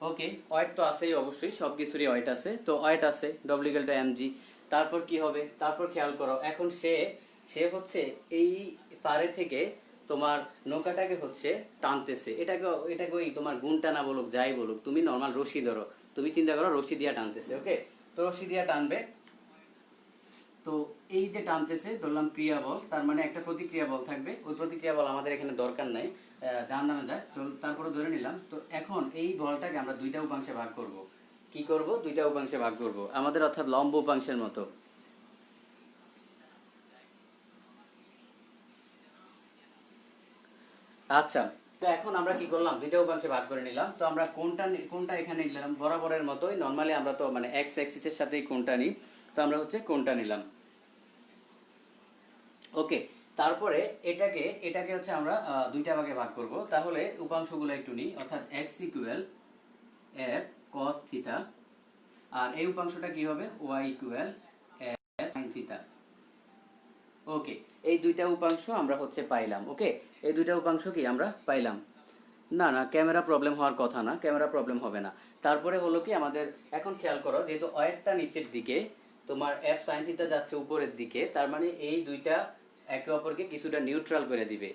ওকে, ওয়েট তো আছেই, অবশ্যই সবকিছুরই ওয়েট আছে। তো ওয়েট আছে, ডব্লিউএলটা এমজি। তারপর কি হবে, তারপর খেয়াল করো, এখন সে সে হচ্ছে এই পারে থেকে তোমার নৌকাটাকে হচ্ছে টানতেছে। এটাকে ওই তোমার গুণ টানা বলুক যাই বলুক, তুমি নর্মাল রশি ধরো, তুমি চিন্তা করো রশি দিয়া টানতেছে। ওকে, তো রশি দিয়া টানবে। তো এই যে টানতেছে ধরলাম ক্রিয়া বল, তার মানে একটা প্রতিক্রিয়া বল থাকবে। ওই প্রতিক্রিয়া বল আমাদের এখানে দরকার নাই, যার নামে যায়। তো তারপরে ধরে নিলাম। তো এখন এই বলটাকে আমরা দুইটা উপাংশে ভাগ করব। কি করব, দুইটা উপাংশে ভাগ করব আমাদের, অর্থাৎ লম্ব উপাংশের মতো। আচ্ছা, তো এখন আমরা কি করলাম, দুইটা উপাংশে ভাগ করে নিলাম। তো আমরা কোনটা কোনটা এখানে নিলাম, বরাবরের মতোই নর্মালি আমরা তো মানে এক্স অ্যাক্সিসের সাথেই কোনটা নিই। তো আমরা হচ্ছে কোনটা নিলাম। ওকে, তারপরে এটাকে এটাকে হচ্ছে আমরা দুইটা ভাগে ভাগ করব। তাহলে উপাংশগুলো একটু নিই, অর্থাৎ x equal f cos theta, আর এই উপাংশটা কি হবে, y equal f sin theta. Okay, এই দুইটা উপাংশ আমরা হচ্ছে পাইলাম। ওকে, এই দুইটা উপাংশ কি আমরা পাইলাম। না না, ক্যামেরা প্রবলেম হওয়ার কথা না, ক্যামেরা প্রবলেম হবে না। তারপরে হলো কি আমাদের, এখন খেয়াল করো, যেহেতু ওয়েটটা নিচের দিকে, তোমার এফ সাইন থিটা যাচ্ছে উপরের দিকে, তার মানে এই দুইটা একে অপরকে কিছুটা নিউট্রাল করে দিবে।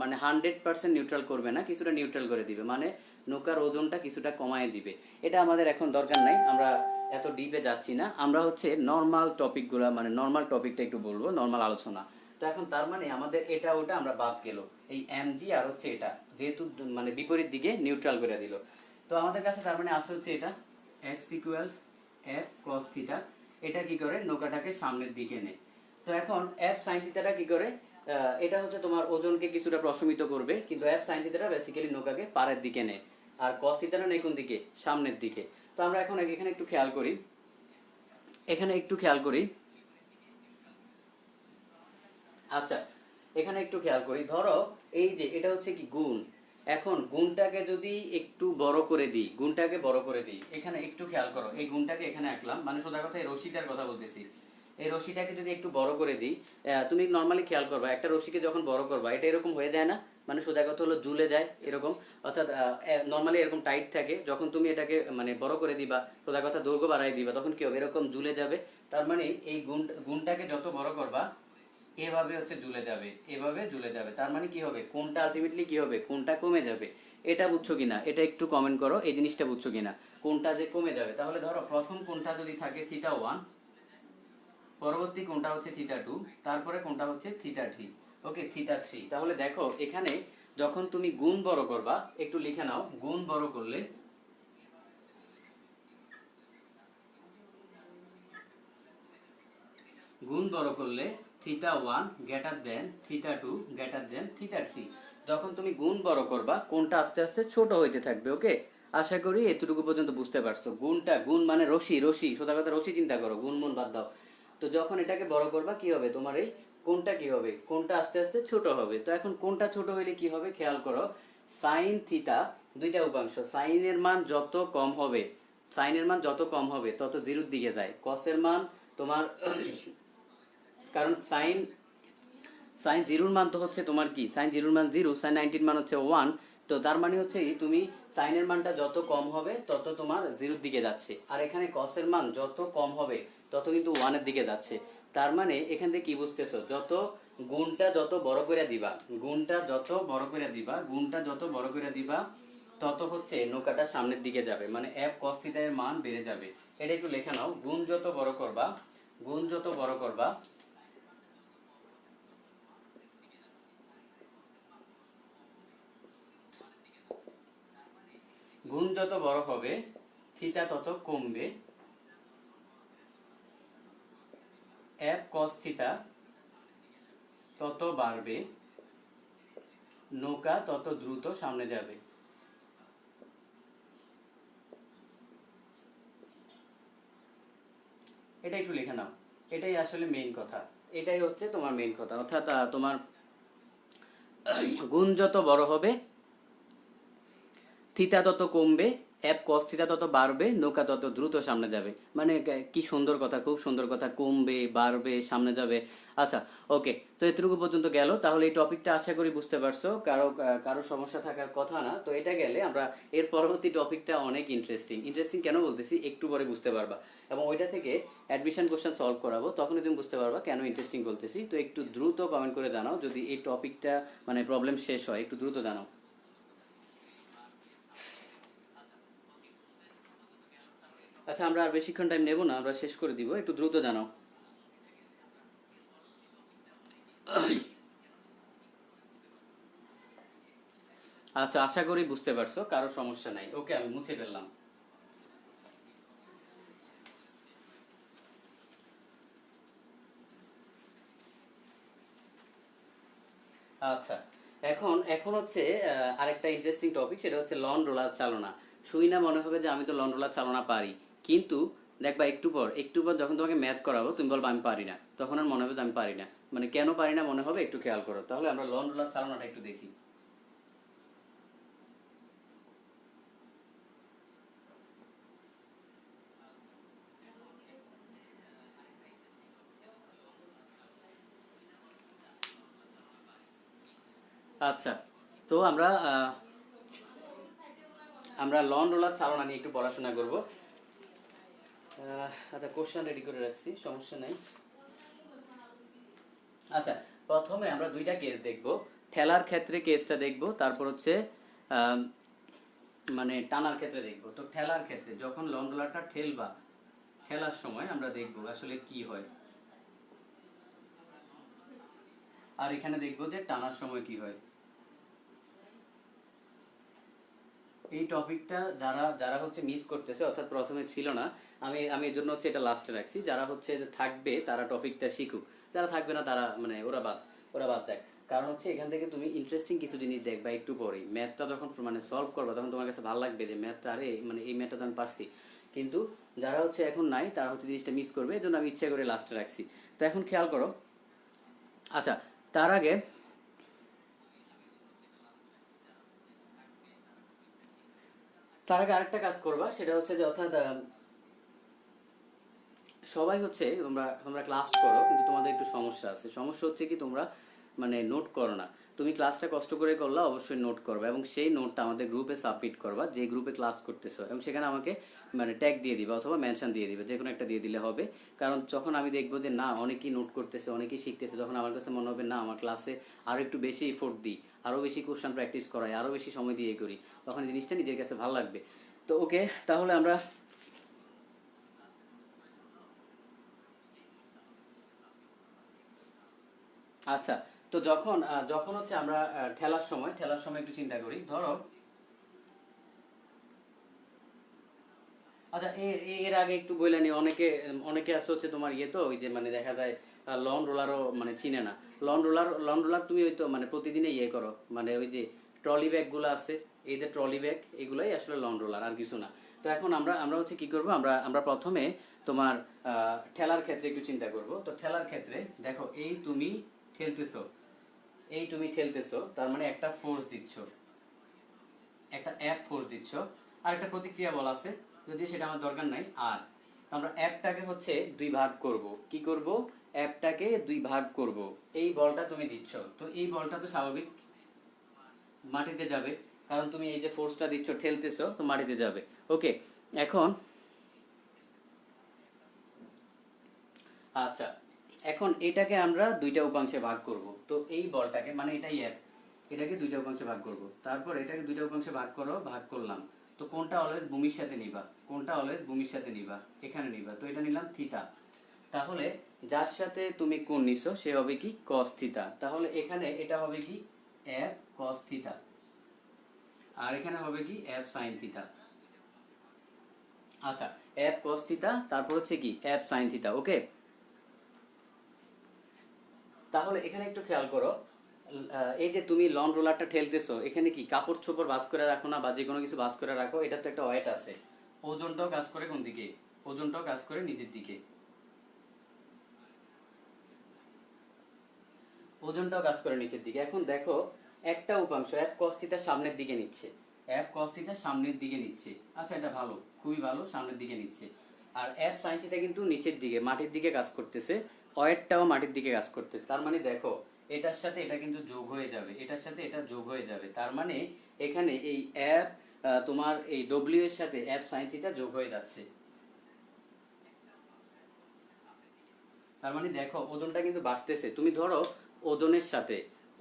মানে 100% নিউট্রাল করবে না, কিছুটা নিউট্রাল করে দিবে, মানে নৌকার ওজনটা কিছুটা কমায় দিবে। এটা আমাদের এখন দরকার নাই, আমরা এত ডিপে যাচ্ছি না, আমরা হচ্ছে নর্মাল টপিকগুলো মানে নর্মাল টপিকটা একটু বলবো, নর্মাল আলোচনা। তো এখন তার মানে আমাদের এটা ওটা আমরা বাদ গেল, এই এমজি আর হচ্ছে এটা যেহেতু মানে বিপরীত দিকে নিউট্রাল করে দিল। তো আমাদের কাছে তার মানে আসে হচ্ছে এটা x equal F cos theta. এটা কি করে, নৌকাটাকে সামনের দিকে নেয়। তো এখন এফ সাইন থিটাটা কি করে, এটা হচ্ছে তোমার ওজনকে কিছুটা প্রশমিত করবে, কিন্তু এফ সাইন থিটাটা বেসিক্যালি নৌকাকে পাড়ের দিকে নেয়। আর কস থিটাটা নেই কোন দিকে, সামনের দিকে। তো আমরা এখন এখানে একটু খেয়াল করি, এখানে একটু খেয়াল করি। আচ্ছা, এখানে একটু খেয়াল করি, ধরো এই যে এটা হচ্ছে কি গুণ। এখন গুণটাকে যদি একটু বড় করে দিই, গুণটাকে বড় করে দিই, এখানে একটু খেয়াল করো, এই গুণটাকে এখানে আঁকলাম, মানে সোজা কথা এই রশিটার কথা বলতেছি। এই রশিটাকে যদি একটু বড় করে দিই, তুমি নর্মালি খেয়াল করবা একটা রশিকে যখন বড় করবা এটা এরকম হয়ে যায় না, মানে সোজা কথা হলো ঝুলে যায় এরকম, অর্থাৎ নর্মালি এরকম টাইট থাকে। যখন তুমি এটাকে মানে বড় করে দিবা, সোজা কথা দৈর্ঘ্য বাড়াই দিবা, তখন কি হবে, এরকম ঝুলে যাবে। তার মানে এই গুণটাকে যত বড় করবা এভাবে হচ্ছে ঝুলে যাবে, এভাবে ঝুলে যাবে। তার মানে কি হবে, কোনটা আলটিমেটলি কি হবে, কোনটা কমে যাবে। এটা বুঝছো কিনা, এটা একটু কমেন্ট করো, এই জিনিসটা বুঝছো কিনা, কোনটা যে কমে যাবে। তাহলে ধরো প্রথম কোনটা যদি থাকে θ1, পরবর্তী কোনটা হচ্ছে θ2, তারপরে কোনটা হচ্ছে θ3, ওকে θ3। তাহলে দেখো এখানে যখন তুমি গুণ বড় করবা, একটু লিখে নাও, গুণ বড় করলে গুণ বড় করলে θ1 গ্রেটার দেন θ2 গ্রেটার দেন θ3। যখন তুমি গুণ বড় করবা কোনটা আস্তে আস্তে ছোট হইতে থাকবে, ওকে। আশা করি এতটুকু পর্যন্ত বুঝতে পারছো। গুণ মানে রশি, সোজা কথা রশি চিন্তা করো, গুণ মন বাদ দাও। তো যখন এটাকে বড় করবা কি হবে, তোমার এই কোনটা কি হবে, কোনটা আস্তে আস্তে ছোট হবে। তো এখন কোনটা ছোট হইলে কি হবে খেয়াল করো, সাইন থিতা দুইটা উপাংশ, সাইনের মান যত কম হবে, তত জিরোর দিকে যায়। কসের মান তোমার কারণ সাইন সাইন জিরোর মান তো হচ্ছে তোমার কি, সাইন জিরোর মান 0, সাইন 90 মান হচ্ছে 1। তো তার মানে হচ্ছে তুমি সাইনের মানটা যত কম হবে তত তোমার জিরোর দিকে যাচ্ছে, আর এখানে কসের মান যত কম হবে তত কিন্তু 1 এর দিকে যাচ্ছে। তার মানে এখান থেকে কি বুঝতেছো, গুণটা যত বড় করে দিবা, তত হচ্ছে নৌকাটা সামনের দিকে যাবে, মানে f cos θ এর মান বেড়ে যাবে। এটা একটু লেখা নাও, গুণ যত বড় করবা, গুণ যত বড় করবা গুণ যত বড় হবে থিতা তত কমবে, f cos θ তত বাড়বে, নৌকা তত দ্রুত সামনে যাবে। এটা একটু লিখে নাও, এটাই আসলে মেইন কথা, এটাই হচ্ছে তোমার মেইন কথা। অর্থাৎ তোমার গুণ যত বড় হবে থিতা তত কমবে, অ্যাপ কস থিতা তত বাড়বে, নৌকা তত দ্রুত সামনে যাবে। মানে কি সুন্দর কথা, খুব সুন্দর কথা, কমবে বাড়বে সামনে যাবে। আচ্ছা, ওকে, তো এতটুকু পর্যন্ত গেল। তাহলে এই টপিকটা আশা করি বুঝতে পারছো, কারো সমস্যা থাকার কথা না। তো এটা গেলে আমরা এর পরবর্তী টপিকটা অনেক ইন্টারেস্টিং কেন বলতেছি একটু পরে বুঝতে পারবা, এবং ওইটা থেকে অ্যাডমিশন কোশ্চেন সলভ করাবো, তখনই তুমি বুঝতে পারবা কেন ইন্টারেস্টিং বলতেছি। তো একটু দ্রুত কমেন্ট করে জানাও যদি এই টপিকটা মানে প্রবলেম শেষ হয়, একটু দ্রুত জানাও। আচ্ছা, আমরা আর বেশিক্ষণ টাইম নেব না, আমরা শেষ করে দিব, একটু দ্রুত জানাও। আচ্ছা, আশা করি বুঝতে পারছো, কারো সমস্যা নাই, ওকে, আমি মুছে ফেললাম। আচ্ছা, এখন এখন হচ্ছে আরেকটা ইন্টারেস্টিং টপিক, সেটা হচ্ছে লন রোলার চালনা। শুই না মনে হবে যে আমি তো লন রোলার চালনা পারি, কিন্তু দেখবা একটু পর যখন তোমাকে ম্যাথ করাবো তুমি বলবো আমি পারি না, তখন আর মনে হবে যে আমি পারি না। মানে কেন পারি না মনে হবে, একটু খেয়াল করো। তাহলে আমরা লন রোলার চালনাটা একটু দেখি। আচ্ছা, তো আমরা লন রোলার চালনা নিয়ে একটু পড়াশোনা করব। আচ্ছা, কোশ্চেন রেডি করে রাখছি, সমস্যা নাই। আচ্ছা, প্রথমে আমরা দুইটা কেস দেখব। ঠেলার ক্ষেত্রে কেসটা দেখব, তারপর হচ্ছে আম, মানে টানার ক্ষেত্রে দেখব। তো ঠেলার ক্ষেত্রে যখন লং রোলারটা ঠেলার সময় আমরা দেখব আসলে কি হয়, আর এখানে দেখব যে টানার সময় কি হয়। এই টপিকটা যারা যারা হচ্ছে মিস করতেছে, অর্থাৎ প্রথমে ছিল না, আমি এর জন্য হচ্ছে এটা লাস্টে রাখছি। যারা হচ্ছে থাকবে তারা টপিকটা শিখুক, যারা থাকবে না তারা মানে ওরা বাদ দেয়। কারণ হচ্ছে এখান থেকে তুমি ইন্টারেস্টিং কিছু জিনিস দেখবা একটু পরেই। ম্যাথটা যখন মানে সলভ করবা তখন তোমার কাছে ভালো লাগবে যে ম্যাথটা, আরে মানে এই ম্যাথটা তো আমি পারছি। কিন্তু যারা হচ্ছে এখন নাই তারা হচ্ছে জিনিসটা মিস করবে, এই জন্য আমি ইচ্ছা করে লাস্টে রাখছি। তো এখন খেয়াল করো। আচ্ছা, তার আগে আরেকটা কাজ করবা, সেটা হচ্ছে যে অর্থাৎ সবাই হচ্ছে তোমরা তোমরা ক্লাস করো, কিন্তু তোমাদের একটু সমস্যা আছে। সমস্যা হচ্ছে কি, তোমরা মানে নোট করো না। তুমি ক্লাসটা কষ্ট করে করলা, অবশ্যই নোট করবা, এবং সেই নোটটা আমাদের গ্রুপে সাবমিট করবা, যে গ্রুপে ক্লাস করতেছো, এবং সেখানে আমাকে মানে ট্যাগ দিয়ে দিবা অথবা মেনশন দিয়ে দিবে, যে কোনো একটা দিয়ে দিলে হবে। কারণ যখন আমি দেখবো যে না অনেকেই নোট করতেছে, অনেকেই শিখতেছে, তখন আমার কাছে মনে হবে না আমার ক্লাসে আরও একটু বেশি এফোর্ট দিই, আরও বেশি কোশ্চেন প্র্যাকটিস করাই, আরও বেশি সময় দিয়ে করি, তখন এই জিনিসটা নিজের কাছে ভালো লাগবে। তো ওকে, তাহলে আমরা আচ্ছা, তো যখন যখন হচ্ছে আমরা ঠেলার সময় একটু চিন্তা করি, ধরো আচ্ছা এর আগে একটু বইলা নি, অনেকে অনেকে আছে হচ্ছে তোমার ইয়ে, তো ওই যে মানে দেখা যায় লন রোলারও মানে চিনে না। লন রোলার তুমি ওই তো মানে প্রতিদিনে ইয়ে করো, মানে ওই যে ট্রলি ব্যাগ গুলো আছে, এই যে ট্রলি ব্যাগ, এগুলাই আসলে লন রোলার, আর কিছু না। তো এখন আমরা আমরা হচ্ছে কি করব, আমরা আমরা প্রথমে তোমার ঠেলার ক্ষেত্রে একটু চিন্তা করব। তো ঠেলার ক্ষেত্রে দেখো, ঠেলতেছো এই তুমি ঠেলতেছো, তার মানে একটা ফোর্স দিচ্ছ, একটা অ্যাপ ফোর্স দিচ্ছ, আর একটা প্রতিক্রিয়া বল আছে, যদি সেটা আমার দরকার নাই। আর তো আমরা অ্যাপটাকে হচ্ছে দুই ভাগ করব, কি করব, অ্যাপটাকে দুই ভাগ করব। এই বলটা তুমি দিচ্ছ, তো এই বলটা তো স্বাভাবিক মাটিতে যাবে, কারণ তুমি এই যে ফোর্সটা দিচ্ছ, ঠেলতেছো, তো মাটিতে যাবে। ওকে, এখন আচ্ছা, এখন এটাকে আমরা দুইটা উপাংশে ভাগ করব। তো এই বলটাকে মানে এটাই অ্যাপ, এটাকে দুইটা উপাংশে ভাগ করব। তারপর এটাকে দুইটা উপাংশে ভাগ করো, ভাগ করলাম। তো কোনটা অলওয়েজ ভূমির সাথে নিবা, কোনটা অলওয়েজ ভূমির সাথে নিবা, এখানে নিবা। তো এটা নিলাম থিতা। তাহলে যার সাথে তুমি কোণ নিছো সে হবে কি cos থিতা। তাহলে এখানে এটা হবে কি f cos থিতা, আর এখানে হবে কি f sin থিতা। আচ্ছা, f cos থিতা, তারপর হচ্ছে কি f sin থিতা। ওকে, তাহলে এখানে একটু খেয়াল করো, এই যে তুমি লন রোলারটা ঠেলতেছো, এখানে কি কাপড় চোপড় ভাঁজ করে রাখো না, বা যে কোনো কিছু ভাঁজ করে রাখো, এটা তো একটা ওয়েট আছে। ওজনটাও কাজ করে কোন দিকে, ওজনটাও কাজ করে নিচের দিকে, ওজনটাও কাজ করে নিচের দিকে। এখন দেখো, একটা উপাংশ f cos থিটা সামনের দিকে নিচ্ছে, f cos থিটা সামনের দিকে নিচ্ছে। আচ্ছা, এটা ভালো, খুবই ভালো, সামনের দিকে নিচ্ছে। আর f sin থিটা কিন্তু নিচের দিকে, মাটির দিকে কাজ করতেছে, ওয়েটটাও মাটির দিকে কাজ করতেছে। তার মানে দেখো, এটার সাথে এটা কিন্তু যোগ হয়ে যাবে, এটার সাথে এটা যোগ হয়ে যাবে। তার মানে এখানে এই f তোমার এই w এর সাথে f sin থিটা যোগ হয়ে যাচ্ছে। তার মানে দেখো, ওজনটা কিন্তু বাড়তেছে। তুমি ধরো ওজনের সাথে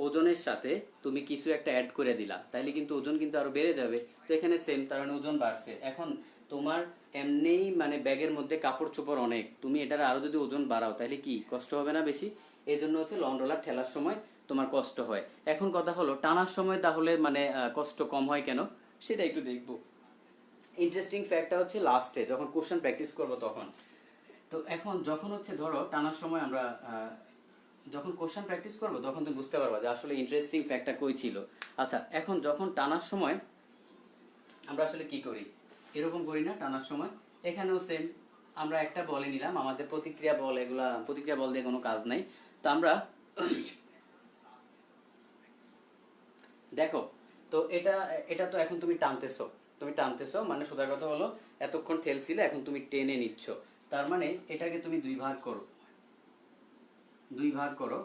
ওজনের সাথে তুমি কিছু একটা অ্যাড করে দিলা, তাইলে কিন্তু ওজন কিন্তু আরো বেড়ে যাবে। তো এখানে সেম, তার মানে ওজন বাড়ছে। এখন তোমার এমনিই মানে ব্যাগের মধ্যে কাপড় চোপড় অনেক, তুমি এটার আরো যদি ওজন বাড়াও, তাহলে কি কষ্ট হবে না বেশি? এই জন্য হচ্ছে লং রোলার ঠেলার সময় তোমার কষ্ট হয়। এখন কথা হলো টানার সময় তাহলে মানে কষ্ট কম হয় কেন, সেটা একটু দেখবো। ইন্টারেস্টিং ফ্যাক্টটা হচ্ছে লাস্টে যখন কোশ্চেন প্র্যাকটিস করবো তখন। তো এখন যখন হচ্ছে ধরো টানার সময় আমরা যখন কোশ্চেন প্র্যাকটিস করবো, তখন তুমি বুঝতে পারবা যে আসলে ইন্টারেস্টিং ফ্যাক্টটা কই ছিল। আচ্ছা, এখন যখন টানার সময় আমরা আসলে কি করি, এরকম করি না টানার সময়? এখানেও সেম, আমরা একটা বলে নিলাম, আমাদের প্রতিক্রিয়া বল, এগুলা প্রতিক্রিয়া বল দিয়ে কোনো কাজ নাই। তো আমরা দেখো, তো এটা এটা তো এখন তুমি টানতেছো মানে সোজা কথা হলো, এতক্ষণ ঠেলছিলে, এখন তুমি টেনে নিচ্ছ। তার মানে এটাকে তুমি দুই ভাগ করো।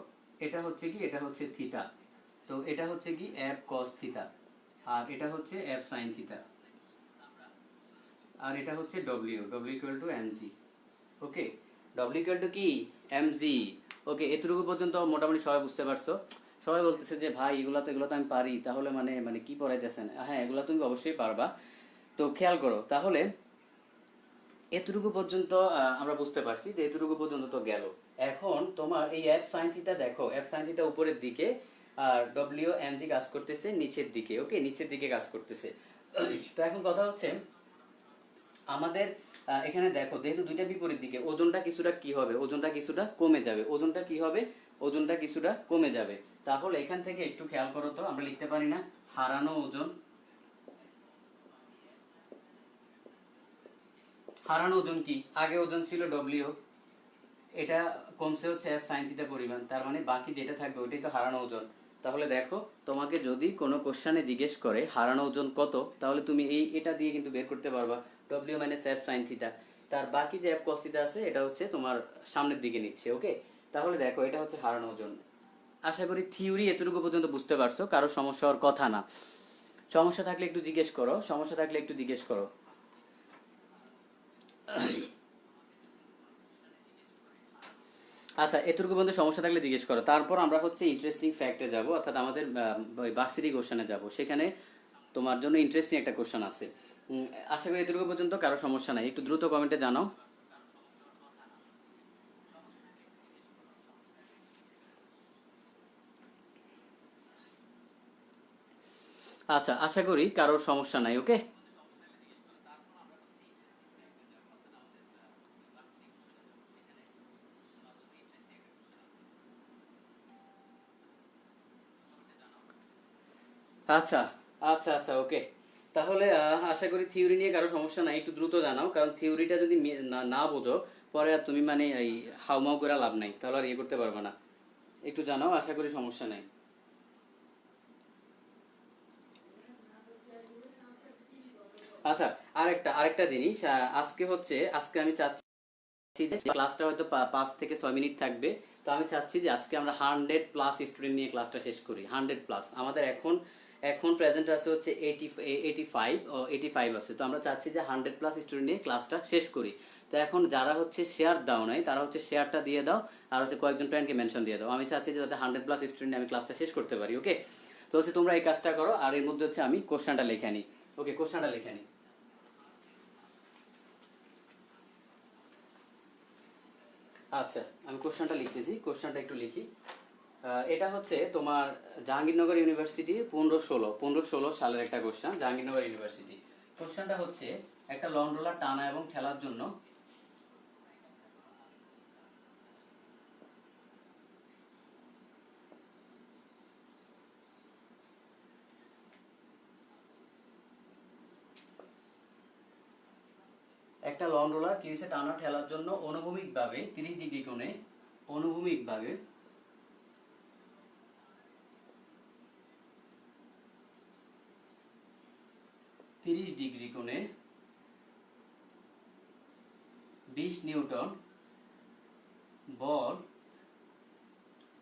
এটা হচ্ছে কি, এটা হচ্ছে থিতা। তো এটা হচ্ছে কি f cos থিতা, আর এটা হচ্ছে f sin থিতা, আর এটা হচ্ছে w equal to mg। Okay, w equal to কি mg। ওকে, এতটুকু পর্যন্ত মোটামুটি সবাই বুঝতে পারছো? সবাই বলতেছে যে ভাই এগুলো তো আমি পারি, তাহলে মানে মানে কি পড়াইতেছেন? হ্যাঁ, এগুলো তুমি অবশ্যই পারবা। তো খেয়াল করো তাহলে, এতটুকু পর্যন্ত আমরা বুঝতে পারছি যে এতটুকু পর্যন্ত তো গেল। এখন তোমার এই f sin থিটা দেখো, f sin থিটা উপরের দিকে, আর w mg কাজ করতেছে নিচের দিকে। ওকে, নিচের দিকে কাজ করতেছে। তো এখন কথা হচ্ছে আমাদের এখানে দেখো, যেহেতু দুইটা বিপরীত দিকে, ওজনটা কিছুটা কি হবে, ওজনটা কিছুটা কমে যাবে। ওজনটা কি হবে, ওজনটা কিছুটা কমে যাবে। তাহলে এখান থেকে একটু খেয়াল করো তো, আমরা লিখতে পারি না হারানো ওজন, হারানো ওজন কি, আগে ওজন ছিল ডব্লিউ, এটা কমছে হচ্ছে f sin থিটা পরিমাণ, তার মানে বাকি যেটা থাকবে ওটাই তো হারানো ওজন। তাহলে দেখো, তোমাকে যদি কোনো কোশ্চেনে জিজ্ঞেস করে হারানো ওজন কত, তাহলে তুমি এটা দিয়ে কিন্তু বের করতে পারবা w minus f sin theta. তার বাকি যে অ্যাপ কস্তিটা আছে এটা হচ্ছে তোমার সামনের দিকে নিচ্ছে। ওকে, তাহলে দেখো এটা হচ্ছে হারানো ওজন। আশা করি থিওরি এতটুকু পর্যন্ত বুঝতে পারছো, কারো সমস্যা হওয়ার কথা না। সমস্যা থাকলে একটু জিজ্ঞেস করো, সমস্যা থাকলে একটু জিজ্ঞেস করো। আচ্ছা, এতটুকু পর্যন্ত সমস্যা থাকলে জিজ্ঞেস করো, তারপর আমরা হচ্ছে ইন্টারেস্টিং ফ্যাক্টে যাব, অর্থাৎ আমাদের ভার্সিটি কোশ্চেনে যাব। সেখানে তোমার জন্য ইন্টারেস্টিং একটা কোশ্চেন আছে। উম, আশা করি এতটুকু পর্যন্ত কারো সমস্যা নাই, একটু দ্রুত কমেন্টে জানাও। আচ্ছা, আশা করি কারোর সমস্যা নাই। ওকে, আচ্ছা আচ্ছা আচ্ছা ওকে। তাহলে আশা করি থিওরি নিয়ে কারো সমস্যা নাই, একটু দ্রুত জানাও, কারণ থিওরিটা যদি না না বোঝো পরে আর তুমি মানে এই হাউমাউ করে লাভ নাই, তাহলে আর ইয়ে করতে পারবে না। একটু জানাও, আশা করি সমস্যা নাই। আচ্ছা, আরেকটা আরেকটা জিনিস, আজকে আমি চাচ্ছি যে ক্লাসটা হয়তো 5 থেকে 6 মিনিট থাকবে। তো আমি চাচ্ছি যে আজকে আমরা 100+ স্টুডেন্ট নিয়ে ক্লাসটা শেষ করি। 100+, আমাদের এখন এখন প্রেজেন্ট আছে হচ্ছে 85 আছে। তো আমরা চাচ্ছি যে 100+ স্টুডেন্ট নিয়ে ক্লাসটা শেষ করি। তো এখন যারা হচ্ছে শেয়ার দাও নাই তারা হচ্ছে শেয়ারটা দিয়ে দাও, আর হচ্ছে কয়েকজন ফ্রেন্ডকে মেনশন দিয়ে দাও। আমি চাচ্ছি যে যাতে 100+ স্টুডেন্ট আমি ক্লাসটা শেষ করতে পারি। ওকে, তো হচ্ছে তোমরা এই কাজটা করো, আর এর মধ্যে হচ্ছে আমি কোশ্চেনটা লিখে নিই। ওকে, কোশ্চেনটা লিখে নিই। আচ্ছা, আমি কোশ্চেনটা লিখতেছি, কোশ্চেনটা একটু লিখি। এটা হচ্ছে তোমার জাহাঙ্গীরনগর ইউনিভার্সিটি 15-16 সালের একটা কোশ্চেন। জাহাঙ্গীরনগর ইউনিভার্সিটি কোশ্চেনটা হচ্ছে একটা লং রোলার টানা এবং ঠেলার জন্য একটা লং রোলার কি হয়েছে টানা ঠেলার জন্য অনুভূমিকভাবে 30 ডিগ্রি কোণে অনুভূমিকভাবে 30 ডিগ্রি কোণে 20 নিউটন বল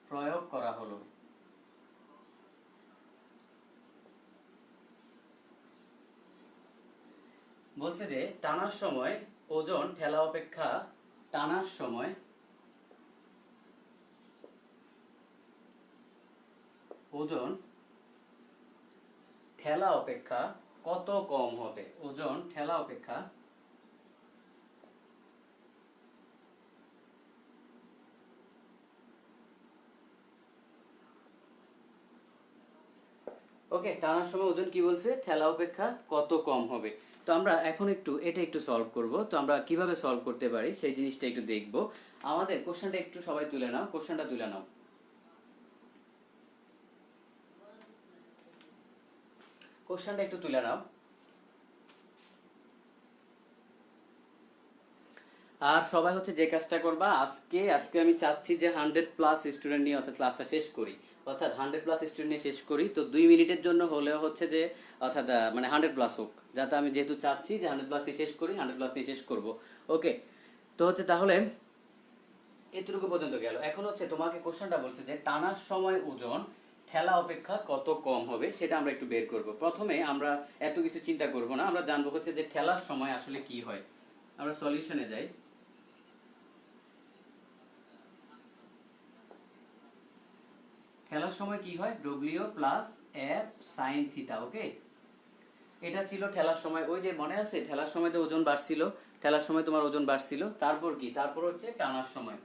প্রয়োগ করা হলো। বলছে যে টানার সময় ওজন ঠেলা অপেক্ষা টানার সময় ওজন ঠেলা অপেক্ষা কত কম হবে। ওজন ঠেলা অপেক্ষা ওকে, টানার সময় ওজন কি বলছে, ঠেলা অপেক্ষা কত কম হবে। তো আমরা এখন একটু সলভ করব। তো আমরা কিভাবে সলভ করতে পারি সেই জিনিসটা একটু দেখব। আমাদের কোশ্চেনটা একটু সবাই তুলে নাও, কোশ্চেনটা তুলে নাও, কোশ্চেনটা একটু তুলে নাও। আর সবাই হচ্ছে যে কাজটা করবা, আজকে আজকে আমি চাচ্ছি যে 100+ স্টুডেন্ট নিয়ে অর্থাৎ ক্লাসটা শেষ করি, অর্থাৎ 100+ স্টুডেন্ট নিয়ে শেষ করি। তো 2 মিনিটের জন্য হলেও হচ্ছে যে অর্থাৎ মানে 100+ হোক, যাতে আমি যেহেতু চাচ্ছি যে 100+ নিয়ে শেষ করি, 100+ নিয়ে শেষ করব। ওকে, তো হচ্ছে তাহলে এতটুকু পর্যন্ত গেল। এখন হচ্ছে তোমাকে কোশ্চেনটা বলছে যে টানার সময় ওজন ঠেলা অপেক্ষা কত কম হবে, সেটা আমরা একটু বের করব। প্রথমে আমরা এত কিছু চিন্তা করব না, আমরা জানবো হচ্ছে যে ঠেলার সময় আসলে কি হয়। আমরা সলিউশনে যাই। ঠেলার সময় কি হয়, ডব্লিউ plus F sine theta. Okay, এটা ছিল ঠেলার সময়। ওই যে মনে আছে ঠেলার সময় তো ওজন বাড়ছিল, ঠেলার সময় তোমার ওজন বাড়ছিল। তারপর কি, তারপর হচ্ছে টানার সময়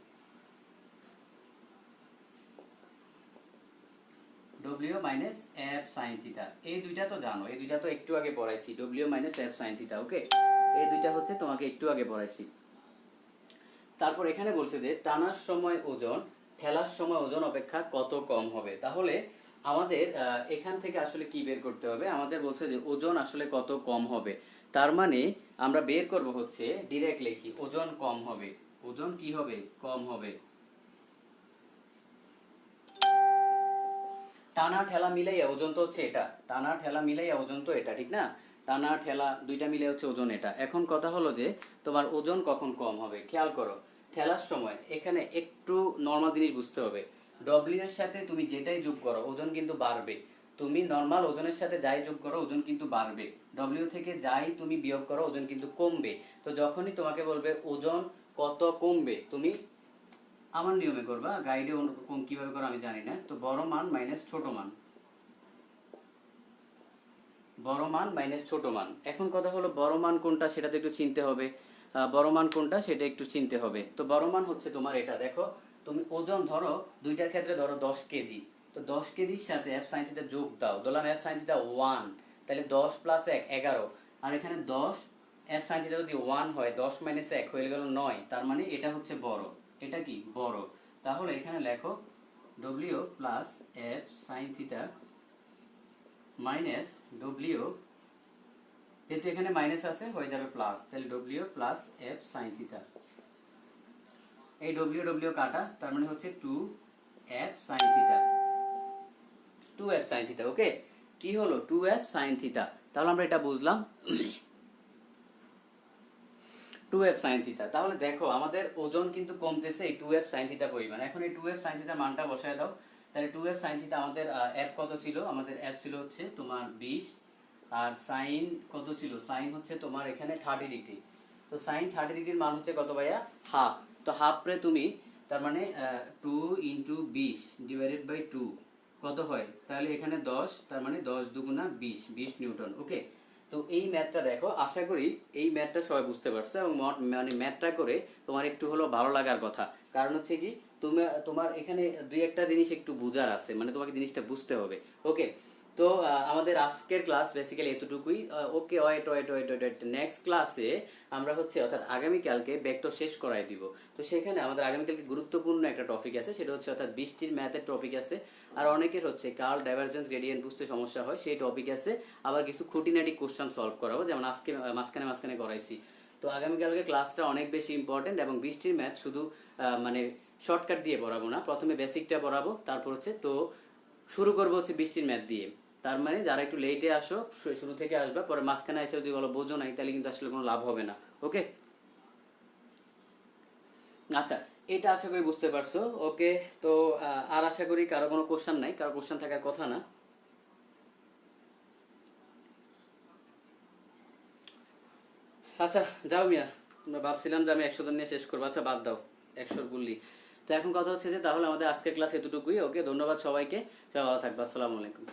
ডব্লিউ মাইনাস এফ সাইন থিটা। এই দুইটা তো জানো, এই দুইটা তো একটু আগে পড়াইছি, ডব্লিউ minus f sine theta. Okay, এই দুইটা হচ্ছে তোমাকে একটু আগে পড়াইছি। তারপর এখানে বলছে যে টানার সময় ওজন ঠেলার সময় ওজন অপেক্ষা কত কম হবে। তাহলে আমাদের এখান থেকে আসলে কি বের করতে হবে, আমাদের বলছে যে ওজন আসলে কত কম হবে। তার মানে আমরা বের করব হচ্ছে, ডিরেক্ট লিখি, ওজন কম হবে। ওজন কি হবে, কম হবে। টানা ঠেলা মিলাইয়া ওজন তো হচ্ছে এটা, টানা ঠেলা মিলাইয়া ওজন তো এটা, ঠিক না? টানা ঠেলা দুইটা মিলে হচ্ছে ওজন এটা। এখন কথা হলো যে তোমার ওজন কখন কম হবে, খেয়াল করো ঠেলার সময় এখানে একটু নর্মাল জিনিস বুঝতে হবে। ডব্লিউ এর সাথে তুমি যেটাই যোগ করো ওজন কিন্তু বাড়বে। তুমি নর্মাল ওজনের সাথে যাই যোগ করো ওজন কিন্তু বাড়বে, ডব্লিউ থেকে যাই তুমি বিয়োগ করো ওজন কিন্তু কমবে। তো যখনই তোমাকে বলবে ওজন কত কমবে, তুমি আমার নিয়মে করবা, গাইডে অন্যরকম কিভাবে করো আমি জানি না। তো বড় মান মাইনাস ছোট মান, বড় মান মাইনাস ছোট মান। এখন কথা হলো বড় মান কোনটা সেটা তো একটু চিনতে হবে, বড় মান কোনটা সেটা একটু চিনতে হবে। তো বড় মান হচ্ছে তোমার এটা, দেখো তুমি ওজন ধরো দুইটার ক্ষেত্রে ধরো 10 কেজি, তো 10 কেজির সাথে এফ সাইন থিটা যোগ দাও, ধরলাম এফ সাইন থিটা 1, তাহলে 10 প্লাস 1 11, আর এখানে 10 এফ সাইন থিটা যদি 1 হয় 10 মাইনাস 1 হয়ে গেল 9, তার মানে এটা হচ্ছে বড়। এটা কি বড়। তাহলে এখানে লেখো W plus F sine theta minus W, যেহেতু এখানে মাইনাস আছে হয়ে যাবে প্লাস, তাহলে W plus F sine theta. এই ডব্লিউ ডব্লিউ কাটা, তার মানে হচ্ছে 2f sine theta, 2f sine theta. Okay, কি হলো 2f সাইন থিটা। তাহলে আমরা এটা বুঝলাম 2f সাইন থিটা। তাহলে দেখো আমাদের ওজন কিন্তু কমতেছে এই 2f সাইন থিটা পরিমাণ। এখন এই 2f সাইন থিটার মানটা বসায় দাও। তাহলে 2f সাইন থিটা আমাদের f কত ছিল, আমাদের f ছিল হচ্ছে তোমার 20, আর সাইন কত ছিল, সাইন হচ্ছে তোমার এখানে 30 ডিগ্রি। তো সাইন 30 ডিগ্রির মান হচ্ছে কত ভাইয়া, হাফ। তো হাফ রে তুমি তার মানে 2 ইন্টু 20 ডিভাইডেড বাই 2 কত হয়, তাহলে এখানে 10, তার মানে 10 দুগুণা 20, 20 নিউটন। ওকে, তো এই ম্যাথটা দেখো, আশা করি এই ম্যাথটা সবাই বুঝতে পারছো, এবং মানে ম্যাথটা করে তোমার একটু হলো ভালো লাগার কথা। কারণ হচ্ছে কি তুমি তোমার এখানে দুই একটা জিনিস একটু বোঝার আছে, মানে তোমাকে জিনিসটা বুঝতে হবে। ওকে, তো আমাদের আজকের ক্লাস বেসিক্যালি এতটুকুই। Okay, wait wait wait wait, next ক্লাসে আমরা হচ্ছে অর্থাৎ আগামীকালকে ভেক্টর শেষ করাই দিব। তো সেখানে আমাদের আগামীকালকে গুরুত্বপূর্ণ একটা টপিক আছে, সেটা হচ্ছে অর্থাৎ 20টির ম্যাথের টপিক আছে। আর অনেকের হচ্ছে কার্ল ডাইভারজেন্স গ্রেডিয়েন্ট বুঝতে সমস্যা হয়, সেই টপিক আছে। আবার কিছু খুঁটিনাটি কোশ্চেন সলভ করাবো, যেমন আজকে মাঝখানে মাঝখানে করাইছি। তো আগামীকালকে ক্লাসটা অনেক বেশি ইম্পর্টেন্ট, এবং 20টির ম্যাথ শুধু মানে শর্টকাট দিয়ে পড়াবো না, প্রথমে বেসিকটা পড়াবো, তারপর হচ্ছে তো শুরু করবো হচ্ছে 20টির ম্যাথ দিয়ে। তার মানে যারা একটু লেটে আসো শুরু থেকে আসবা, পরে মাঝখানে এসে যদি বলো বোঝো নাই, তাহলে কিন্তু আসলে কোনো লাভ হবে না। ওকে, আচ্ছা, এটা আশা করি বুঝতে পারছো। ওকে, তো আর আশা করি কারো কোনো কোশ্চেন নাই, কারো কোশ্চেন থাকার কথা না। আচ্ছা যাও মিয়া, তোমরা ভাবছিলাম যে আমি 100 জন নিয়ে শেষ করবো, আচ্ছা বাদ দাও, 100 গুলি। তো এখন কথা হচ্ছে যে তাহলে আমাদের আজকের ক্লাস এতটুকুই। ওকে, ধন্যবাদ সবাইকে, সবাই ভালো থাকবে, আসসালামু আলাইকুম।